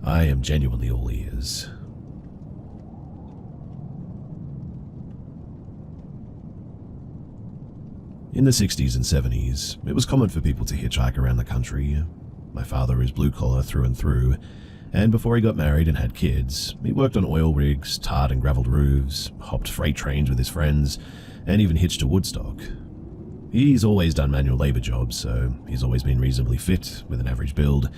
I am genuinely all ears. In the 60s and 70s, it was common for people to hitchhike around the country. My father is blue-collar through and through, and before he got married and had kids, he worked on oil rigs, tarred and graveled roofs, hopped freight trains with his friends, and even hitched to Woodstock. He's always done manual labor jobs, so he's always been reasonably fit, with an average build,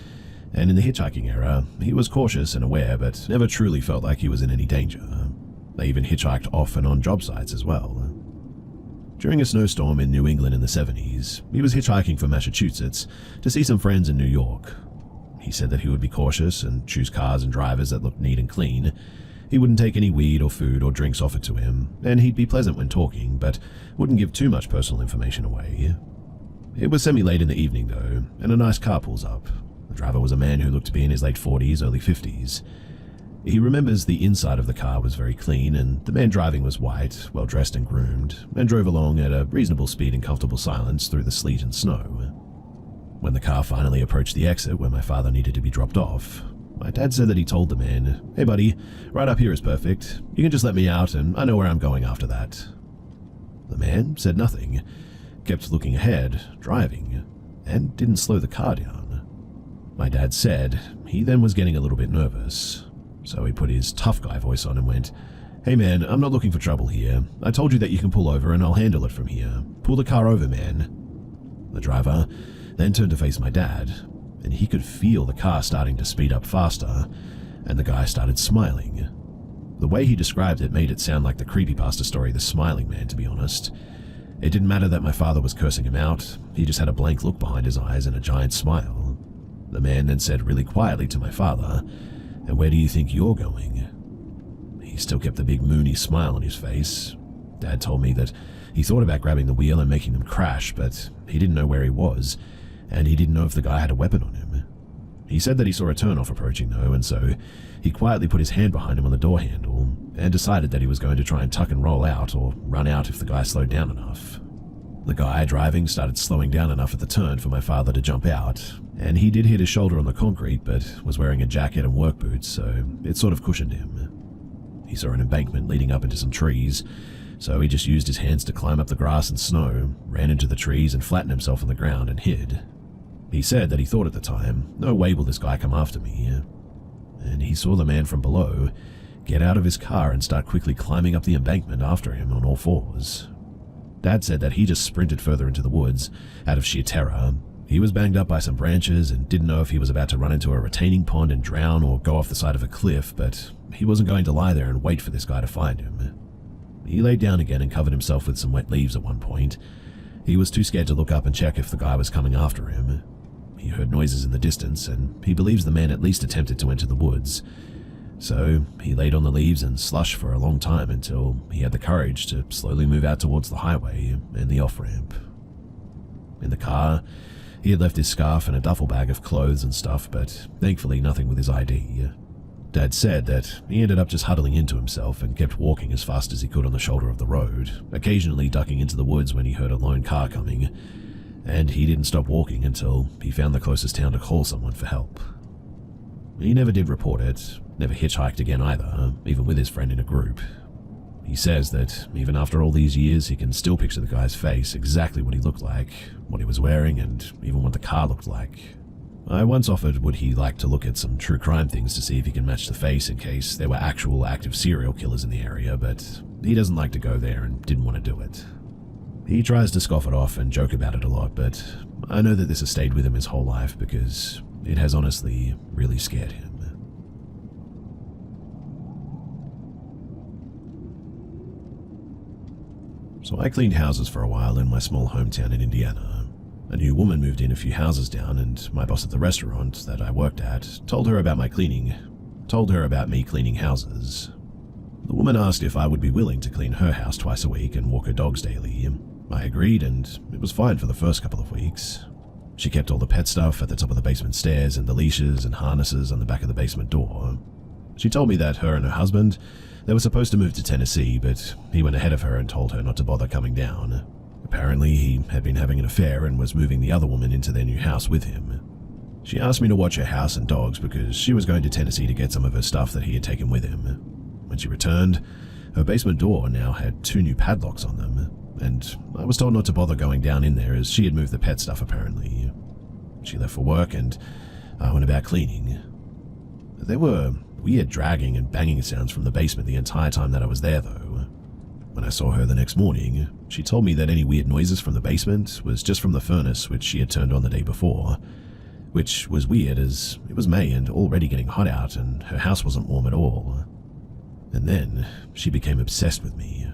and in the hitchhiking era, he was cautious and aware, but never truly felt like he was in any danger. They even hitchhiked off and on job sites as well. During a snowstorm in New England in the 70s, he was hitchhiking from Massachusetts to see some friends in New York. He said that he would be cautious and choose cars and drivers that looked neat and clean. He wouldn't take any weed or food or drinks offered to him, and he'd be pleasant when talking, but wouldn't give too much personal information away. It was semi-late in the evening, though, and a nice car pulls up. The driver was a man who looked to be in his late 40s, early 50s. He remembers the inside of the car was very clean, and the man driving was white, well-dressed and groomed, and drove along at a reasonable speed in comfortable silence through the sleet and snow. When the car finally approached the exit where my father needed to be dropped off, my dad said that he told the man, "Hey buddy, right up here is perfect. You can just let me out and I know where I'm going after that." The man said nothing, kept looking ahead, driving, and didn't slow the car down. My dad said he then was getting a little bit nervous, so he put his tough guy voice on and went, "Hey man, I'm not looking for trouble here. I told you that you can pull over and I'll handle it from here. Pull the car over, man." The driver then turned to face my dad, and he could feel the car starting to speed up faster, and the guy started smiling. The way he described it made it sound like the creepypasta story The Smiling Man, to be honest. It didn't matter that my father was cursing him out, he just had a blank look behind his eyes and a giant smile. The man then said really quietly to my father, "And where do you think you're going?" He still kept the big moony smile on his face. Dad told me that he thought about grabbing the wheel and making them crash, but he didn't know where he was, and he didn't know if the guy had a weapon on him. He said that he saw a turnoff approaching though, and so he quietly put his hand behind him on the door handle and decided that he was going to try and tuck and roll out or run out if the guy slowed down enough. The guy driving started slowing down enough at the turn for my father to jump out, and he did hit his shoulder on the concrete but was wearing a jacket and work boots, so it sort of cushioned him. He saw an embankment leading up into some trees, so he just used his hands to climb up the grass and snow, ran into the trees and flattened himself on the ground and hid. He said that he thought at the time, "No way will this guy come after me." And he saw the man from below get out of his car and start quickly climbing up the embankment after him on all fours. Dad said that he just sprinted further into the woods, out of sheer terror. He was banged up by some branches and didn't know if he was about to run into a retaining pond and drown or go off the side of a cliff, but he wasn't going to lie there and wait for this guy to find him. He laid down again and covered himself with some wet leaves at one point. He was too scared to look up and check if the guy was coming after him. He heard noises in the distance, and he believes the man at least attempted to enter the woods. So he laid on the leaves and slush for a long time until he had the courage to slowly move out towards the highway and the off-ramp. In the car, he had left his scarf and a duffel bag of clothes and stuff, but thankfully nothing with his ID. Dad said that he ended up just huddling into himself and kept walking as fast as he could on the shoulder of the road, occasionally ducking into the woods when he heard a lone car coming, and he didn't stop walking until he found the closest town to call someone for help. He never did report it, never hitchhiked again either, even with his friend in a group. He says that even after all these years, he can still picture the guy's face, exactly what he looked like, what he was wearing, and even what the car looked like. I once offered would he like to look at some true crime things to see if he can match the face in case there were actual active serial killers in the area, but he doesn't like to go there and didn't want to do it. He tries to scoff it off and joke about it a lot, but I know that this has stayed with him his whole life because it has honestly really scared him. So I cleaned houses for a while in my small hometown in Indiana. A new woman moved in a few houses down, and my boss at the restaurant that I worked at told her about me cleaning houses. The woman asked if I would be willing to clean her house twice a week and walk her dogs daily. I agreed, and it was fine for the first couple of weeks. She kept all the pet stuff at the top of the basement stairs and the leashes and harnesses on the back of the basement door. She told me that her and her husband, they were supposed to move to Tennessee, but he went ahead of her and told her not to bother coming down. Apparently, he had been having an affair and was moving the other woman into their new house with him. She asked me to watch her house and dogs because she was going to Tennessee to get some of her stuff that he had taken with him. When she returned, her basement door now had 2 new padlocks on them, and I was told not to bother going down in there as she had moved the pet stuff apparently. She left for work and I went about cleaning. There were weird dragging and banging sounds from the basement the entire time that I was there though. When I saw her the next morning, she told me that any weird noises from the basement was just from the furnace which she had turned on the day before, which was weird as it was May and already getting hot out and her house wasn't warm at all. And then she became obsessed with me.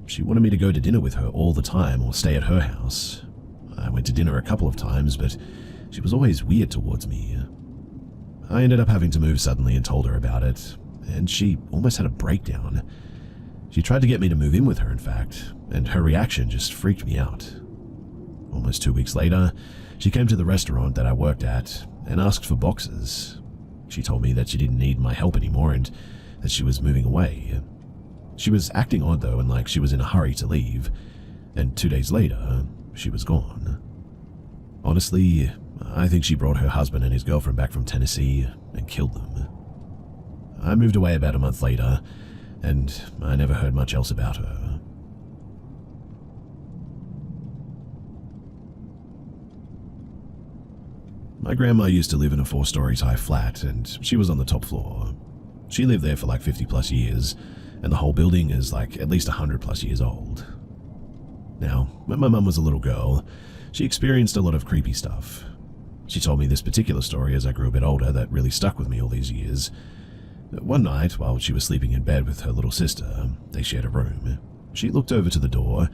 She wanted me to go to dinner with her all the time or stay at her house. I went to dinner a couple of times, but she was always weird towards me. I ended up having to move suddenly and told her about it, and she almost had a breakdown. She tried to get me to move in with her, in fact, and her reaction just freaked me out. Almost 2 weeks later, she came to the restaurant that I worked at and asked for boxes. She told me that she didn't need my help anymore and that she was moving away. She was acting odd though and like she was in a hurry to leave, and 2 days later, she was gone. Honestly, I think she brought her husband and his girlfriend back from Tennessee and killed them. I moved away about a month later, and I never heard much else about her. My grandma used to live in a 4 stories high flat, and she was on the top floor. She lived there for like 50 plus years, and the whole building is like at least 100 plus years old. Now, when my mum was a little girl, she experienced a lot of creepy stuff. She told me this particular story as I grew a bit older that really stuck with me all these years. One night, while she was sleeping in bed with her little sister, they shared a room. She looked over to the door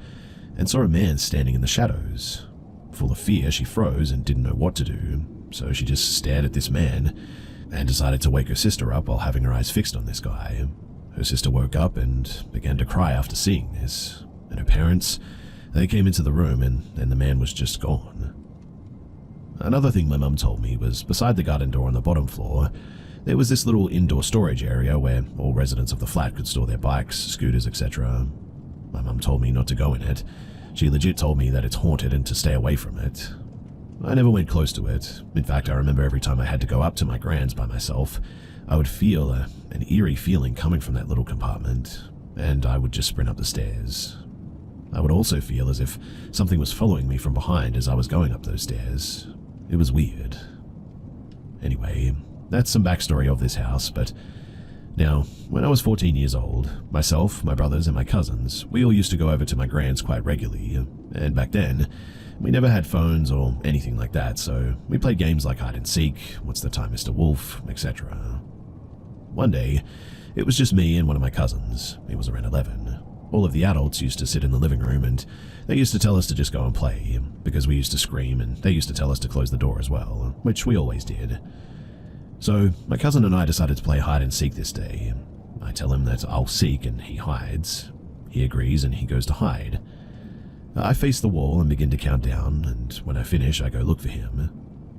and saw a man standing in the shadows. Full of fear, she froze and didn't know what to do, so she just stared at this man and decided to wake her sister up while having her eyes fixed on this guy. Her sister woke up and began to cry after seeing this, and her parents, they came into the room and the man was just gone. Another thing my mum told me was beside the garden door on the bottom floor, there was this little indoor storage area where all residents of the flat could store their bikes, scooters, etc. My mum told me not to go in it. She legit told me that it's haunted and to stay away from it. I never went close to it. In fact, I remember every time I had to go up to my grand's by myself, I would feel an eerie feeling coming from that little compartment, and I would just sprint up the stairs. I would also feel as if something was following me from behind as I was going up those stairs. It was weird. Anyway, that's some backstory of this house, but now, when I was 14 years old, myself, my brothers, and my cousins, we all used to go over to my grand's quite regularly, and back then, we never had phones or anything like that, so we played games like hide and seek, what's the time Mr. Wolf, etc. One day, it was just me and one of my cousins. He was around 11. All of the adults used to sit in the living room and they used to tell us to just go and play, because we used to scream and they used to tell us to close the door as well, which we always did. So my cousin and I decided to play hide and seek this day. I tell him that I'll seek and he hides. He agrees and he goes to hide. I face the wall and begin to count down, and when I finish I go look for him.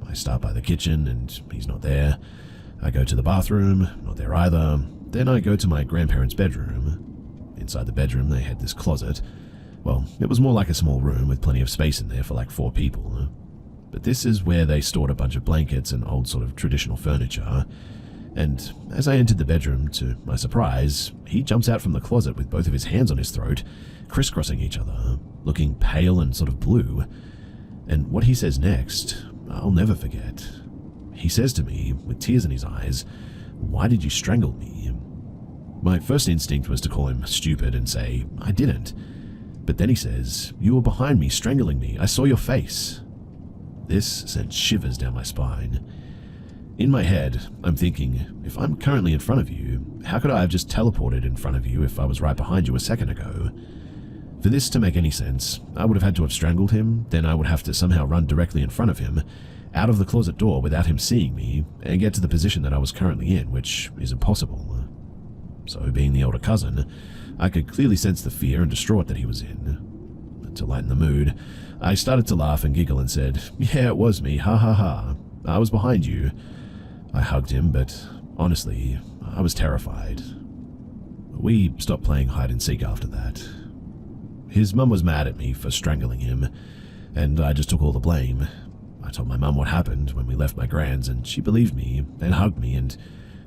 I start by the kitchen and he's not there. I go to the bathroom, not there either. Then I go to my grandparents' bedroom. Inside the bedroom they had this closet. Well, it was more like a small room with plenty of space in there for like 4 people. But this is where they stored a bunch of blankets and old sort of traditional furniture. And as I entered the bedroom, to my surprise, he jumps out from the closet with both of his hands on his throat, crisscrossing each other, looking pale and sort of blue. And what he says next, I'll never forget. He says to me, with tears in his eyes, "Why did you strangle me?" My first instinct was to call him stupid and say, "I didn't." But then he says, "You were behind me, strangling me. I saw your face." This sent shivers down my spine. In my head, I'm thinking, if I'm currently in front of you, how could I have just teleported in front of you if I was right behind you a second ago? For this to make any sense, I would have had to have strangled him, then I would have to somehow run directly in front of him, out of the closet door without him seeing me, and get to the position that I was currently in, which is impossible. So, being the older cousin, I could clearly sense the fear and distraught that he was in. To lighten the mood, I started to laugh and giggle and said, "Yeah, it was me, ha ha ha. I was behind you." I hugged him, but honestly, I was terrified. We stopped playing hide and seek after that. His mum was mad at me for strangling him, and I just took all the blame. I told my mum what happened when we left my grand's, and she believed me and hugged me, and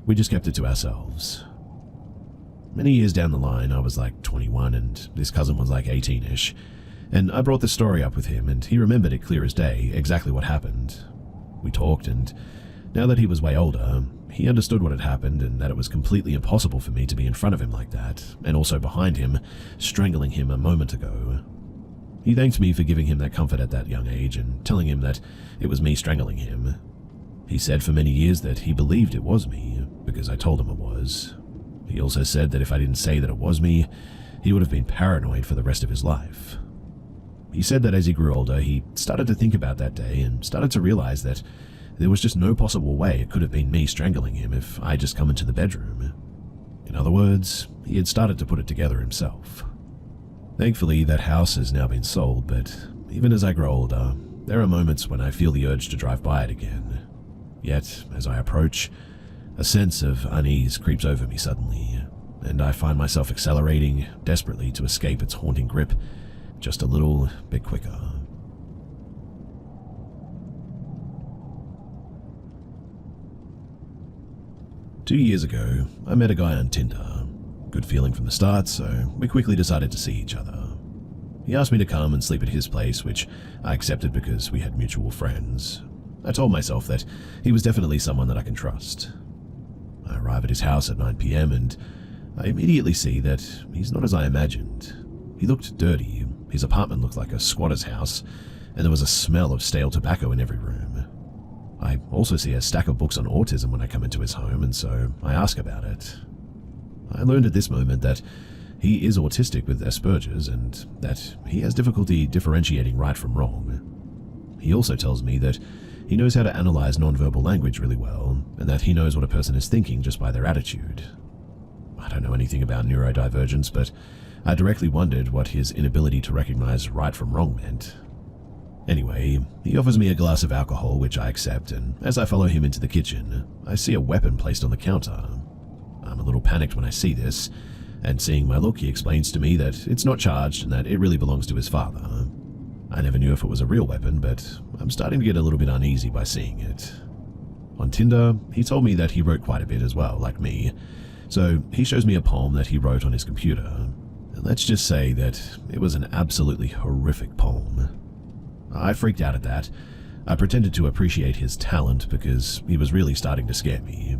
we just kept it to ourselves. Many years down the line, I was like 21 and this cousin was like 18-ish, and I brought the story up with him and he remembered it clear as day, exactly what happened. We talked, and now that he was way older, he understood what had happened and that it was completely impossible for me to be in front of him like that, and also behind him, strangling him a moment ago. He thanked me for giving him that comfort at that young age and telling him that it was me strangling him. He said for many years that he believed it was me, because I told him it was. He also said that if I didn't say that it was me, he would have been paranoid for the rest of his life. He said that as he grew older, he started to think about that day and started to realize that there was just no possible way it could have been me strangling him if I just come into the bedroom. In other words, he had started to put it together himself. Thankfully, that house has now been sold, but even as I grow older, there are moments when I feel the urge to drive by it again. Yet, as I approach, a sense of unease creeps over me suddenly, and I find myself accelerating desperately to escape its haunting grip just a little bit quicker. Two years ago, I met a guy on Tinder. Good feeling from the start, so we quickly decided to see each other. He asked me to come and sleep at his place, which I accepted because we had mutual friends. I told myself that he was definitely someone that I can trust. I arrive at his house at 9 p.m. and I immediately see that he's not as I imagined. He looked dirty, his apartment looked like a squatter's house, and there was a smell of stale tobacco in every room. I also see a stack of books on autism when I come into his home, and so I ask about it. I learned at this moment that he is autistic with Asperger's and that he has difficulty differentiating right from wrong. He also tells me that he knows how to analyze nonverbal language really well, and that he knows what a person is thinking just by their attitude. I don't know anything about neurodivergence, but I directly wondered what his inability to recognize right from wrong meant. Anyway, he offers me a glass of alcohol, which I accept, and as I follow him into the kitchen, I see a weapon placed on the counter. I'm a little panicked when I see this, and seeing my look, he explains to me that it's not charged and that it really belongs to his father. I never knew if it was a real weapon, but I'm starting to get a little bit uneasy by seeing it. On Tinder, he told me that he wrote quite a bit as well, like me, so he shows me a poem that he wrote on his computer. And let's just say that it was an absolutely horrific poem. I freaked out at that. I pretended to appreciate his talent because he was really starting to scare me.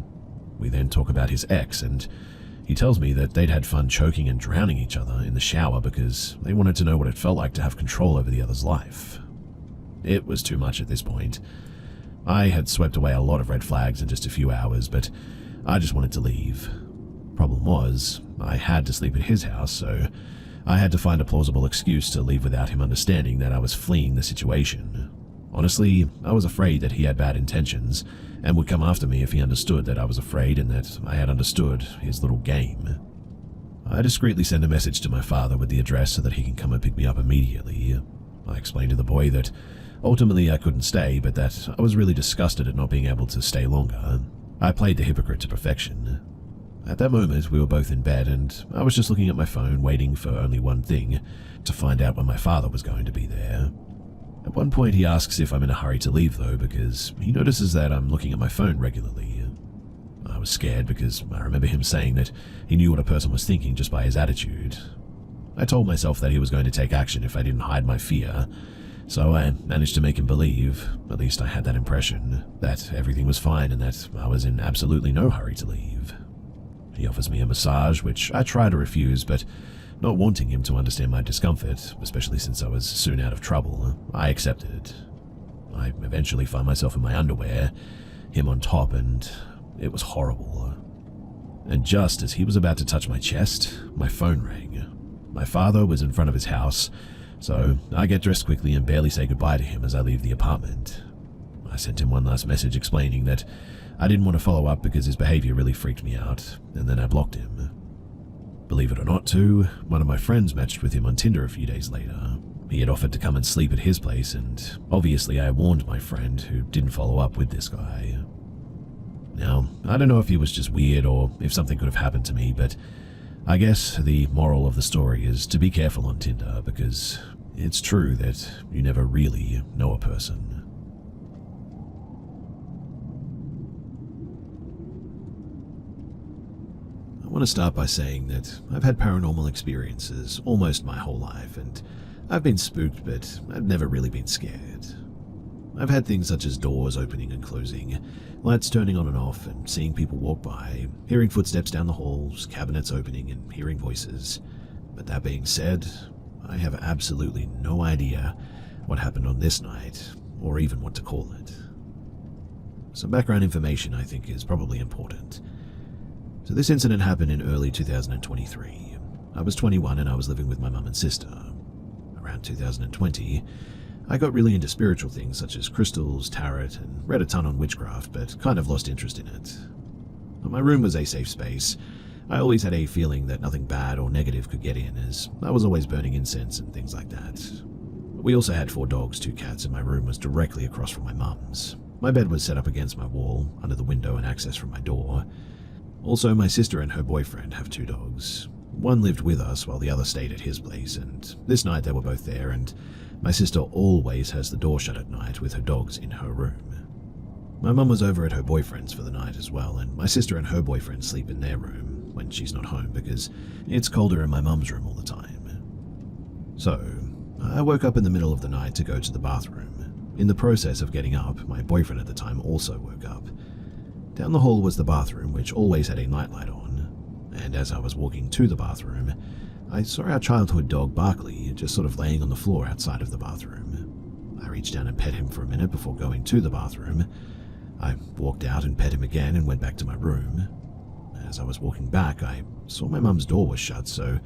We then talk about his ex, and he tells me that they'd had fun choking and drowning each other in the shower because they wanted to know what it felt like to have control over the other's life. It was too much at this point. I had swept away a lot of red flags in just a few hours, but I just wanted to leave. Problem was, I had to sleep at his house, so I had to find a plausible excuse to leave without him understanding that I was fleeing the situation. Honestly, I was afraid that he had bad intentions and would come after me if he understood that I was afraid and that I had understood his little game. I discreetly send a message to my father with the address so that he can come and pick me up immediately. I explained to the boy that ultimately I couldn't stay, but that I was really disgusted at not being able to stay longer. I played the hypocrite to perfection. At that moment, we were both in bed, and I was just looking at my phone, waiting for only one thing, to find out when my father was going to be there. At one point, he asks if I'm in a hurry to leave, though, because he notices that I'm looking at my phone regularly. I was scared because I remember him saying that he knew what a person was thinking just by his attitude. I told myself that he was going to take action if I didn't hide my fear, so I managed to make him believe, at least I had that impression, that everything was fine and that I was in absolutely no hurry to leave. He offers me a massage, which I try to refuse, but not wanting him to understand my discomfort, especially since I was soon out of trouble, I accepted. I eventually find myself in my underwear, him on top, and it was horrible. And just as he was about to touch my chest, my phone rang. My father was in front of his house, so I get dressed quickly and barely say goodbye to him as I leave the apartment. I sent him one last message explaining that I didn't want to follow up because his behavior really freaked me out, and then I blocked him. Believe it or not, too, one of my friends matched with him on Tinder a few days later. He had offered to come and sleep at his place, and obviously I warned my friend, who didn't follow up with this guy. Now, I don't know if he was just weird or if something could have happened to me, but I guess the moral of the story is to be careful on Tinder, because it's true that you never really know a person. I want to start by saying that I've had paranormal experiences almost my whole life, and I've been spooked, but I've never really been scared. I've had things such as doors opening and closing, lights turning on and off, and seeing people walk by, hearing footsteps down the halls, cabinets opening, and hearing voices. But that being said, I have absolutely no idea what happened on this night, or even what to call it. Some background information I think is probably important. So this incident happened in early 2023. I was 21 and I was living with my mum and sister. Around 2020, I got really into spiritual things such as crystals, tarot, and read a ton on witchcraft, but kind of lost interest in it. My room was a safe space. I always had a feeling that nothing bad or negative could get in, as I was always burning incense and things like that. We also had 4 dogs, 2 cats, and my room was directly across from my mum's. My bed was set up against my wall, under the window and access from my door. Also, my sister and her boyfriend have 2 dogs. One lived with us while the other stayed at his place, and this night they were both there, and my sister always has the door shut at night with her dogs in her room. My mum was over at her boyfriend's for the night as well, and my sister and her boyfriend sleep in their room when she's not home because it's colder in my mum's room all the time. So, I woke up in the middle of the night to go to the bathroom. In the process of getting up, my boyfriend at the time also woke up. Down the hall was the bathroom, which always had a nightlight on, and as I was walking to the bathroom, I saw our childhood dog Barkley just sort of laying on the floor outside of the bathroom. I reached down and pet him for a minute before going to the bathroom. I walked out and pet him again and went back to my room. As I was walking back, I saw my mum's door was shut, so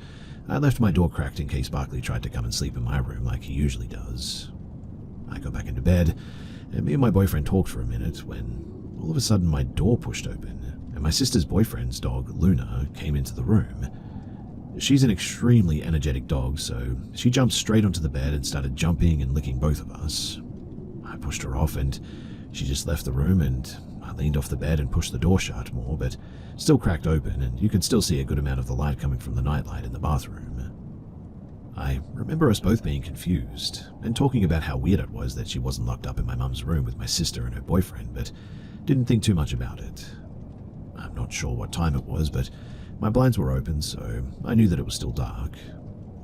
I left my door cracked in case Barkley tried to come and sleep in my room like he usually does. I got back into bed, and me and my boyfriend talked for a minute when all of a sudden my door pushed open, and my sister's boyfriend's dog, Luna, came into the room. She's an extremely energetic dog, so she jumped straight onto the bed and started jumping and licking both of us. I pushed her off and she just left the room, and I leaned off the bed and pushed the door shut more, but still cracked open, and you could still see a good amount of the light coming from the nightlight in the bathroom. I remember us both being confused and talking about how weird it was that she wasn't locked up in my mum's room with my sister and her boyfriend, but didn't think too much about it. I'm not sure what time it was, but my blinds were open, so I knew that it was still dark.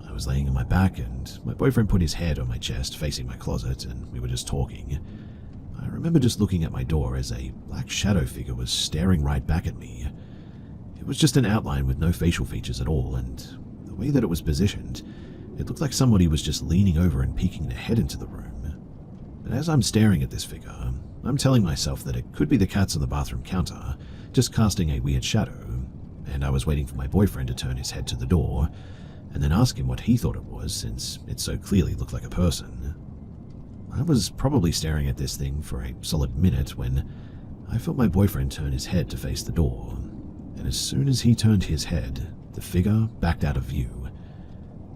I was laying on my back, and my boyfriend put his head on my chest facing my closet, and we were just talking. I remember just looking at my door as a black shadow figure was staring right back at me. It was just an outline with no facial features at all, and the way that it was positioned, it looked like somebody was just leaning over and peeking their head into the room. And as I'm staring at this figure, I'm telling myself that it could be the cats on the bathroom counter, just casting a weird shadow, and I was waiting for my boyfriend to turn his head to the door, and then ask him what he thought it was, since it so clearly looked like a person. I was probably staring at this thing for a solid minute when I felt my boyfriend turn his head to face the door, and as soon as he turned his head, the figure backed out of view.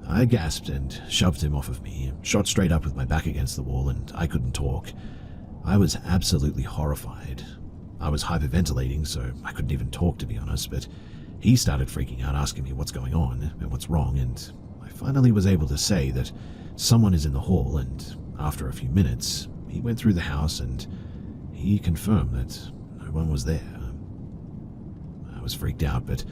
I gasped and shoved him off of me, shot straight up with my back against the wall, and I couldn't talk. I was absolutely horrified. I was hyperventilating, so I couldn't even talk, to be honest, but he started freaking out, asking me what's going on and what's wrong, and I finally was able to say that someone is in the hall, and after a few minutes, he went through the house and he confirmed that no one was there. I was freaked out, but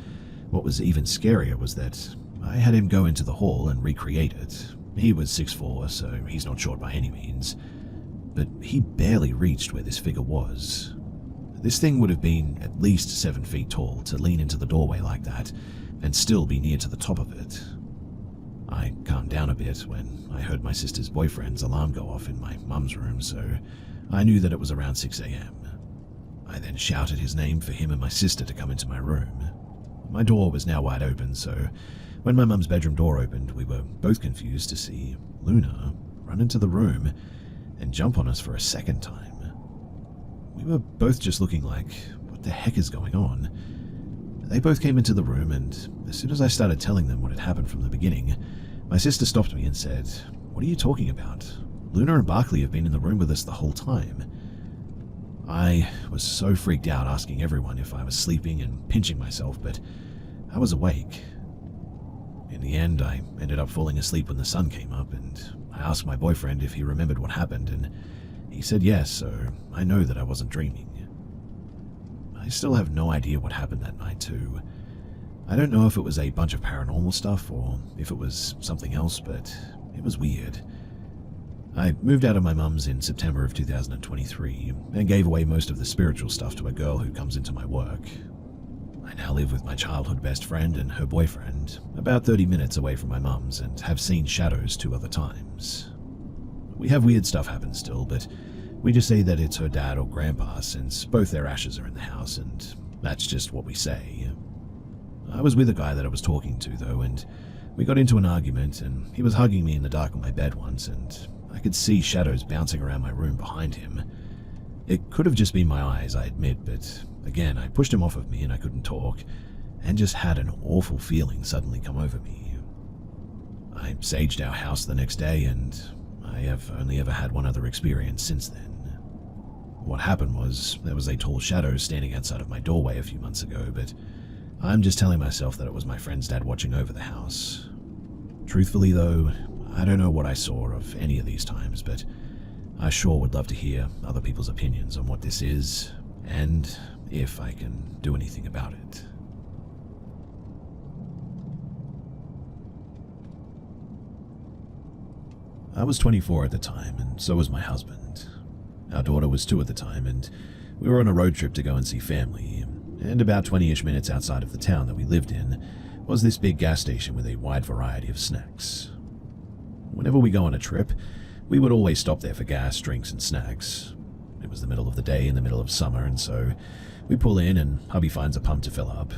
what was even scarier was that I had him go into the hall and recreate it. He was 6'4", so he's not short by any means, but he barely reached where this figure was. This thing would have been at least 7 feet tall to lean into the doorway like that and still be near to the top of it. I calmed down a bit when I heard my sister's boyfriend's alarm go off in my mum's room, so I knew that it was around 6 a.m. I then shouted his name for him and my sister to come into my room. My door was now wide open, so When my mum's bedroom door opened, we were both confused to see Luna run into the room and jump on us for a second time. We were both just looking like, what the heck is going on? They both came into the room, and as soon as I started telling them what had happened from the beginning, my sister stopped me and said, "What are you talking about? Luna and Barkley have been in the room with us the whole time." I was so freaked out, asking everyone if I was sleeping and pinching myself, but I was awake. In the end, I ended up falling asleep when the sun came up, and I asked my boyfriend if he remembered what happened, and he said yes, so I know that I wasn't dreaming. I still have no idea what happened that night too. I don't know if it was a bunch of paranormal stuff or if it was something else, but it was weird. I moved out of my mum's in September of 2023 and gave away most of the spiritual stuff to a girl who comes into my work. I now live with my childhood best friend and her boyfriend, about 30 minutes away from my mum's, and have seen shadows 2 other times. We have weird stuff happen still, but we just say that it's her dad or grandpa since both their ashes are in the house, and that's just what we say. I was with a guy that I was talking to though, and we got into an argument, and he was hugging me in the dark on my bed once, and I could see shadows bouncing around my room behind him. It could have just been my eyes, I admit, but again, I pushed him off of me and I couldn't talk, and just had an awful feeling suddenly come over me. I saged our house the next day, and I have only ever had one other experience since then. What happened was, there was a tall shadow standing outside of my doorway a few months ago, but I'm just telling myself that it was my friend's dad watching over the house. Truthfully though, I don't know what I saw of any of these times, but I sure would love to hear other people's opinions on what this is, and if I can do anything about it. I was 24 at the time, and so was my husband. Our daughter was 2 at the time, and we were on a road trip to go and see family, and about 20-ish minutes outside of the town that we lived in was this big gas station with a wide variety of snacks. Whenever we go on a trip, we would always stop there for gas, drinks, and snacks. It was the middle of the day in the middle of summer, and so we pull in and hubby finds a pump to fill up.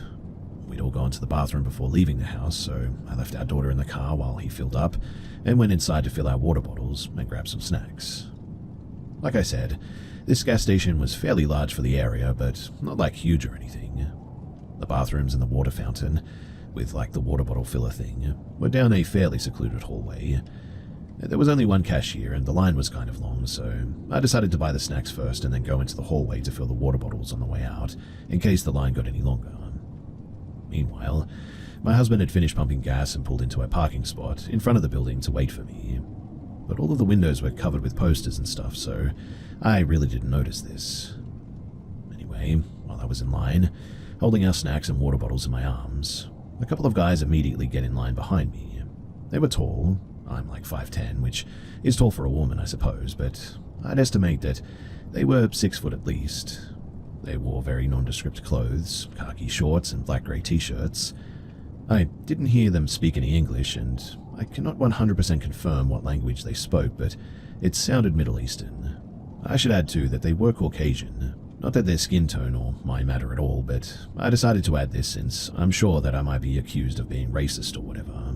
We'd all gone to the bathroom before leaving the house, so I left our daughter in the car while he filled up and went inside to fill our water bottles and grab some snacks. Like I said, this gas station was fairly large for the area, but not like huge or anything. The bathrooms and the water fountain, with like the water bottle filler thing, were down a fairly secluded hallway. There was only one cashier and the line was kind of long, so I decided to buy the snacks first and then go into the hallway to fill the water bottles on the way out, in case the line got any longer. Meanwhile, my husband had finished pumping gas and pulled into a parking spot in front of the building to wait for me. But all of the windows were covered with posters and stuff, so I really didn't notice this. Anyway, while I was in line, holding our snacks and water bottles in my arms, a couple of guys immediately get in line behind me. They were tall. I'm like 5'10", which is tall for a woman, I suppose, but I'd estimate that they were 6 foot at least. They wore very nondescript clothes, khaki shorts and black-grey t-shirts. I didn't hear them speak any English, and I cannot 100% confirm what language they spoke, but it sounded Middle Eastern. I should add too that they were Caucasian. Not that their skin tone or mine matter at all, but I decided to add this since I'm sure that I might be accused of being racist or whatever.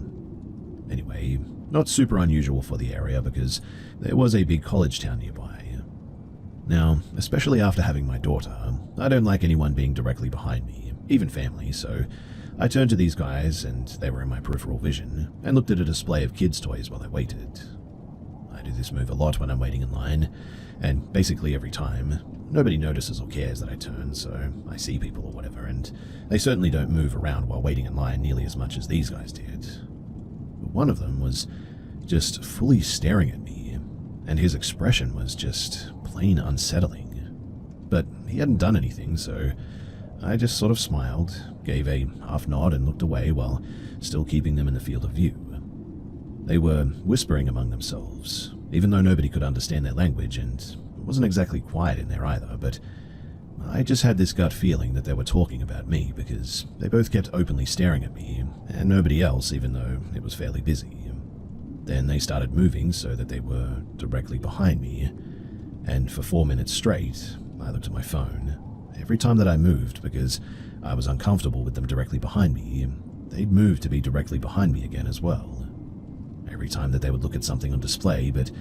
Anyway, not super unusual for the area because there was a big college town nearby. Now, especially after having my daughter, I don't like anyone being directly behind me, even family, so I turned to these guys, and they were in my peripheral vision, and looked at a display of kids' toys while I waited. I do this move a lot when I'm waiting in line, and basically every time, nobody notices or cares that I turn, so I see people or whatever, and they certainly don't move around while waiting in line nearly as much as these guys did. But one of them was just fully staring at me, and his expression was just plain unsettling. But he hadn't done anything, so I just sort of smiled, gave a half nod and looked away while still keeping them in the field of view. They were whispering among themselves, even though nobody could understand their language, and it wasn't exactly quiet in there either, but I just had this gut feeling that they were talking about me because they both kept openly staring at me, and nobody else, even though it was fairly busy. Then they started moving so that they were directly behind me, and for 4 minutes straight, I looked at my phone every time that I moved because I was uncomfortable with them directly behind me, they'd move to be directly behind me again as well. Every time that they would look at something on display, but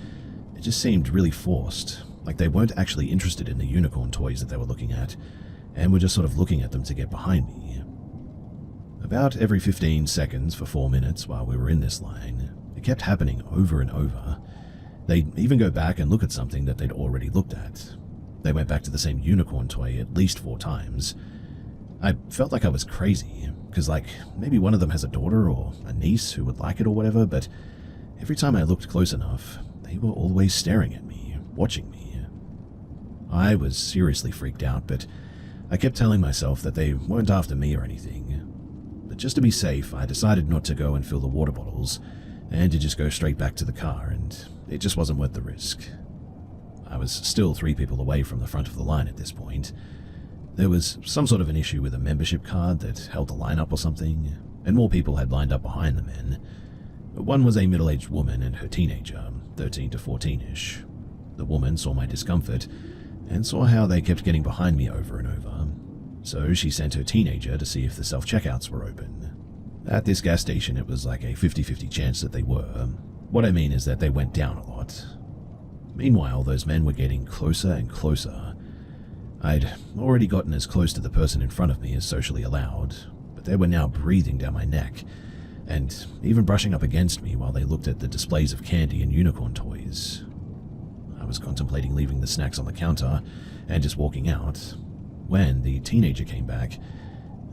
it just seemed really forced, like they weren't actually interested in the unicorn toys that they were looking at, and were just sort of looking at them to get behind me. About every 15 seconds for 4 minutes while we were in this line, it kept happening over and over. They'd even go back and look at something that they'd already looked at. They went back to the same unicorn toy at least 4 times. I felt like I was crazy, because maybe one of them has a daughter or a niece who would like it or whatever, but every time I looked close enough, they were always staring at me, watching me. I was seriously freaked out, but I kept telling myself that they weren't after me or anything. But just to be safe, I decided not to go and fill the water bottles, and to just go straight back to the car, and it just wasn't worth the risk. I was still 3 people away from the front of the line at this point. There was some sort of an issue with a membership card that held the line up or something, and more people had lined up behind the men. One was a middle-aged woman and her teenager, 13 to 14-ish. The woman saw my discomfort, and saw how they kept getting behind me over and over. So she sent her teenager to see if the self-checkouts were open. At this gas station, it was like a 50-50 chance that they were. What I mean is that they went down a lot. Meanwhile, those men were getting closer and closer. I'd already gotten as close to the person in front of me as socially allowed, but they were now breathing down my neck, and even brushing up against me while they looked at the displays of candy and unicorn toys. I was contemplating leaving the snacks on the counter and just walking out, when the teenager came back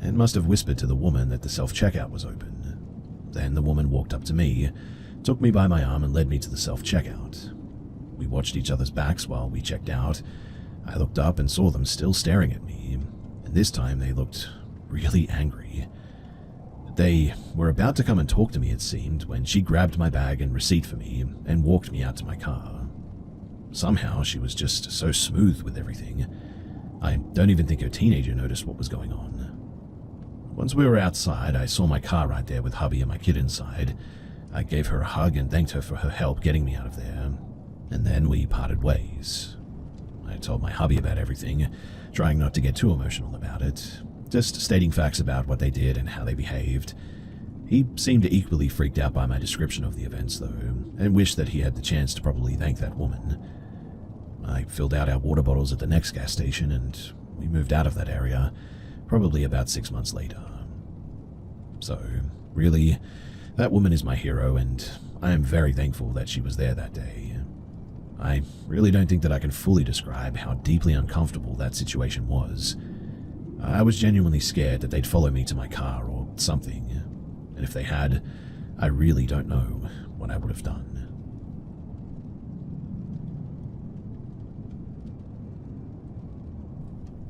and must have whispered to the woman that the self-checkout was open. Then the woman walked up to me, took me by my arm and led me to the self-checkout. We watched each other's backs while we checked out. I looked up and saw them still staring at me, and this time they looked really angry. They were about to come and talk to me, it seemed, when she grabbed my bag and receipt for me and walked me out to my car. Somehow she was just so smooth with everything. I don't even think her teenager noticed what was going on. Once we were outside, I saw my car right there with hubby and my kid inside. I gave her a hug and thanked her for her help getting me out of there, and then we parted ways. I told my hubby about everything, trying not to get too emotional about it, just stating facts about what they did and how they behaved. He seemed equally freaked out by my description of the events, though, and wished that he had the chance to probably thank that woman. I filled out our water bottles at the next gas station, and we moved out of that area, probably about 6 months later. So, really, that woman is my hero, and I am very thankful that she was there that day. I really don't think that I can fully describe how deeply uncomfortable that situation was. I was genuinely scared that they'd follow me to my car or something, and if they had, I really don't know what I would have done.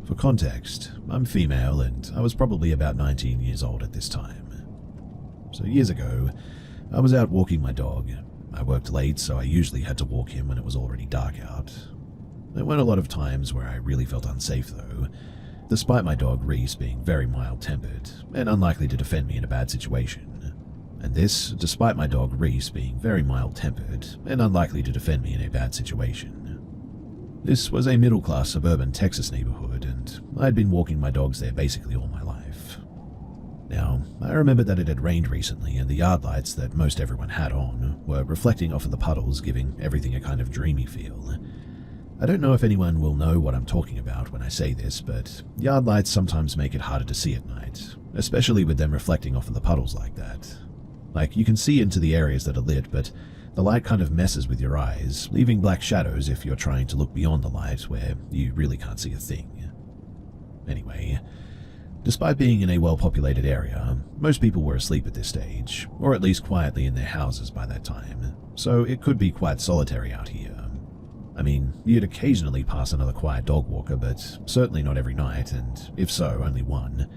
For context, I'm female and I was probably about 19 years old at this time. So years ago, I was out walking my dog. I worked late, so I usually had to walk him when it was already dark out. There weren't a lot of times where I really felt unsafe though, despite my dog Reese being very mild-tempered and unlikely to defend me in a bad situation. And this, despite my dog Reese being very mild-tempered and unlikely to defend me in a bad situation. This was a middle-class suburban Texas neighborhood, and I'd been walking my dogs there basically all my life. Now, I remember that it had rained recently, and the yard lights that most everyone had on were reflecting off of the puddles, giving everything a kind of dreamy feel. I don't know if anyone will know what I'm talking about when I say this, but yard lights sometimes make it harder to see at night, especially with them reflecting off of the puddles like that. Like, you can see into the areas that are lit, but the light kind of messes with your eyes, leaving black shadows if you're trying to look beyond the light where you really can't see a thing. Anyway, despite being in a well-populated area, most people were asleep at this stage, or at least quietly in their houses by that time, so it could be quite solitary out here. I mean, you'd occasionally pass another quiet dog walker, but certainly not every night, and if so, only one.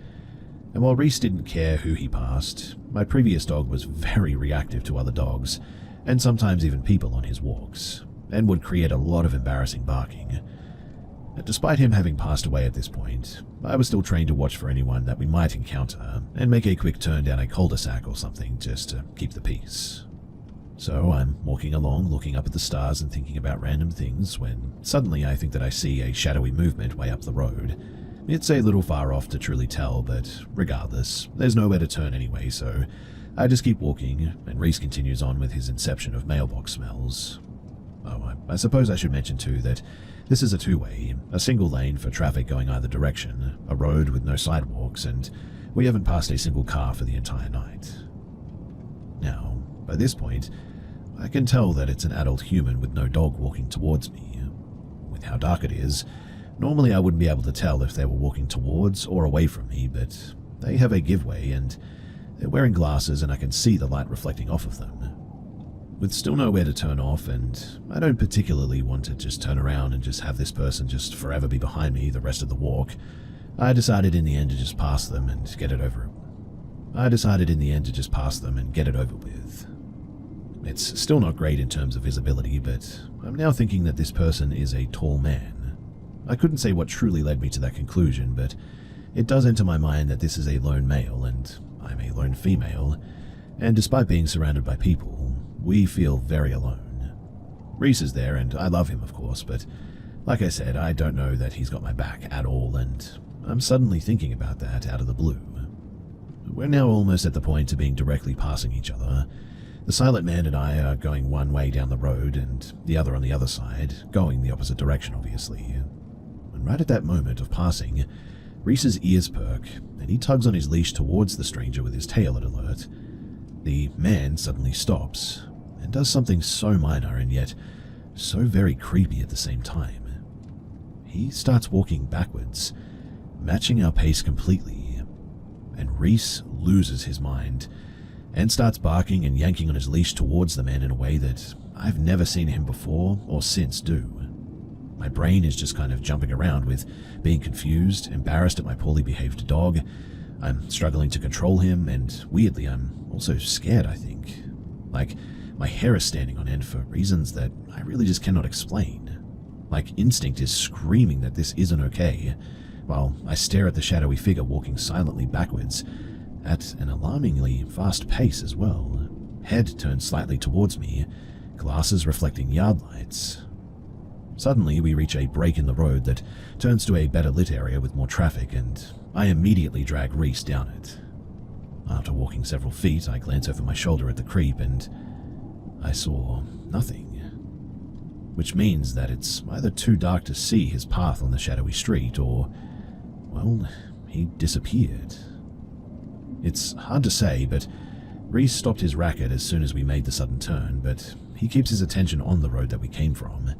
And while Reese didn't care who he passed, my previous dog was very reactive to other dogs, and sometimes even people on his walks, and would create a lot of embarrassing barking. Despite him having passed away at this point, I was still trained to watch for anyone that we might encounter, and make a quick turn down a cul-de-sac or something just to keep the peace. So I'm walking along, looking up at the stars and thinking about random things, when suddenly I think that I see a shadowy movement way up the road, It's a little far off to truly tell, but regardless, there's nowhere to turn anyway, so I just keep walking, and Reese continues on with his inception of mailbox smells. Oh, I suppose I should mention too that this is a two-way, a single lane for traffic going either direction, a road with no sidewalks, and we haven't passed a single car for the entire night. Now, by this point, I can tell that it's an adult human with no dog walking towards me. With how dark it is, normally I wouldn't be able to tell if they were walking towards or away from me, but they have a giveaway and they're wearing glasses and I can see the light reflecting off of them. With still nowhere to turn off, and I don't particularly want to just turn around and just have this person just forever be behind me the rest of the walk, I decided in the end to just pass them and get it over with. It's still not great in terms of visibility, but I'm now thinking that this person is a tall man. I couldn't say what truly led me to that conclusion, but it does enter my mind that this is a lone male and I'm a lone female, and despite being surrounded by people, we feel very alone. Reese is there, and I love him, of course, but like I said, I don't know that he's got my back at all, and I'm suddenly thinking about that out of the blue. We're now almost at the point of being directly passing each other. The silent man and I are going one way down the road, and the other on the other side, going the opposite direction, obviously. And right at that moment of passing, Reese's ears perk, and he tugs on his leash towards the stranger with his tail at alert. The man suddenly stops, and does something so minor and yet so very creepy at the same time. He starts walking backwards, matching our pace completely, and Reese loses his mind and starts barking and yanking on his leash towards the man in a way that I've never seen him before or since do. My brain is just kind of jumping around with being confused, embarrassed at my poorly behaved dog. I'm struggling to control him, and weirdly, I'm also scared, I think. Like, my hair is standing on end for reasons that I really just cannot explain. Like, instinct is screaming that this isn't okay, while I stare at the shadowy figure walking silently backwards, at an alarmingly fast pace as well. Head turned slightly towards me, glasses reflecting yard lights. Suddenly, we reach a break in the road that turns to a better lit area with more traffic, and I immediately drag Reese down it. After walking several feet, I glance over my shoulder at the creep, and I saw nothing. Which means that it's either too dark to see his path on the shadowy street, or, well, he disappeared. It's hard to say, but Reese stopped his racket as soon as we made the sudden turn, but he keeps his attention on the road that we came from.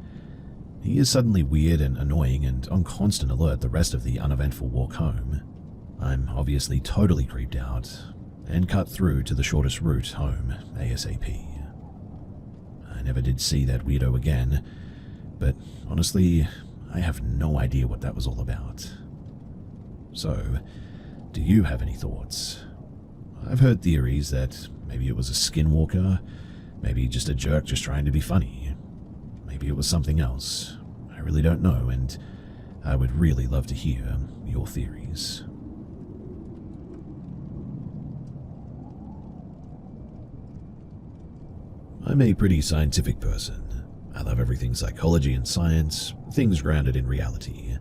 He is suddenly weird and annoying and on constant alert the rest of the uneventful walk home. I'm obviously totally creeped out, and cut through to the shortest route home ASAP. I never did see that weirdo again, but honestly, I have no idea what that was all about. So, do you have any thoughts? I've heard theories that maybe it was a skinwalker, maybe just a jerk just trying to be funny. Maybe it was something else. I really don't know, and I would really love to hear your theories. I'm a pretty scientific person. I love everything psychology and science, things grounded in reality.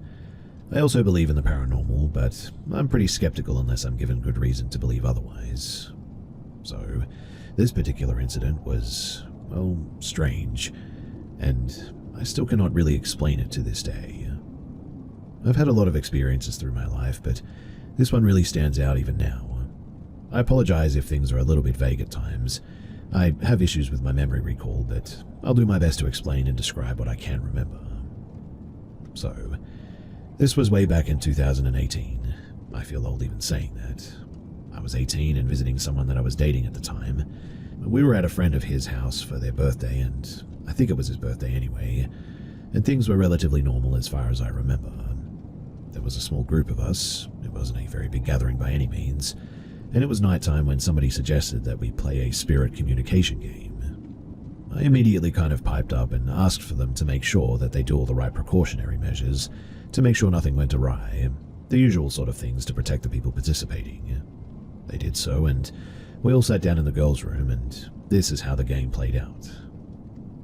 I also believe in the paranormal, but I'm pretty skeptical unless I'm given good reason to believe otherwise. So, this particular incident was, well, strange, and I still cannot really explain it to this day. I've had a lot of experiences through my life, but this one really stands out even now. I apologize if things are a little bit vague at times. I have issues with my memory recall, but I'll do my best to explain and describe what I can remember. So, this was way back in 2018. I feel old even saying that. I was 18 and visiting someone that I was dating at the time. We were at a friend of his house for their birthday, and I think it was his birthday anyway, and things were relatively normal as far as I remember. There was a small group of us. It wasn't a very big gathering by any means, and it was nighttime when somebody suggested that we play a spirit communication game. I immediately kind of piped up and asked for them to make sure that they do all the right precautionary measures to make sure nothing went awry, the usual sort of things to protect the people participating. They did so, and we all sat down in the girls' room, and this is how the game played out.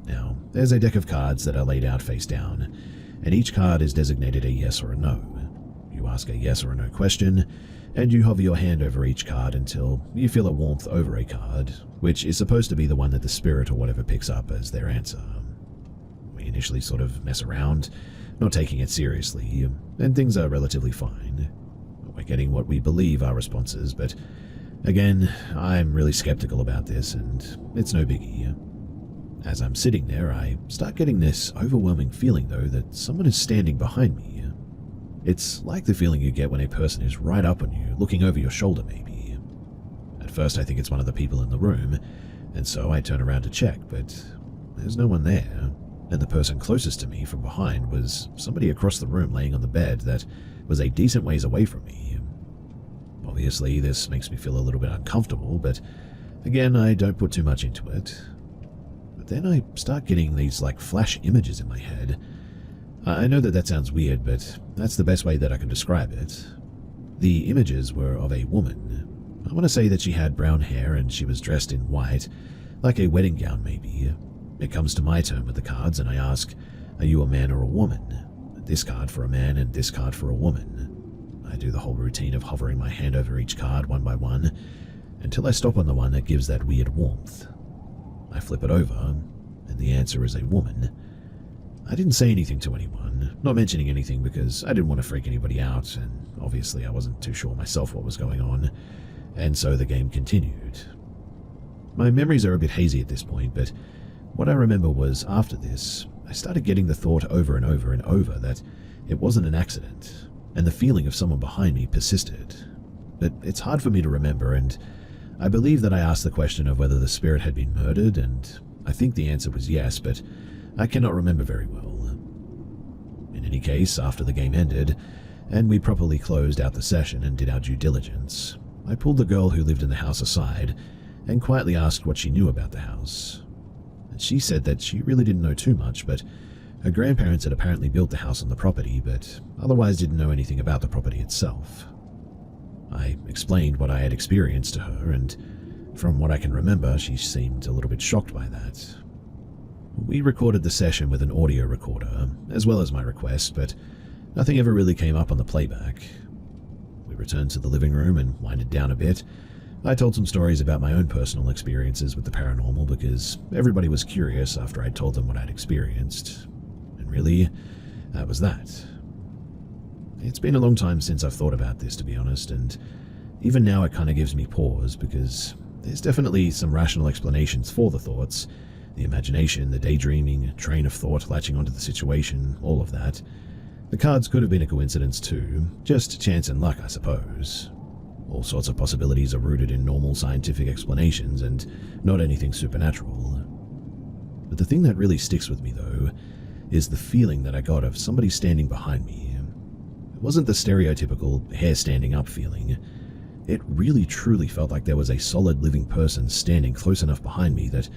Now, there's a deck of cards that are laid out face down, and each card is designated a yes or a no. You ask a yes or a no question, and you hover your hand over each card until you feel a warmth over a card, which is supposed to be the one that the spirit or whatever picks up as their answer. We initially sort of mess around, not taking it seriously, and things are relatively fine. We're getting what we believe are responses, but again, I'm really skeptical about this, and it's no biggie. As I'm sitting there, I start getting this overwhelming feeling, though, that someone is standing behind me. It's like the feeling you get when a person is right up on you, looking over your shoulder, maybe. At first, I think it's one of the people in the room, and so I turn around to check, but there's no one there, and the person closest to me from behind was somebody across the room laying on the bed that was a decent ways away from me. Obviously, this makes me feel a little bit uncomfortable, but again, I don't put too much into it. But then I start getting these flash images in my head. I know that sounds weird, but that's the best way that I can describe it. The images were of a woman. I want to say that she had brown hair and she was dressed in white, like a wedding gown maybe. It comes to my turn with the cards and I ask, are you a man or a woman? This card for a man and this card for a woman. I do the whole routine of hovering my hand over each card one by one, until I stop on the one that gives that weird warmth. I flip it over, and the answer is a woman. I didn't say anything to anyone, not mentioning anything because I didn't want to freak anybody out, and obviously I wasn't too sure myself what was going on, and so the game continued. My memories are a bit hazy at this point, but what I remember was after this, I started getting the thought over and over and over that it wasn't an accident, and the feeling of someone behind me persisted. But it's hard for me to remember, and I believe that I asked the question of whether the spirit had been murdered, and I think the answer was yes, but I cannot remember very well. In any case, after the game ended, and we properly closed out the session and did our due diligence, I pulled the girl who lived in the house aside and quietly asked what she knew about the house. And she said that she really didn't know too much, but her grandparents had apparently built the house on the property, but otherwise didn't know anything about the property itself. I explained what I had experienced to her, and from what I can remember, she seemed a little bit shocked by that. We recorded the session with an audio recorder, as well as my request, but nothing ever really came up on the playback. We returned to the living room and winded down a bit. I told some stories about my own personal experiences with the paranormal because everybody was curious after I'd told them what I'd experienced. And really, that was that. It's been a long time since I've thought about this, to be honest, and even now it kind of gives me pause because there's definitely some rational explanations for the thoughts, the imagination, the daydreaming, train of thought latching onto the situation, all of that. The cards could have been a coincidence too, just chance and luck, I suppose. All sorts of possibilities are rooted in normal scientific explanations and not anything supernatural. But the thing that really sticks with me, though, is the feeling that I got of somebody standing behind me. It wasn't the stereotypical hair standing up feeling. It really truly felt like there was a solid living person standing close enough behind me that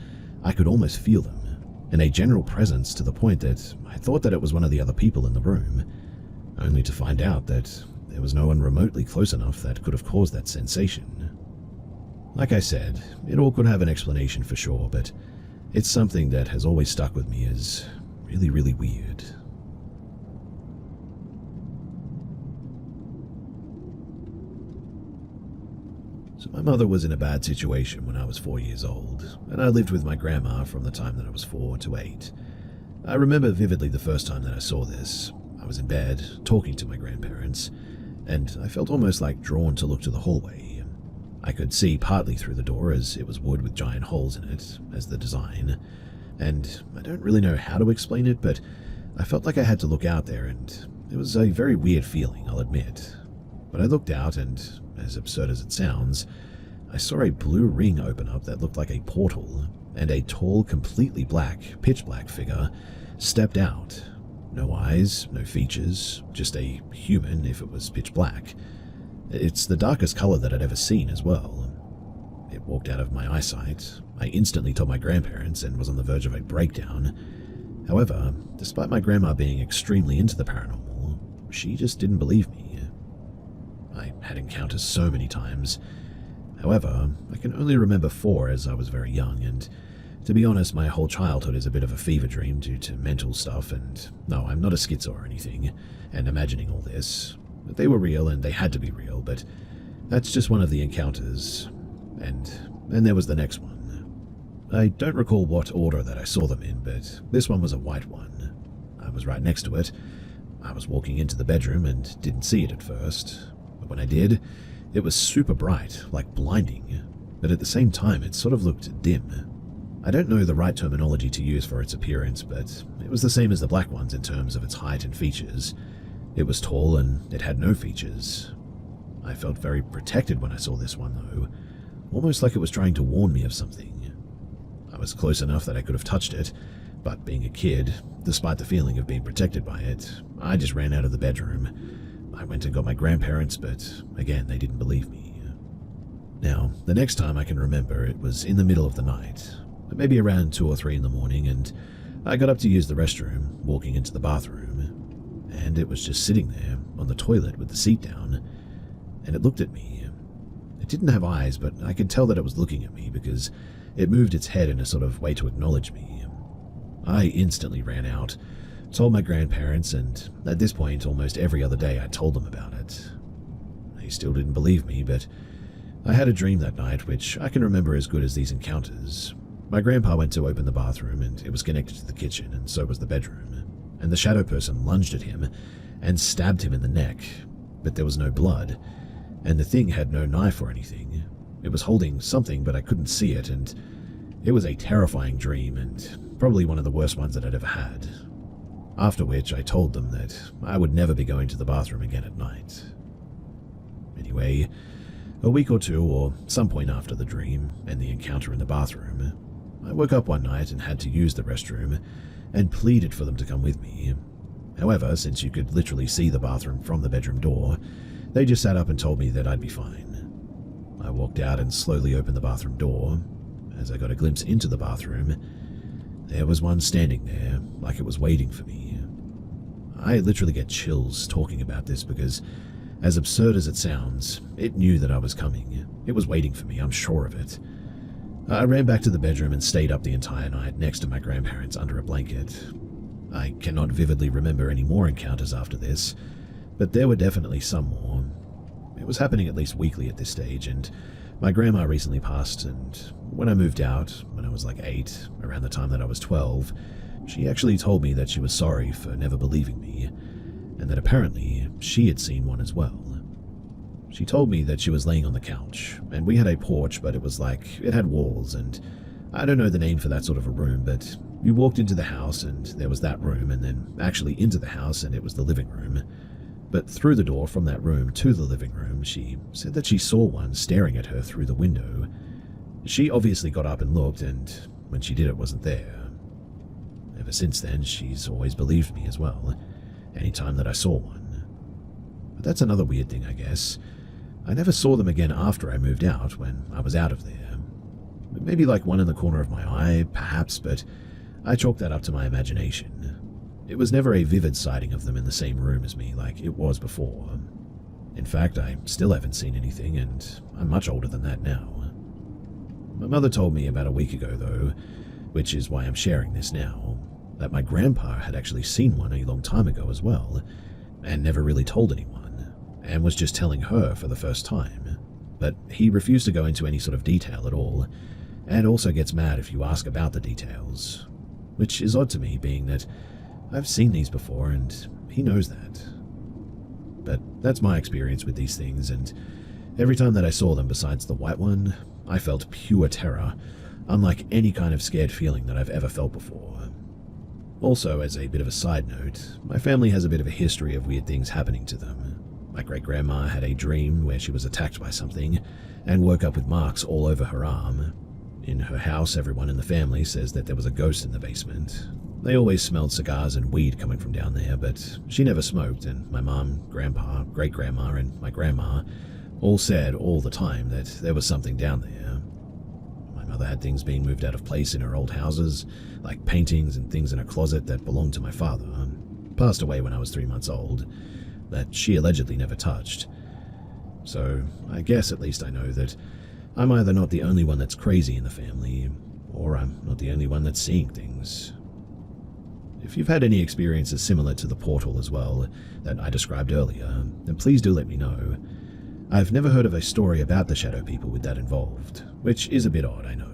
I could almost feel them, and a general presence to the point that I thought that it was one of the other people in the room, only to find out that there was no one remotely close enough that could have caused that sensation. Like I said, it all could have an explanation for sure, but it's something that has always stuck with me as really, really weird. So my mother was in a bad situation when I was 4 years old, and I lived with my grandma from the time that I was 4 to 8. I remember vividly the first time that I saw this. I was in bed, talking to my grandparents, and I felt almost drawn to look to the hallway. I could see partly through the door as it was wood with giant holes in it, as the design, and I don't really know how to explain it, but I felt like I had to look out there, and it was a very weird feeling, I'll admit. But I looked out, and as absurd as it sounds, I saw a blue ring open up that looked like a portal, and a tall, completely black, pitch black figure stepped out. No eyes, no features, just a human if it was pitch black. It's the darkest color that I'd ever seen as well. It walked out of my eyesight. I instantly told my grandparents and was on the verge of a breakdown. However, despite my grandma being extremely into the paranormal, she just didn't believe me. I had encounters so many times. However, I can only remember 4 as I was very young, and to be honest, my whole childhood is a bit of a fever dream due to mental stuff, and no, I'm not a schizo or anything, and imagining all this. They were real and they had to be real, but that's just one of the encounters. And then there was the next one. I don't recall what order that I saw them in, but this one was a white one. I was right next to it. I was walking into the bedroom and didn't see it at first, but when I did, it was super bright, like blinding, but at the same time it sort of looked dim. I don't know the right terminology to use for its appearance, but it was the same as the black ones in terms of its height and features. It was tall and it had no features. I felt very protected when I saw this one though, almost like it was trying to warn me of something. I was close enough that I could have touched it, but being a kid, despite the feeling of being protected by it, I just ran out of the bedroom. I went and got my grandparents, but again, they didn't believe me. Now, the next time I can remember, it was in the middle of the night, maybe around 2 or 3 in the morning, and I got up to use the restroom, walking into the bathroom, and it was just sitting there on the toilet with the seat down, and it looked at me. It didn't have eyes, but I could tell that it was looking at me because it moved its head in a sort of way to acknowledge me. I instantly ran out, told my grandparents, and at this point, almost every other day I told them about it. They still didn't believe me, but I had a dream that night which I can remember as good as these encounters. My grandpa went to open the bathroom and it was connected to the kitchen, and so was the bedroom, and the shadow person lunged at him and stabbed him in the neck, but there was no blood, and the thing had no knife or anything. It was holding something, but I couldn't see it, and it was a terrifying dream, and probably one of the worst ones that I'd ever had. After which, I told them that I would never be going to the bathroom again at night. Anyway, a week or two, or some point after the dream and the encounter in the bathroom, I woke up one night and had to use the restroom, and pleaded for them to come with me. However, since you could literally see the bathroom from the bedroom door, they just sat up and told me that I'd be fine. I walked out and slowly opened the bathroom door. As I got a glimpse into the bathroom, there was one standing there, like it was waiting for me. I literally get chills talking about this because, as absurd as it sounds, it knew that I was coming. It was waiting for me, I'm sure of it. I ran back to the bedroom and stayed up the entire night next to my grandparents under a blanket. I cannot vividly remember any more encounters after this, but there were definitely some more. It was happening at least weekly at this stage, and my grandma recently passed, and when I moved out, when I was like 8, around the time that I was 12, she actually told me that she was sorry for never believing me, and that apparently she had seen one as well. She told me that she was laying on the couch, and we had a porch, but it was like it had walls, and I don't know the name for that sort of a room, but you walked into the house and there was that room, and then actually into the house and it was the living room. But through the door from that room to the living room, she said that she saw one staring at her through the window. She obviously got up and looked, and when she did, it wasn't there. Ever since then, she's always believed me as well, anytime that I saw one. But that's another weird thing, I guess. I never saw them again after I moved out, when I was out of there. Maybe like one in the corner of my eye, perhaps, but I chalked that up to my imagination. It was never a vivid sighting of them in the same room as me like it was before. In fact, I still haven't seen anything, and I'm much older than that now. My mother told me about a week ago, though, which is why I'm sharing this now, that my grandpa had actually seen one a long time ago as well, and never really told anyone, and was just telling her for the first time. But he refused to go into any sort of detail at all, and also gets mad if you ask about the details, which is odd to me, being that I've seen these before, and he knows that. But that's my experience with these things, and every time that I saw them besides the white one, I felt pure terror, unlike any kind of scared feeling that I've ever felt before. Also, as a bit of a side note, my family has a bit of a history of weird things happening to them. My great-grandma had a dream where she was attacked by something, and woke up with marks all over her arm. In her house, everyone in the family says that there was a ghost in the basement. They always smelled cigars and weed coming from down there, but she never smoked, and my mom, grandpa, great-grandma, and my grandma all said all the time that there was something down there. My mother had things being moved out of place in her old houses, like paintings and things in a closet that belonged to my father, passed away when I was 3 months old, that she allegedly never touched. So I guess at least I know that I'm either not the only one that's crazy in the family, or I'm not the only one that's seeing things. If you've had any experiences similar to the portal as well that I described earlier, then please do let me know. I've never heard of a story about the shadow people with that involved, which is a bit odd, I know.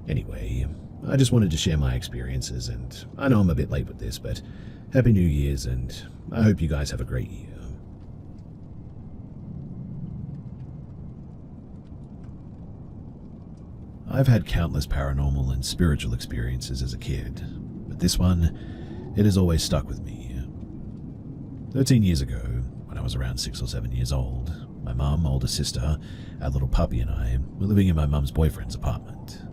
Anyway, I just wanted to share my experiences, and I know I'm a bit late with this, but Happy New Year's, and I hope you guys have a great year. I've had countless paranormal and spiritual experiences as a kid, but this one, it has always stuck with me. 13 years ago, when I was around 6 or 7 years old, my mum, older sister, our little puppy and I were living in my mum's boyfriend's apartment.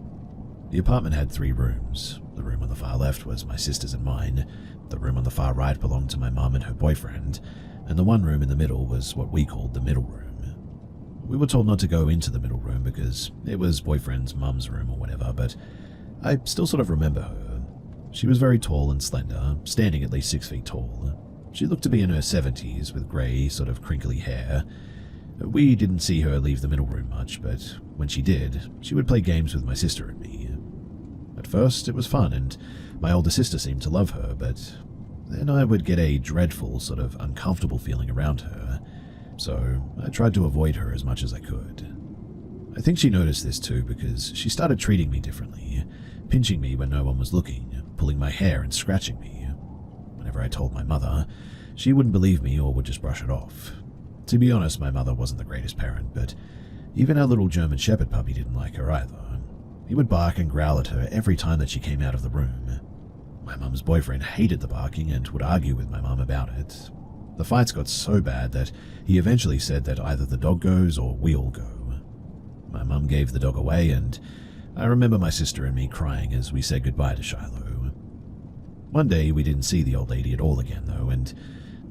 The apartment had 3 rooms. The room on the far left was my sister's and mine, the room on the far right belonged to my mum and her boyfriend, and the one room in the middle was what we called the middle room. We were told not to go into the middle room because it was boyfriend's mum's room or whatever, but I still sort of remember her. She was very tall and slender, standing at least 6 feet tall. She looked to be in her 70s with grey, sort of crinkly hair. We didn't see her leave the middle room much, but when she did, she would play games with my sister and me. At first, it was fun, and my older sister seemed to love her, but then I would get a dreadful, sort of uncomfortable feeling around her, so I tried to avoid her as much as I could. I think she noticed this too because she started treating me differently, pinching me when no one was looking, pulling my hair and scratching me. Whenever I told my mother, she wouldn't believe me or would just brush it off. To be honest, my mother wasn't the greatest parent, but even our little German Shepherd puppy didn't like her either. He would bark and growl at her every time that she came out of the room. My mum's boyfriend hated the barking and would argue with my mum about it. The fights got so bad that he eventually said that either the dog goes or we all go. My mum gave the dog away, and I remember my sister and me crying as we said goodbye to Shiloh. One day we didn't see the old lady at all again though, and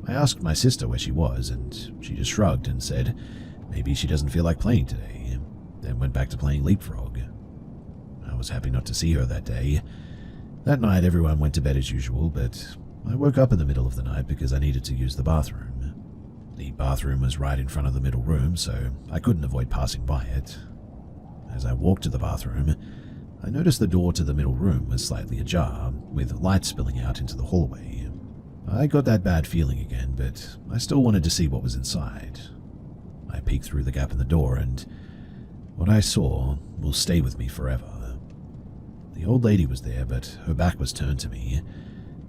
I asked my sister where she was, and she just shrugged and said maybe she doesn't feel like playing today, then went back to playing leapfrog. I was happy not to see her that day. That night everyone went to bed as usual, but I woke up in the middle of the night because I needed to use the bathroom. The bathroom was right in front of the middle room, so I couldn't avoid passing by it. As I walked to the bathroom, I noticed the door to the middle room was slightly ajar, with light spilling out into the hallway. I got that bad feeling again, but I still wanted to see what was inside. I peeked through the gap in the door, and what I saw will stay with me forever. The old lady was there, but her back was turned to me,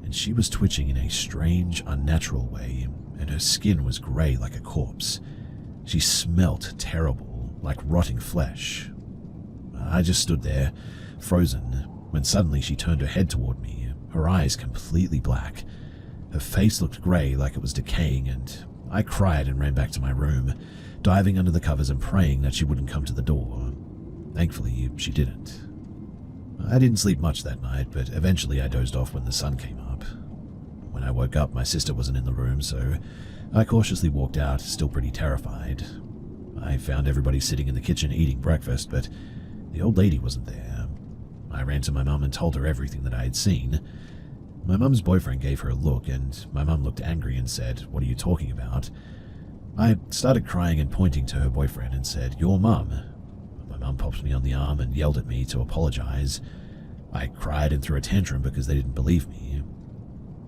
and she was twitching in a strange, unnatural way, and her skin was grey like a corpse. She smelt terrible, like rotting flesh. I just stood there, frozen, when suddenly she turned her head toward me, her eyes completely black. Her face looked grey like it was decaying, and I cried and ran back to my room, diving under the covers and praying that she wouldn't come to the door. Thankfully, she didn't. I didn't sleep much that night, but eventually I dozed off when the sun came up. When I woke up, my sister wasn't in the room, so I cautiously walked out, still pretty terrified. I found everybody sitting in the kitchen eating breakfast, but the old lady wasn't there. I ran to my mum and told her everything that I had seen. My mum's boyfriend gave her a look, and my mum looked angry and said, "What are you talking about?" I started crying and pointing to her boyfriend and said, "Your mum." My mum popped me on the arm and yelled at me to apologize. I cried and threw a tantrum because they didn't believe me.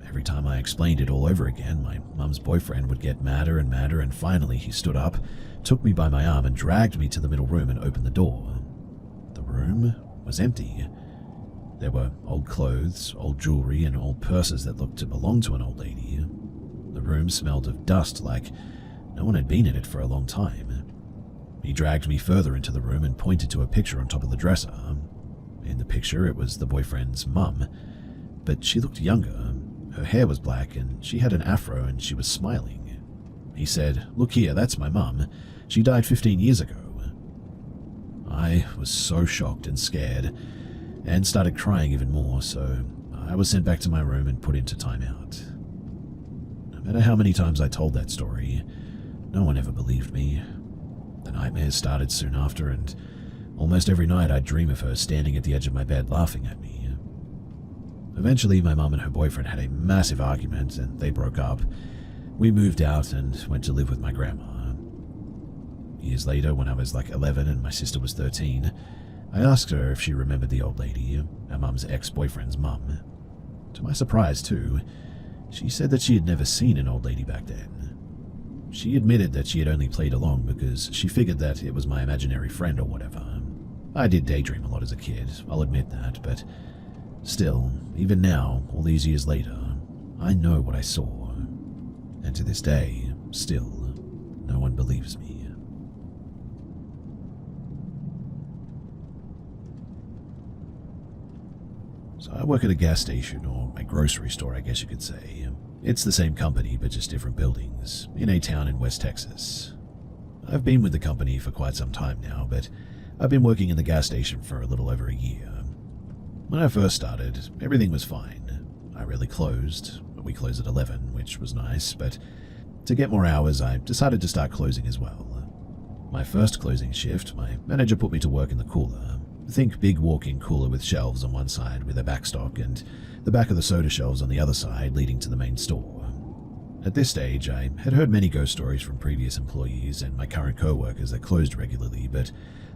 Every time I explained it all over again, my mum's boyfriend would get madder and madder, and finally he stood up, took me by my arm and dragged me to the middle room and opened the door. The room was empty. There were old clothes, old jewelry, and old purses that looked to belong to an old lady. The room smelled of dust like no one had been in it for a long time. He dragged me further into the room and pointed to a picture on top of the dresser. In the picture, it was the boyfriend's mum, but she looked younger. Her hair was black, and she had an afro, and she was smiling. He said, "Look here, that's my mum. She died 15 years ago." I was so shocked and scared, and started crying even more, so I was sent back to my room and put into timeout. No matter how many times I told that story, no one ever believed me. The nightmares started soon after, and almost every night I'd dream of her standing at the edge of my bed laughing at me. Eventually, my mum and her boyfriend had a massive argument, and they broke up. We moved out and went to live with my grandma. Years later, when I was like 11 and my sister was 13, I asked her if she remembered the old lady, our mum's ex-boyfriend's mum. To To my surprise, too, she said that she had never seen an old lady back then. She admitted that she had only played along because she figured that it was my imaginary friend or whatever. I did daydream a lot as a kid, I'll admit that, but still, even now, all these years later, I know what I saw. And to this day, still, no one believes me. So I work at a gas station, or a grocery store, I guess you could say. It's the same company, but just different buildings, in a town in West Texas. I've been with the company for quite some time now, but I've been working in the gas station for a little over a year. When I first started, everything was fine. I rarely closed. We closed at 11, which was nice, but to get more hours, I decided to start closing as well. My first closing shift, my manager put me to work in the cooler. Think big walk-in cooler with shelves on one side with a backstock and the back of the soda shelves on the other side leading to the main store. At this stage, I had heard many ghost stories from previous employees and my current co-workers that closed regularly, but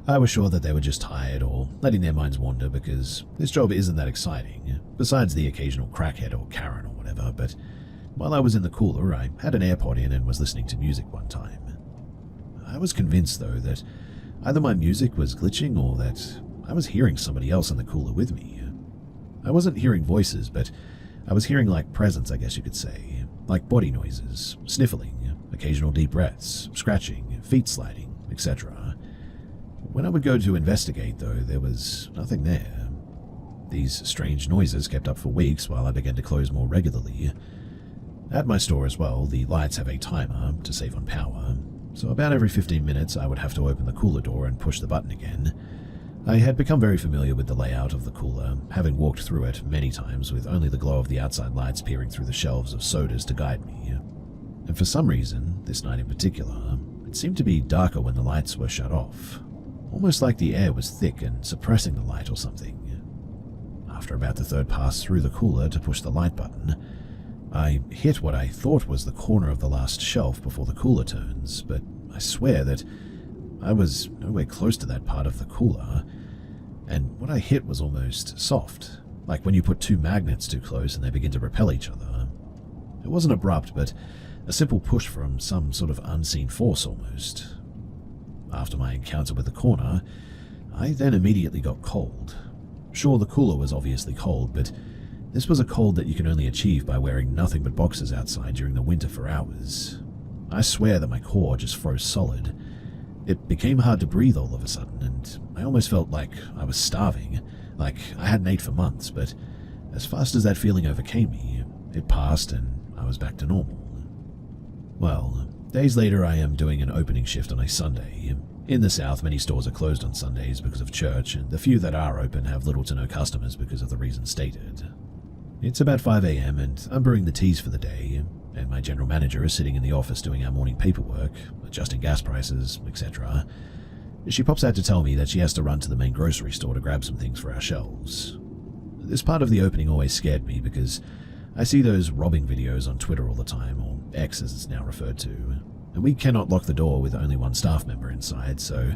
I was sure that they were just tired or letting their minds wander because this job isn't that exciting, besides the occasional crackhead or Karen or whatever. But while I was in the cooler, I had an AirPod in and was listening to music one time. I was convinced, though, that either my music was glitching or that I was hearing somebody else in the cooler with me. I wasn't hearing voices, but I was hearing like presence, I guess you could say, like body noises, sniffling, occasional deep breaths, scratching, feet sliding, etc. When I would go to investigate, though, there was nothing there. These strange noises kept up for weeks while I began to close more regularly. At my store as well, the lights have a timer to save on power, so about every 15 minutes I would have to open the cooler door and push the button again. I had become very familiar with the layout of the cooler, having walked through it many times with only the glow of the outside lights peering through the shelves of sodas to guide me. And for some reason, this night in particular, it seemed to be darker when the lights were shut off, almost like the air was thick and suppressing the light or something. After about the third pass through the cooler to push the light button, I hit what I thought was the corner of the last shelf before the cooler turns, but I swear that I was nowhere close to that part of the cooler, and what I hit was almost soft, like when you put two magnets too close and they begin to repel each other. It wasn't abrupt, but a simple push from some sort of unseen force almost. After my encounter with the corner, I then immediately got cold. Sure, the cooler was obviously cold, but this was a cold that you can only achieve by wearing nothing but boxers outside during the winter for hours. I swear that my core just froze solid. It became hard to breathe all of a sudden, and I almost felt like I was starving, like I hadn't ate for months, but as fast as that feeling overcame me, it passed and I was back to normal. Well, days later I am doing an opening shift on a Sunday. In the South, many stores are closed on Sundays because of church, and the few that are open have little to no customers because of the reasons stated. It's about 5 a.m. and I'm brewing the teas for the day, and my general manager is sitting in the office doing our morning paperwork, adjusting gas prices, etc. She pops out to tell me that she has to run to the main grocery store to grab some things for our shelves. This part of the opening always scared me because I see those robbing videos on Twitter all the time, or X as it's now referred to, and we cannot lock the door with only one staff member inside, so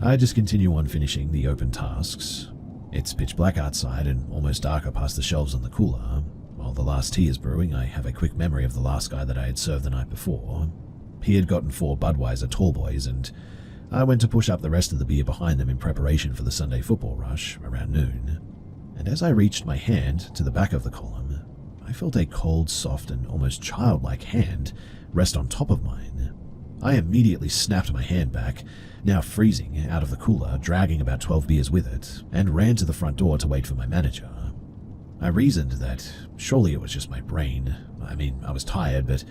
I just continue on finishing the open tasks. It's pitch black outside and almost darker past the shelves on the cooler. While the last tea is brewing, I have a quick memory of the last guy that I had served the night before. He had gotten 4 Budweiser tall boys, and I went to push up the rest of the beer behind them in preparation for the Sunday football rush around noon. And as I reached my hand to the back of the column, I felt a cold, soft, and almost childlike hand rest on top of mine. I immediately snapped my hand back, now freezing, out of the cooler, dragging about 12 beers with it, and ran to the front door to wait for my manager. I reasoned that surely it was just my brain. I mean, I was tired, but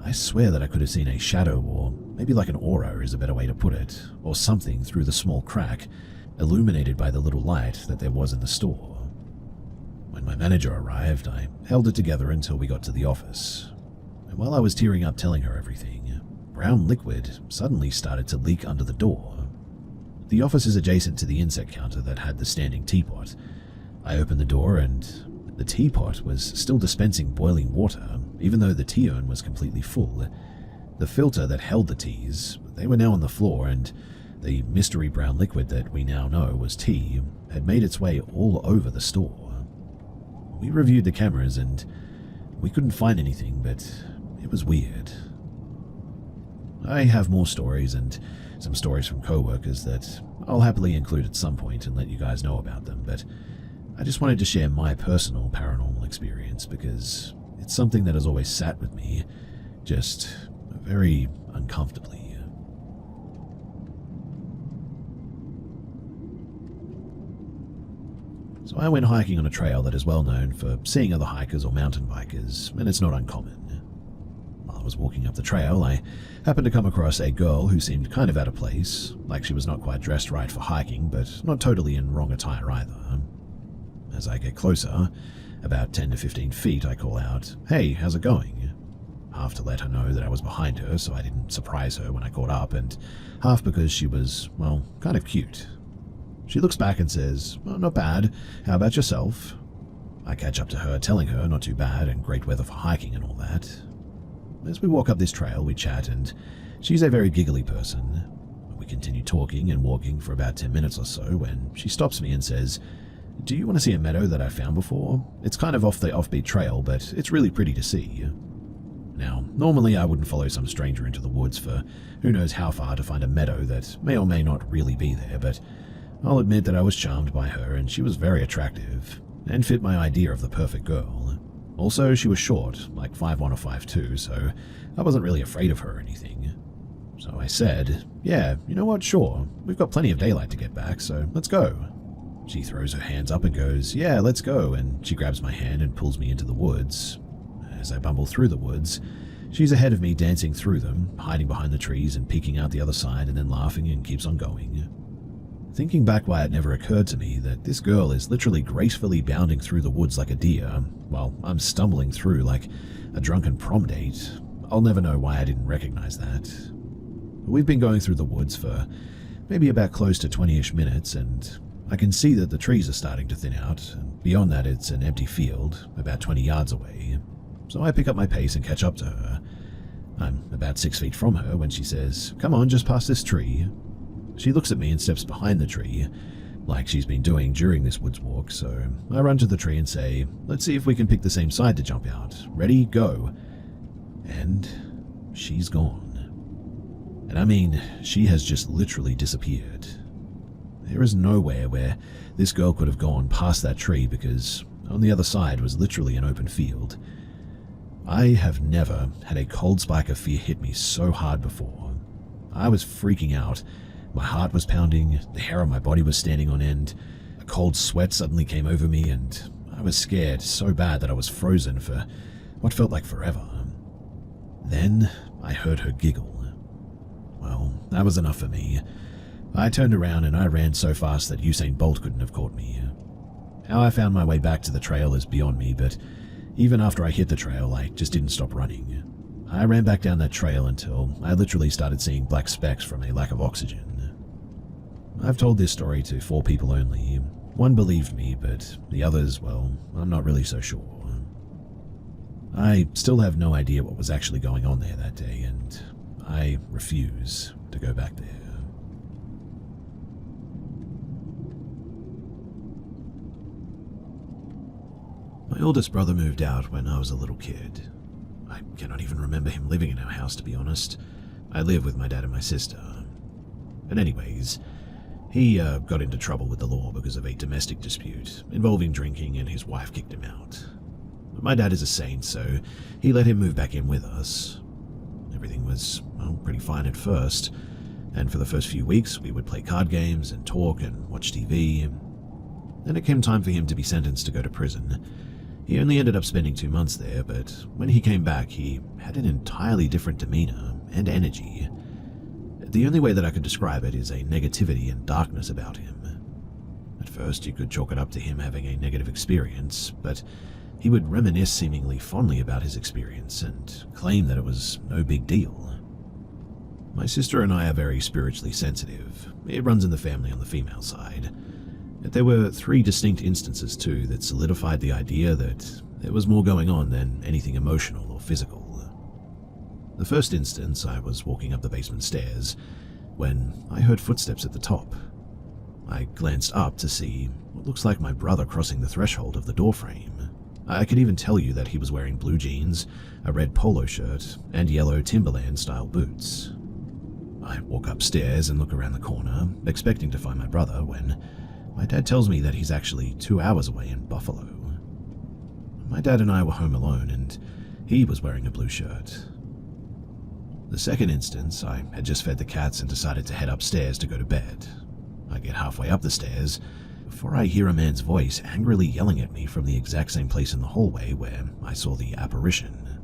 I swear that I could have seen a shadow, or maybe like an aura is a better way to put it, or something through the small crack, illuminated by the little light that there was in the store. When my manager arrived, I held it together until we got to the office. And while I was tearing up telling her everything, brown liquid suddenly started to leak under the door. The office is adjacent to the insect counter that had the standing teapot. I opened the door and the teapot was still dispensing boiling water, even though the tea urn was completely full. The filter that held the teas, they were now on the floor, and the mystery brown liquid that we now know was tea had made its way all over the store. We reviewed the cameras and we couldn't find anything, but it was weird. I have more stories and some stories from co-workers that I'll happily include at some point and let you guys know about them, but I just wanted to share my personal paranormal experience because it's something that has always sat with me, just very uncomfortably. So I went hiking on a trail that is well known for seeing other hikers or mountain bikers, and it's not uncommon. While I was walking up the trail, I happened to come across a girl who seemed kind of out of place, like she was not quite dressed right for hiking, but not totally in wrong attire either. As I get closer, about 10 to 15 feet, I call out, "Hey, how's it going?" Half to let her know that I was behind her so I didn't surprise her when I caught up, and half because she was, well, kind of cute. She looks back and says, "Well, not bad. How about yourself?" I catch up to her, telling her not too bad and great weather for hiking and all that. As we walk up this trail, we chat, and she's a very giggly person. We continue talking and walking for about 10 minutes or so when she stops me and says, "Do you want to see a meadow that I found before? It's kind of off the offbeat trail, but it's really pretty to see." Now, normally I wouldn't follow some stranger into the woods for who knows how far to find a meadow that may or may not really be there, but I'll admit that I was charmed by her and she was very attractive and fit my idea of the perfect girl. Also, she was short, like 5'1" or 5'2", so I wasn't really afraid of her or anything. So I said, "Yeah, you know what, sure, we've got plenty of daylight to get back, so let's go." She throws her hands up and goes, "Yeah, let's go," and she grabs my hand and pulls me into the woods. As I bumble through the woods, she's ahead of me, dancing through them, hiding behind the trees and peeking out the other side and then laughing, and keeps on going. Thinking back why it never occurred to me that this girl is literally gracefully bounding through the woods like a deer, while I'm stumbling through like a drunken prom date, I'll never know why I didn't recognize that. We've been going through the woods for maybe about close to 20-ish minutes, and I can see that the trees are starting to thin out, and beyond that it's an empty field, about 20 yards away. So I pick up my pace and catch up to her. I'm about 6 feet from her when she says, "Come on, just past this tree." She looks at me and steps behind the tree, like she's been doing during this woods walk, so I run to the tree and say, "Let's see if we can pick the same side to jump out. Ready? Go." And she's gone. And I mean, she has just literally disappeared. There is nowhere where this girl could have gone past that tree because on the other side was literally an open field. I have never had a cold spike of fear hit me so hard before. I was freaking out. My heart was pounding, the hair on my body was standing on end, a cold sweat suddenly came over me, and I was scared so bad that I was frozen for what felt like forever. Then I heard her giggle. Well, that was enough for me. I turned around and I ran so fast that Usain Bolt couldn't have caught me. How I found my way back to the trail is beyond me, but even after I hit the trail, I just didn't stop running. I ran back down that trail until I literally started seeing black specks from a lack of oxygen. I've told this story to 4 people only. One believed me, but the others, well, I'm not really so sure. I still have no idea what was actually going on there that day, and I refuse to go back there. My oldest brother moved out when I was a little kid. I cannot even remember him living in our house, to be honest. I live with my dad and my sister. But anyways, he got into trouble with the law because of a domestic dispute involving drinking, and his wife kicked him out. My dad is a saint, so he let him move back in with us. Everything was, well, pretty fine at first, and for the first few weeks we would play card games and talk and watch TV. Then it came time for him to be sentenced to go to prison. He only ended up spending 2 months there, but when he came back he had an entirely different demeanor and energy. The only way that I could describe it is a negativity and darkness about him. At first you could chalk it up to him having a negative experience, but he would reminisce seemingly fondly about his experience and claim that it was no big deal. My sister and I are very spiritually sensitive. It runs in the family on the female side. Yet there were 3 distinct instances too that solidified the idea that there was more going on than anything emotional or physical. The first instance, I was walking up the basement stairs when I heard footsteps at the top. I glanced up to see what looks like my brother crossing the threshold of the doorframe. I could even tell you that he was wearing blue jeans, a red polo shirt, and yellow Timberland-style boots. I walk upstairs and look around the corner, expecting to find my brother, when my dad tells me that he's actually 2 hours away in Buffalo. My dad and I were home alone, and he was wearing a blue shirt. The second instance, I had just fed the cats and decided to head upstairs to go to bed. I get halfway up the stairs before I hear a man's voice angrily yelling at me from the exact same place in the hallway where I saw the apparition.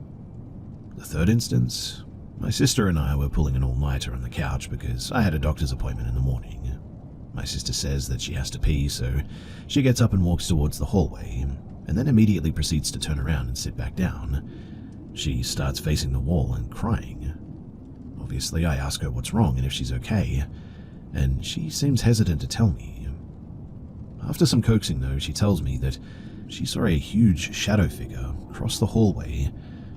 The third instance, my sister and I were pulling an all-nighter on the couch because I had a doctor's appointment in the morning. My sister says that she has to pee, so she gets up and walks towards the hallway, and then immediately proceeds to turn around and sit back down. She starts facing the wall and crying. Obviously, I ask her what's wrong and if she's okay, and she seems hesitant to tell me. After some coaxing, though, she tells me that she saw a huge shadow figure cross the hallway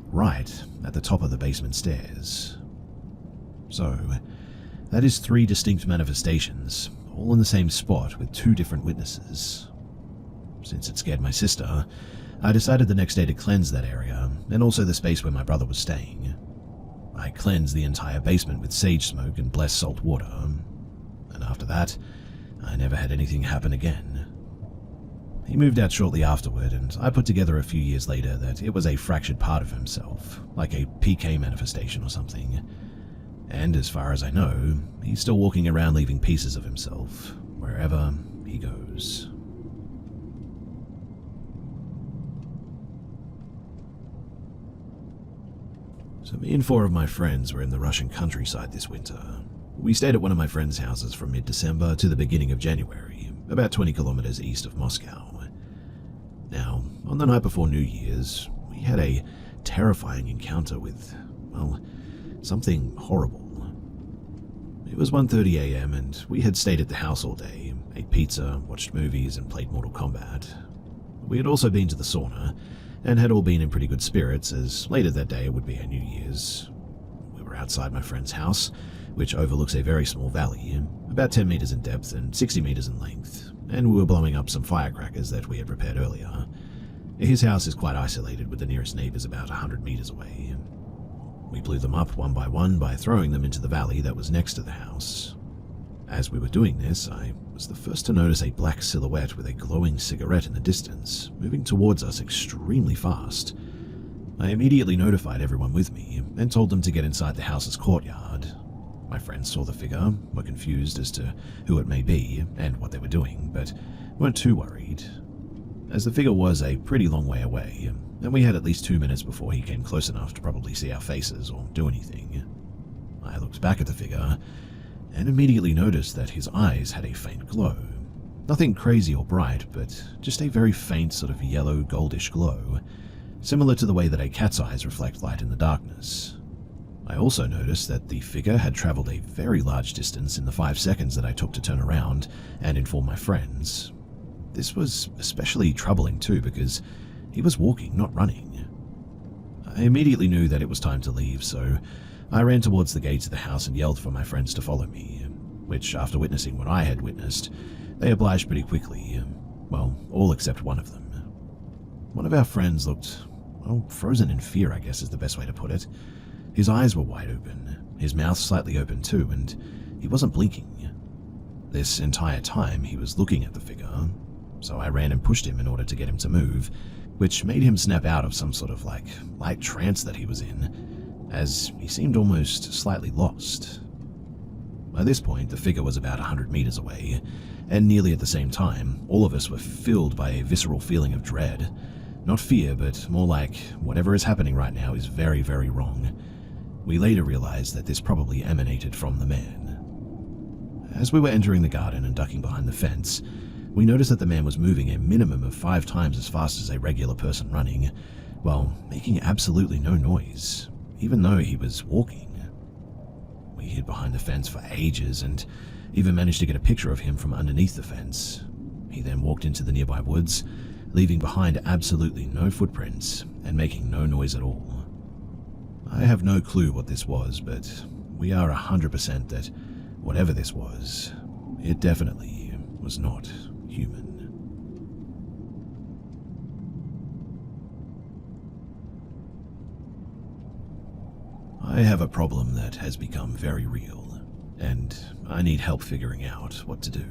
right at the top of the basement stairs. So, that is 3 distinct manifestations, all in the same spot with 2 different witnesses. Since it scared my sister, I decided the next day to cleanse that area, and also the space where my brother was staying. I cleansed the entire basement with sage smoke and blessed salt water, and after that, I never had anything happen again. He moved out shortly afterward, and I put together a few years later that it was a fractured part of himself, like a PK manifestation or something. And as far as I know, he's still walking around leaving pieces of himself wherever he goes. So me and 4 of my friends were in the Russian countryside this winter. We stayed at one of my friends' houses from mid-December to the beginning of January, about 20 kilometers east of Moscow. Now, on the night before New Year's, we had a terrifying encounter with, well, something horrible. It was 1:30 a.m. and we had stayed at the house all day, ate pizza, watched movies, and played Mortal Kombat. We had also been to the sauna, and had all been in pretty good spirits, as later that day it would be our New Year's. We were outside my friend's house, which overlooks a very small valley, about 10 meters in depth and 60 meters in length, and we were blowing up some firecrackers that we had prepared earlier. His house is quite isolated, with the nearest neighbors about 100 meters away. We blew them up one by throwing them into the valley that was next to the house. As we were doing this, I was the first to notice a black silhouette with a glowing cigarette in the distance, moving towards us extremely fast. I immediately notified everyone with me and told them to get inside the house's courtyard. My friends saw the figure, were confused as to who it may be and what they were doing, but weren't too worried, as the figure was a pretty long way away, and we had at least 2 minutes before he came close enough to probably see our faces or do anything. I looked back at the figure and immediately noticed that his eyes had a faint glow. Nothing crazy or bright, but just a very faint sort of yellow goldish glow, similar to the way that a cat's eyes reflect light in the darkness. I also noticed that the figure had traveled a very large distance in the 5 seconds that I took to turn around and inform my friends. This was especially troubling too, because he was walking, not running. I immediately knew that it was time to leave, so I ran towards the gates of the house and yelled for my friends to follow me, which, after witnessing what I had witnessed, they obliged pretty quickly, well, all except one of them. One of our friends looked, well, frozen in fear, I guess is the best way to put it. His eyes were wide open, his mouth slightly open too, and he wasn't blinking. This entire time he was looking at the figure, so I ran and pushed him in order to get him to move, which made him snap out of some sort of light trance that he was in, as he seemed almost slightly lost. By this point, the figure was about 100 meters away, and nearly at the same time, all of us were filled by a visceral feeling of dread. Not fear, but more like, whatever is happening right now is very, very wrong. We later realized that this probably emanated from the man. As we were entering the garden and ducking behind the fence, we noticed that the man was moving a minimum of 5 times as fast as a regular person running, while making absolutely no noise, even though he was walking. We hid behind the fence for ages and even managed to get a picture of him from underneath the fence. He then walked into the nearby woods, leaving behind absolutely no footprints and making no noise at all. I have no clue what this was, but we are 100% that whatever this was, it definitely was not human. I have a problem that has become very real, and I need help figuring out what to do.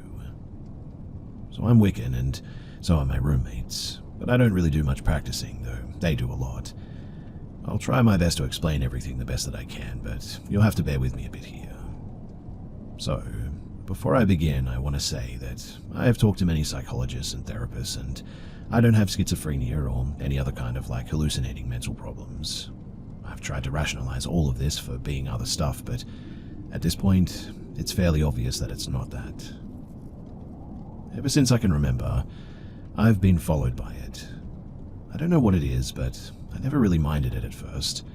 So I'm Wiccan, and so are my roommates, but I don't really do much practicing, though they do a lot. I'll try my best to explain everything the best that I can, but you'll have to bear with me a bit here. So, before I begin, I want to say that I have talked to many psychologists and therapists, and I don't have schizophrenia or any other kind of hallucinating mental problems. I've tried to rationalize all of this for being other stuff, but at this point, it's fairly obvious that it's not that. Ever since I can remember, I've been followed by it. I don't know what it is, but I never really minded it at first.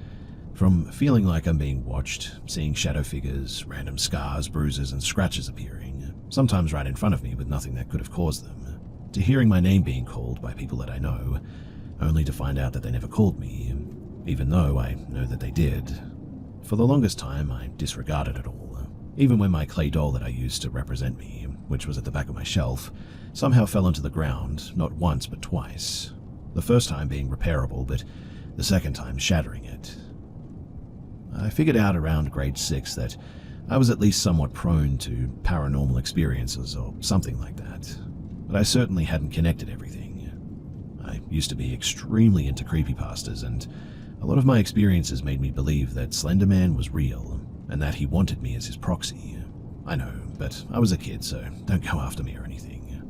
From feeling like I'm being watched, seeing shadow figures, random scars, bruises, and scratches appearing, sometimes right in front of me with nothing that could have caused them, to hearing my name being called by people that I know, only to find out that they never called me, even though I know that they did. For the longest time, I disregarded it all, even when my clay doll that I used to represent me, which was at the back of my shelf, somehow fell onto the ground, not once but twice. The first time being repairable, but the second time shattering it. I figured out around grade 6 that I was at least somewhat prone to paranormal experiences or something like that, but I certainly hadn't connected everything. I used to be extremely into creepypastas, and a lot of my experiences made me believe that Slender Man was real, and that he wanted me as his proxy. I know, but I was a kid, so don't go after me or anything.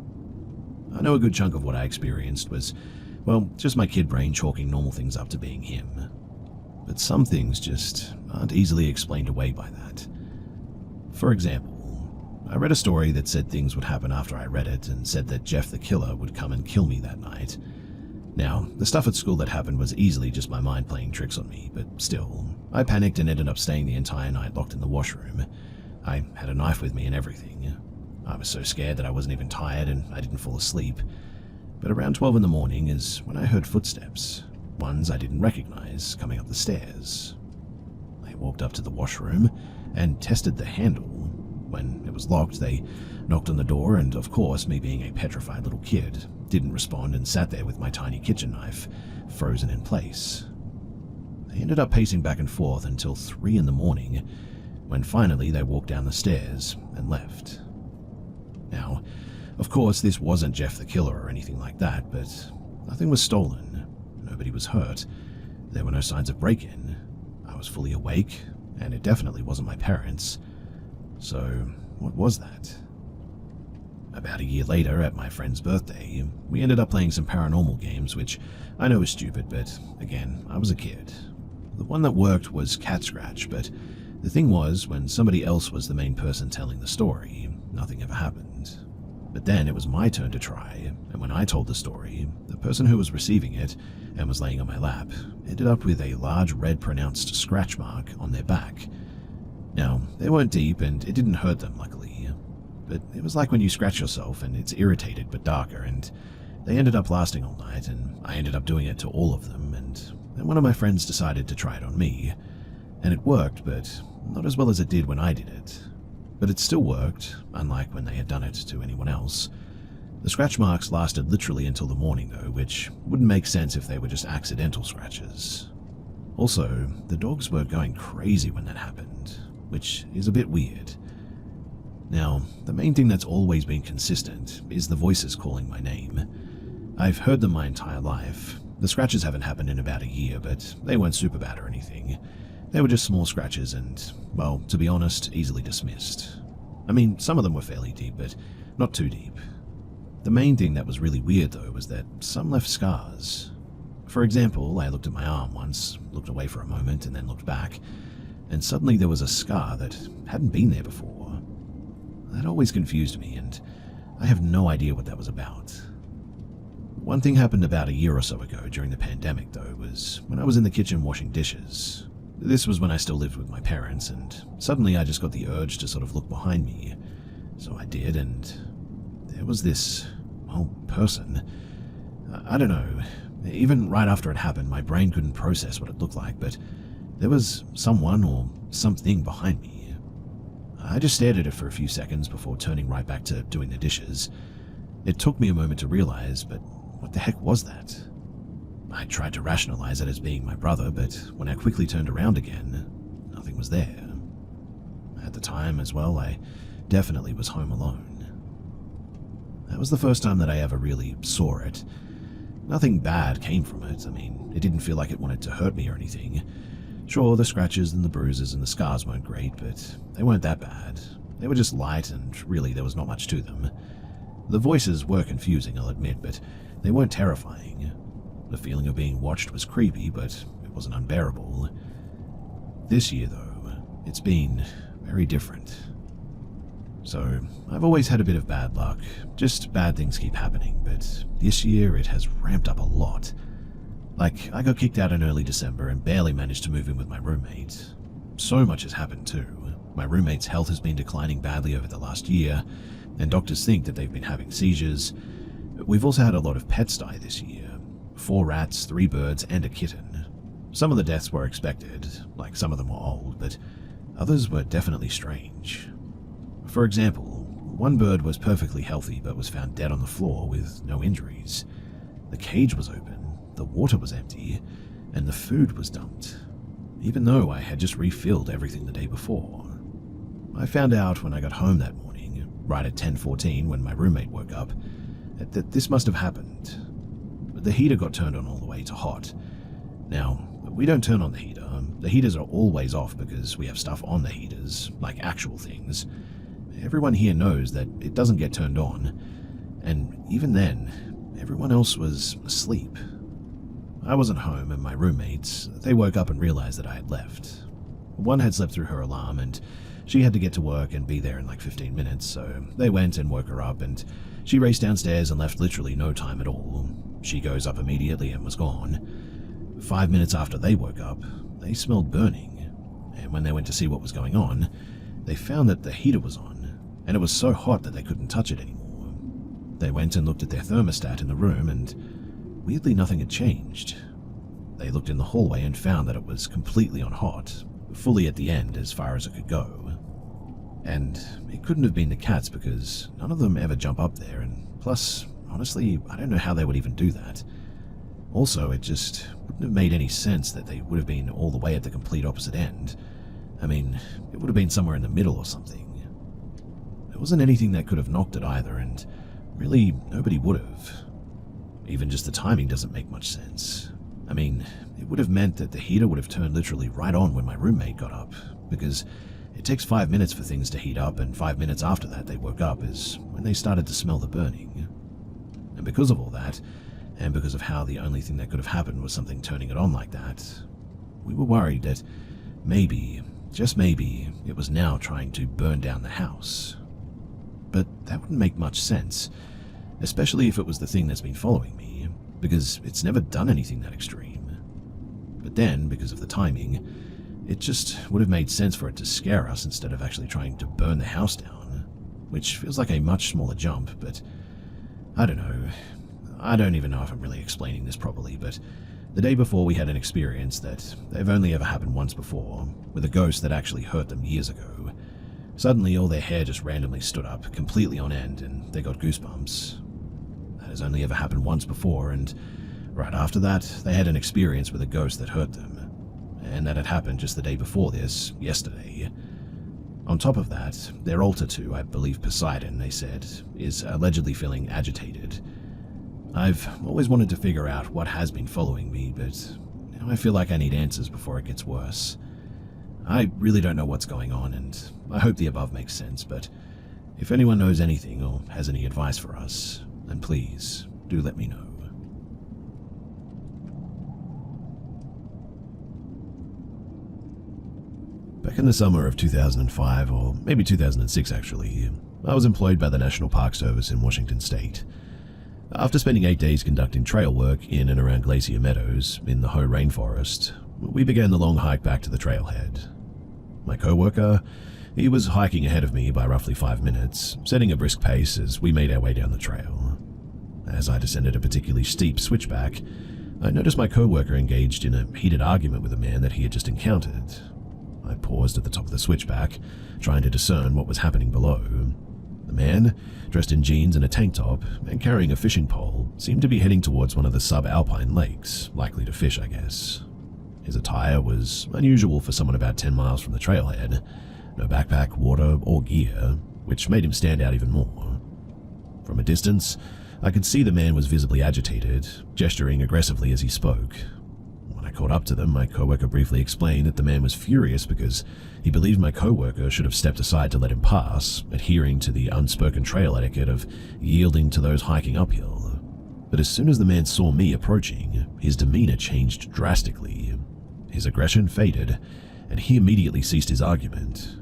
I know a good chunk of what I experienced was, well, just my kid brain chalking normal things up to being him. But some things just aren't easily explained away by that. For example, I read a story that said things would happen after I read it, and said that Jeff the Killer would come and kill me that night. Now, the stuff at school that happened was easily just my mind playing tricks on me, but still, I panicked and ended up staying the entire night locked in the washroom. I had a knife with me and everything. I was so scared that I wasn't even tired and I didn't fall asleep. But around 12 in the morning is when I heard footsteps, ones I didn't recognize, coming up the stairs. I walked up to the washroom and tested the handle. When it was locked, they knocked on the door, and of course, me being a petrified little kid, didn't respond and sat there with my tiny kitchen knife, frozen in place. They ended up pacing back and forth until 3 in the morning, when finally they walked down the stairs and left. Now, of course, this wasn't Jeff the Killer or anything like that, but nothing was stolen. Nobody was hurt. There were no signs of break-in. I was fully awake, and it definitely wasn't my parents. So, what was that? About a year later, at my friend's birthday, we ended up playing some paranormal games, which I know is stupid, but again, I was a kid. The one that worked was Cat Scratch, but the thing was, when somebody else was the main person telling the story, nothing ever happened. But then it was my turn to try, and when I told the story, the person who was receiving it and was laying on my lap ended up with a large red pronounced scratch mark on their back. Now, they weren't deep and it didn't hurt them, luckily, but it was like when you scratch yourself and it's irritated but darker, and they ended up lasting all night, and I ended up doing it to all of them, and then one of my friends decided to try it on me, and it worked, but not as well as it did when I did it. But it still worked, unlike when they had done it to anyone else. The scratch marks lasted literally until the morning though, which wouldn't make sense if they were just accidental scratches. Also, the dogs were going crazy when that happened, which is a bit weird. Now, the main thing that's always been consistent is the voices calling my name. I've heard them my entire life. The scratches haven't happened in about a year, but they weren't super bad or anything. They were just small scratches and, well, to be honest, easily dismissed. I mean, some of them were fairly deep, but not too deep. The main thing that was really weird, though, was that some left scars. For example, I looked at my arm once, looked away for a moment, and then looked back, and suddenly there was a scar that hadn't been there before. That always confused me, and I have no idea what that was about. One thing happened about a year or so ago during the pandemic, though, was when I was in the kitchen washing dishes. This was when I still lived with my parents, and suddenly I just got the urge to sort of look behind me. So I did, and there was this, well, person. I don't know. Even right after it happened, my brain couldn't process what it looked like, but there was someone or something behind me. I just stared at it for a few seconds before turning right back to doing the dishes. It took me a moment to realize, but what the heck was that? I tried to rationalize it as being my brother, but when I quickly turned around again, was there. At the time as well, I definitely was home alone. That was the first time that I ever really saw it. Nothing bad came from it. I mean, it didn't feel like it wanted to hurt me or anything. Sure, the scratches and the bruises and the scars weren't great, but they weren't that bad. They were just light, and really there was not much to them. The voices were confusing, I'll admit, but they weren't terrifying. The feeling of being watched was creepy, but it wasn't unbearable. This year, though, it's been very different. So, I've always had a bit of bad luck. Just bad things keep happening, but this year it has ramped up a lot. Like, I got kicked out in early December and barely managed to move in with my roommate. So much has happened too. My roommate's health has been declining badly over the last year, and doctors think that they've been having seizures. We've also had a lot of pets die this year. 4 rats, 3 birds, and a kitten. Some of the deaths were expected, like some of them were old, but others were definitely strange. For example, one bird was perfectly healthy but was found dead on the floor with no injuries. The cage was open, the water was empty, and the food was dumped, even though I had just refilled everything the day before. I found out when I got home that morning, right at 10:14 when my roommate woke up, that this must have happened. The heater got turned on all the way to hot. Now, we don't turn on the heater. The heaters are always off because we have stuff on the heaters, like actual things. Everyone here knows that it doesn't get turned on, and even then, everyone else was asleep. I wasn't home, and my roommates, they woke up and realized that I had left. One had slept through her alarm, and she had to get to work and be there in like 15 minutes, so they went and woke her up, and she raced downstairs and left literally no time at all. She goes up immediately and was gone. 5 minutes after they woke up, they smelled burning, and when they went to see what was going on, they found that the heater was on, and it was so hot that they couldn't touch it anymore. They went and looked at their thermostat in the room, and weirdly nothing had changed. They looked in the hallway and found that it was completely on hot, fully at the end as far as it could go. And it couldn't have been the cats because none of them ever jump up there, and plus, honestly, I don't know how they would even do that. Also, it just wouldn't have made any sense that they would have been all the way at the complete opposite end. I mean, it would have been somewhere in the middle or something. There wasn't anything that could have knocked it either, and really, nobody would have. Even just the timing doesn't make much sense. I mean, it would have meant that the heater would have turned literally right on when my roommate got up, because it takes 5 minutes for things to heat up, and 5 minutes after that they woke up is when they started to smell the burning. And because of all that, and because of how the only thing that could have happened was something turning it on like that, we were worried that maybe, just maybe, it was now trying to burn down the house. But that wouldn't make much sense, especially if it was the thing that's been following me, because it's never done anything that extreme. But then, because of the timing, it just would have made sense for it to scare us instead of actually trying to burn the house down, which feels like a much smaller jump, but I don't know. I don't even know if I'm really explaining this properly, but the day before we had an experience that they've only ever happened once before, with a ghost that actually hurt them years ago. Suddenly all their hair just randomly stood up, completely on end, and they got goosebumps. That has only ever happened once before, and right after that, they had an experience with a ghost that hurt them. And that had happened just the day before this, yesterday. On top of that, their altar to, I believe Poseidon, they said, is allegedly feeling agitated. I've always wanted to figure out what has been following me, but now I feel like I need answers before it gets worse. I really don't know what's going on, and I hope the above makes sense, but if anyone knows anything or has any advice for us, then please do let me know. Back in the summer of 2005, or maybe 2006 actually, I was employed by the National Park Service in Washington State. After spending 8 days conducting trail work in and around Glacier Meadows in the Hoh Rainforest, we began the long hike back to the trailhead. My co-worker, he was hiking ahead of me by roughly 5 minutes, setting a brisk pace as we made our way down the trail. As I descended a particularly steep switchback, I noticed my co-worker engaged in a heated argument with a man that he had just encountered. I paused at the top of the switchback, trying to discern what was happening below. The man, dressed in jeans and a tank top, and carrying a fishing pole, seemed to be heading towards one of the subalpine lakes, likely to fish, I guess. His attire was unusual for someone about 10 miles from the trailhead. No backpack, water, or gear, which made him stand out even more. From a distance, I could see the man was visibly agitated, gesturing aggressively as he spoke. When I caught up to them, my coworker briefly explained that the man was furious because he believed my coworker should have stepped aside to let him pass, adhering to the unspoken trail etiquette of yielding to those hiking uphill. But as soon as the man saw me approaching, his demeanor changed drastically. His aggression faded, and he immediately ceased his argument.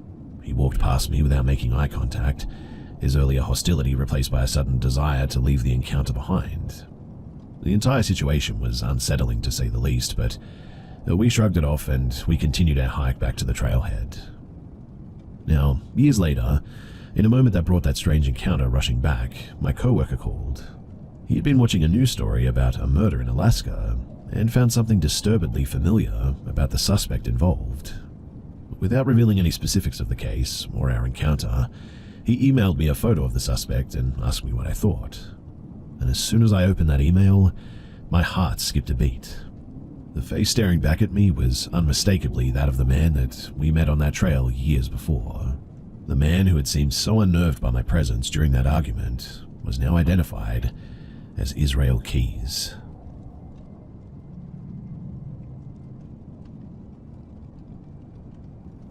He walked past me without making eye contact, his earlier hostility replaced by a sudden desire to leave the encounter behind. The entire situation was unsettling to say the least, but we shrugged it off and we continued our hike back to the trailhead. Now, years later, in a moment that brought that strange encounter rushing back, my coworker called. He had been watching a news story about a murder in Alaska and found something disturbingly familiar about the suspect involved. Without revealing any specifics of the case or our encounter, he emailed me a photo of the suspect and asked me what I thought. And as soon as I opened that email, my heart skipped a beat. The face staring back at me was unmistakably that of the man that we met on that trail years before. The man who had seemed so unnerved by my presence during that argument was now identified as Israel Keys.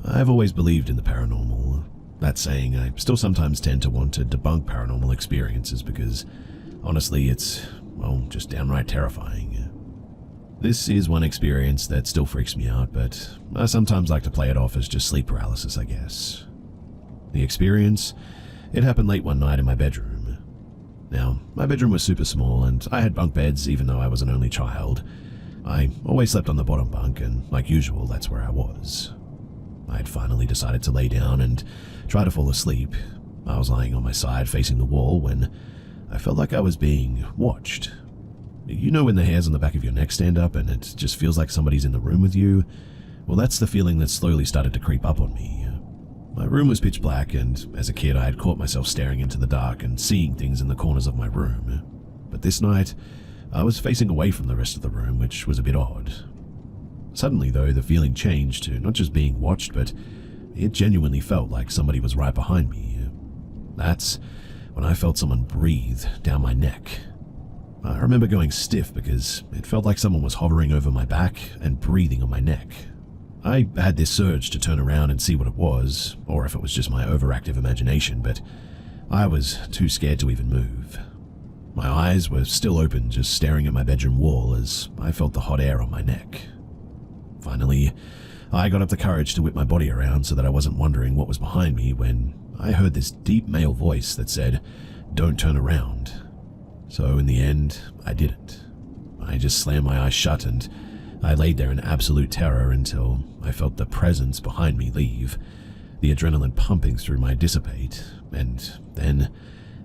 I've always believed in the paranormal. That saying, I still sometimes tend to want to debunk paranormal experiences because, honestly, it's, well, just downright terrifying. This is one experience that still freaks me out, but I sometimes like to play it off as just sleep paralysis, I guess. The experience, it happened late one night in my bedroom. Now, my bedroom was super small and I had bunk beds even though I was an only child. I always slept on the bottom bunk and, like usual, that's where I was. I had finally decided to lay down and try to fall asleep. I was lying on my side facing the wall when I felt like I was being watched. You know when the hairs on the back of your neck stand up and it just feels like somebody's in the room with you? Well, that's the feeling that slowly started to creep up on me. My room was pitch black, and as a kid I had caught myself staring into the dark and seeing things in the corners of my room. But this night, I was facing away from the rest of the room, which was a bit odd. Suddenly, though, the feeling changed to not just being watched, but it genuinely felt like somebody was right behind me. That's when I felt someone breathe down my neck. I remember going stiff because it felt like someone was hovering over my back and breathing on my neck. I had this surge to turn around and see what it was, or if it was just my overactive imagination, but I was too scared to even move. My eyes were still open, just staring at my bedroom wall as I felt the hot air on my neck. Finally, I got up the courage to whip my body around so that I wasn't wondering what was behind me when I heard this deep male voice that said, "Don't turn around." So in the end, I didn't. I just slammed my eyes shut and I laid there in absolute terror until I felt the presence behind me leave, the adrenaline pumping through my dissipate, and then,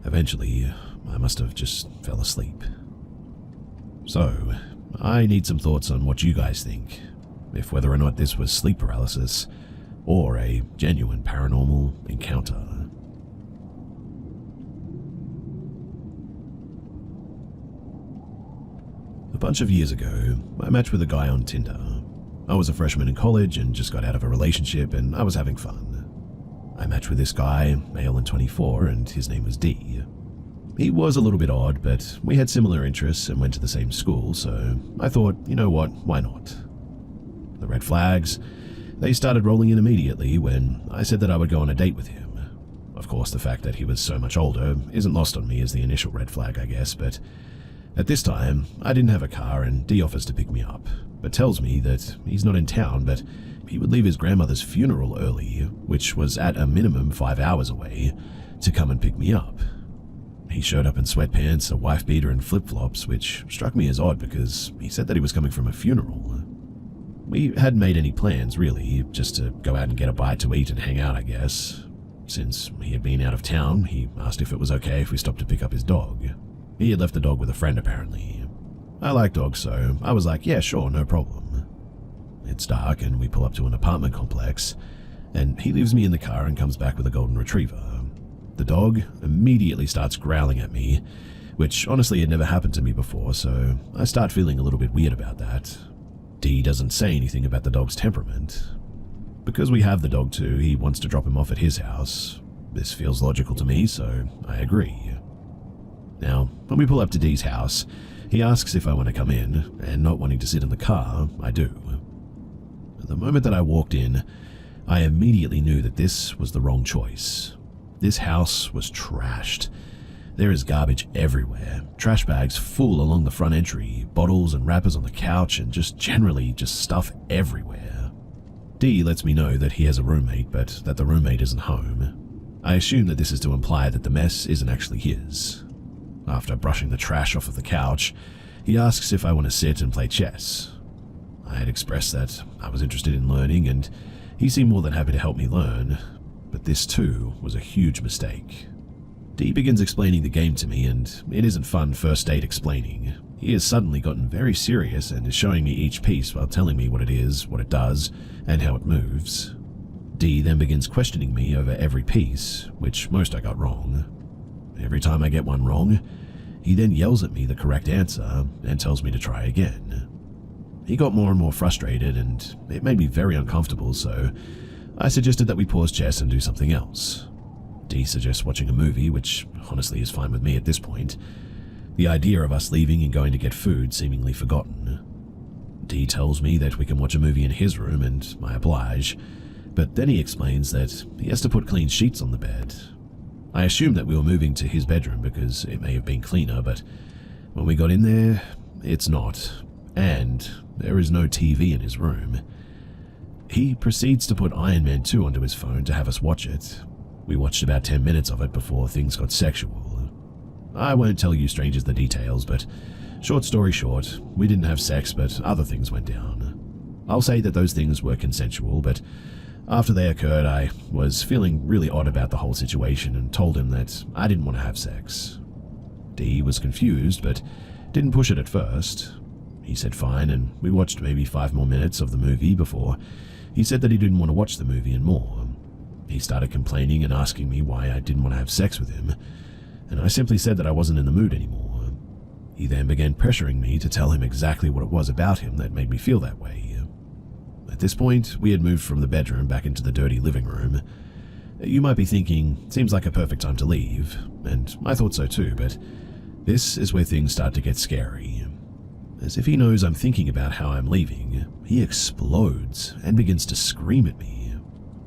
eventually, I must have just fell asleep. So, I need some thoughts on what you guys think, if whether or not this was sleep paralysis or a genuine paranormal encounter. A bunch of years ago, I matched with a guy on Tinder. I was a freshman in college and just got out of a relationship and I was having fun. I matched with this guy, male and 24, and his name was D. He was a little bit odd, but we had similar interests and went to the same school, so I thought, you know what, why not? The red flags, they started rolling in immediately when I said that I would go on a date with him. Of course, the fact that he was so much older isn't lost on me as the initial red flag, I guess, but at this time, I didn't have a car and D offers to pick me up, but tells me that he's not in town, but he would leave his grandmother's funeral early, which was at a minimum 5 hours away, to come and pick me up. He showed up in sweatpants, a wife beater, and flip-flops, which struck me as odd because he said that he was coming from a funeral. We hadn't made any plans, really, just to go out and get a bite to eat and hang out, I guess. Since he had been out of town, he asked if it was okay if we stopped to pick up his dog. He had left the dog with a friend, apparently. I like dogs, so I was like, yeah, sure, no problem. It's dark, and we pull up to an apartment complex, and he leaves me in the car and comes back with a golden retriever. The dog immediately starts growling at me, which honestly had never happened to me before, so I start feeling a little bit weird about that. D doesn't say anything about the dog's temperament. Because we have the dog too, he wants to drop him off at his house. This feels logical to me, so I agree. Now, when we pull up to D's house, he asks if I want to come in, and not wanting to sit in the car, I do. The moment that I walked in, I immediately knew that this was the wrong choice. This house was trashed. There is garbage everywhere, trash bags full along the front entry, bottles and wrappers on the couch, and generally stuff everywhere. D lets me know that he has a roommate, but that the roommate isn't home. I assume that this is to imply that the mess isn't actually his. After brushing the trash off of the couch, he asks if I want to sit and play chess. I had expressed that I was interested in learning, and he seemed more than happy to help me learn, but this too was a huge mistake. D begins explaining the game to me, and it isn't fun first date explaining. He has suddenly gotten very serious and is showing me each piece while telling me what it is, what it does, and how it moves. D then begins questioning me over every piece, which most I got wrong. Every time I get one wrong, he then yells at me the correct answer and tells me to try again. He got more and more frustrated, and it made me very uncomfortable, so I suggested that we pause chess and do something else. D suggests watching a movie, which honestly is fine with me at this point. The idea of us leaving and going to get food seemingly forgotten. D tells me that we can watch a movie in his room, and I oblige, but then he explains that he has to put clean sheets on the bed. I assumed that we were moving to his bedroom because it may have been cleaner, but when we got in there, it's not, and there is no TV in his room. He proceeds to put Iron Man 2 onto his phone to have us watch it. We watched about 10 minutes of it before things got sexual. I won't tell you strangers the details, but short story short, we didn't have sex, but other things went down. I'll say that those things were consensual, but after they occurred, I was feeling really odd about the whole situation and told him that I didn't want to have sex. D was confused, but didn't push it at first. He said fine, and we watched maybe 5 more minutes of the movie before he said that he didn't want to watch the movie anymore. He started complaining and asking me why I didn't want to have sex with him, and I simply said that I wasn't in the mood anymore. He then began pressuring me to tell him exactly what it was about him that made me feel that way. At this point, we had moved from the bedroom back into the dirty living room. You might be thinking, seems like a perfect time to leave, and I thought so too, but this is where things start to get scary. As if he knows I'm thinking about how I'm leaving, he explodes and begins to scream at me.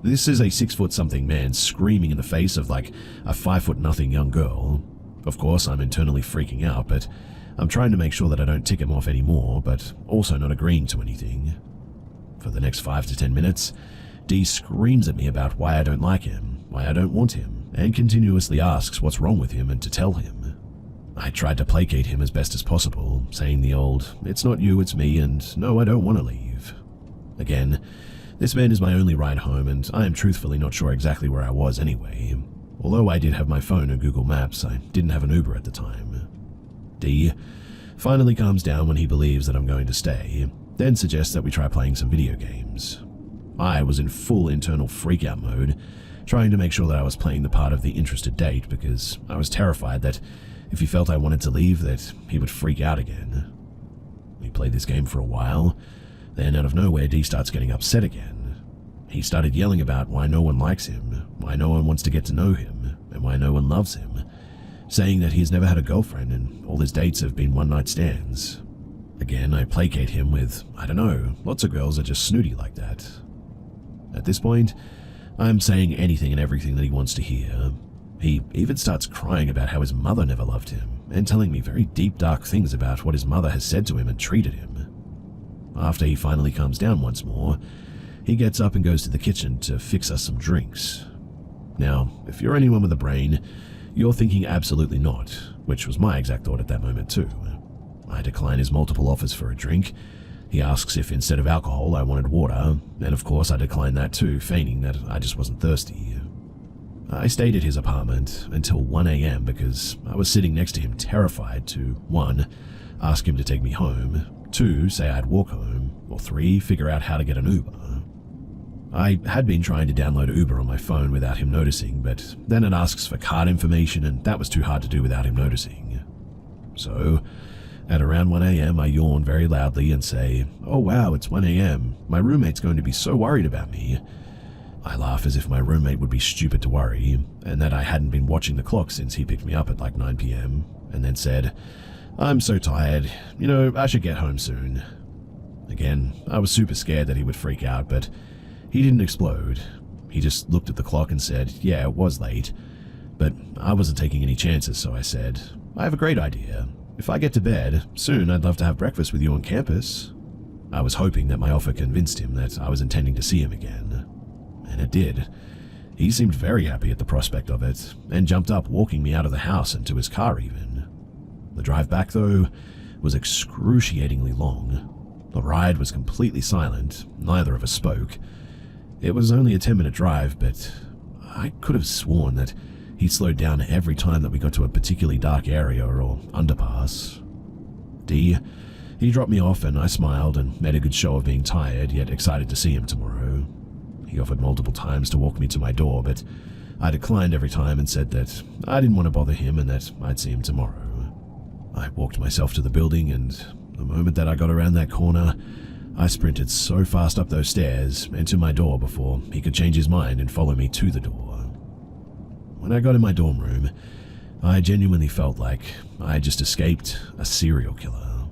This is a 6-foot-something man screaming in the face of like a 5-foot-nothing young girl. Of course, I'm internally freaking out, but I'm trying to make sure that I don't tick him off anymore, but also not agreeing to anything. For the next 5 to 10 minutes, D screams at me about why I don't like him, why I don't want him, and continuously asks what's wrong with him and to tell him. I tried to placate him as best as possible, saying the old, "It's not you, it's me, and no, I don't want to leave." Again, this man is my only ride home, and I am truthfully not sure exactly where I was anyway. Although I did have my phone and Google Maps, I didn't have an Uber at the time. D finally calms down when he believes that I'm going to stay, then suggests that we try playing some video games. I was in full internal freakout mode, trying to make sure that I was playing the part of the interested date because I was terrified that if he felt I wanted to leave, that he would freak out again. We played this game for a while, then out of nowhere D starts getting upset again. He started yelling about why no one likes him, why no one wants to get to know him, and why no one loves him, saying that he's never had a girlfriend and all his dates have been one-night stands. Again, I placate him with, I don't know, lots of girls are just snooty like that. At this point, I'm saying anything and everything that he wants to hear. He even starts crying about how his mother never loved him, and telling me very deep, dark things about what his mother has said to him and treated him. After he finally calms down once more, he gets up and goes to the kitchen to fix us some drinks. Now, if you're anyone with a brain, you're thinking absolutely not, which was my exact thought at that moment too. I decline his multiple offers for a drink. He asks if instead of alcohol I wanted water, and of course I declined that too, feigning that I just wasn't thirsty. I stayed at his apartment until 1 a.m. because I was sitting next to him terrified to 1. Ask him to take me home, 2. Say I'd walk home, or 3. Figure out how to get an Uber. I had been trying to download Uber on my phone without him noticing, but then it asks for card information and that was too hard to do without him noticing. So, At around 1 a.m., I yawn very loudly and say, "Oh wow, it's 1 a.m. My roommate's going to be so worried about me." I laugh as if my roommate would be stupid to worry, and that I hadn't been watching the clock since he picked me up at like 9 p.m, and then said, "I'm so tired, I should get home soon." Again, I was super scared that he would freak out, but he didn't explode. He just looked at the clock and said, "Yeah, it was late." But I wasn't taking any chances, so I said, "I have a great idea. If I get to bed soon, I'd love to have breakfast with you on campus." I was hoping that my offer convinced him that I was intending to see him again. And it did. He seemed very happy at the prospect of it, and jumped up, walking me out of the house and to his car even. The drive back, though, was excruciatingly long. The ride was completely silent, neither of us spoke. It was only a 10-minute drive, but I could have sworn that he slowed down every time that we got to a particularly dark area or underpass. He dropped me off and I smiled and made a good show of being tired yet excited to see him tomorrow. He offered multiple times to walk me to my door, but I declined every time and said that I didn't want to bother him and that I'd see him tomorrow. I walked myself to the building, and the moment that I got around that corner, I sprinted so fast up those stairs and to my door before he could change his mind and follow me to the door. When I got in my dorm room, I genuinely felt like I had just escaped a serial killer.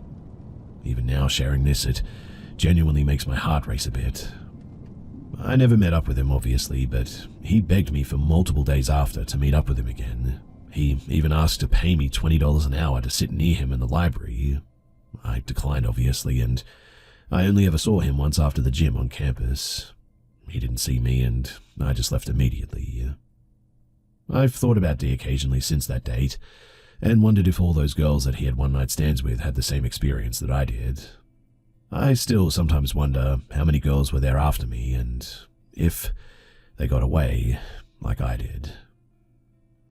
Even now, sharing this, it genuinely makes my heart race a bit. I never met up with him, obviously, but he begged me for multiple days after to meet up with him again. He even asked to pay me $20 an hour to sit near him in the library. I declined, obviously, and I only ever saw him once after the gym on campus. He didn't see me, and I just left immediately. I've thought about D occasionally since that date, and wondered if all those girls that he had one-night stands with had the same experience that I did. I still sometimes wonder how many girls were there after me, and if they got away like I did.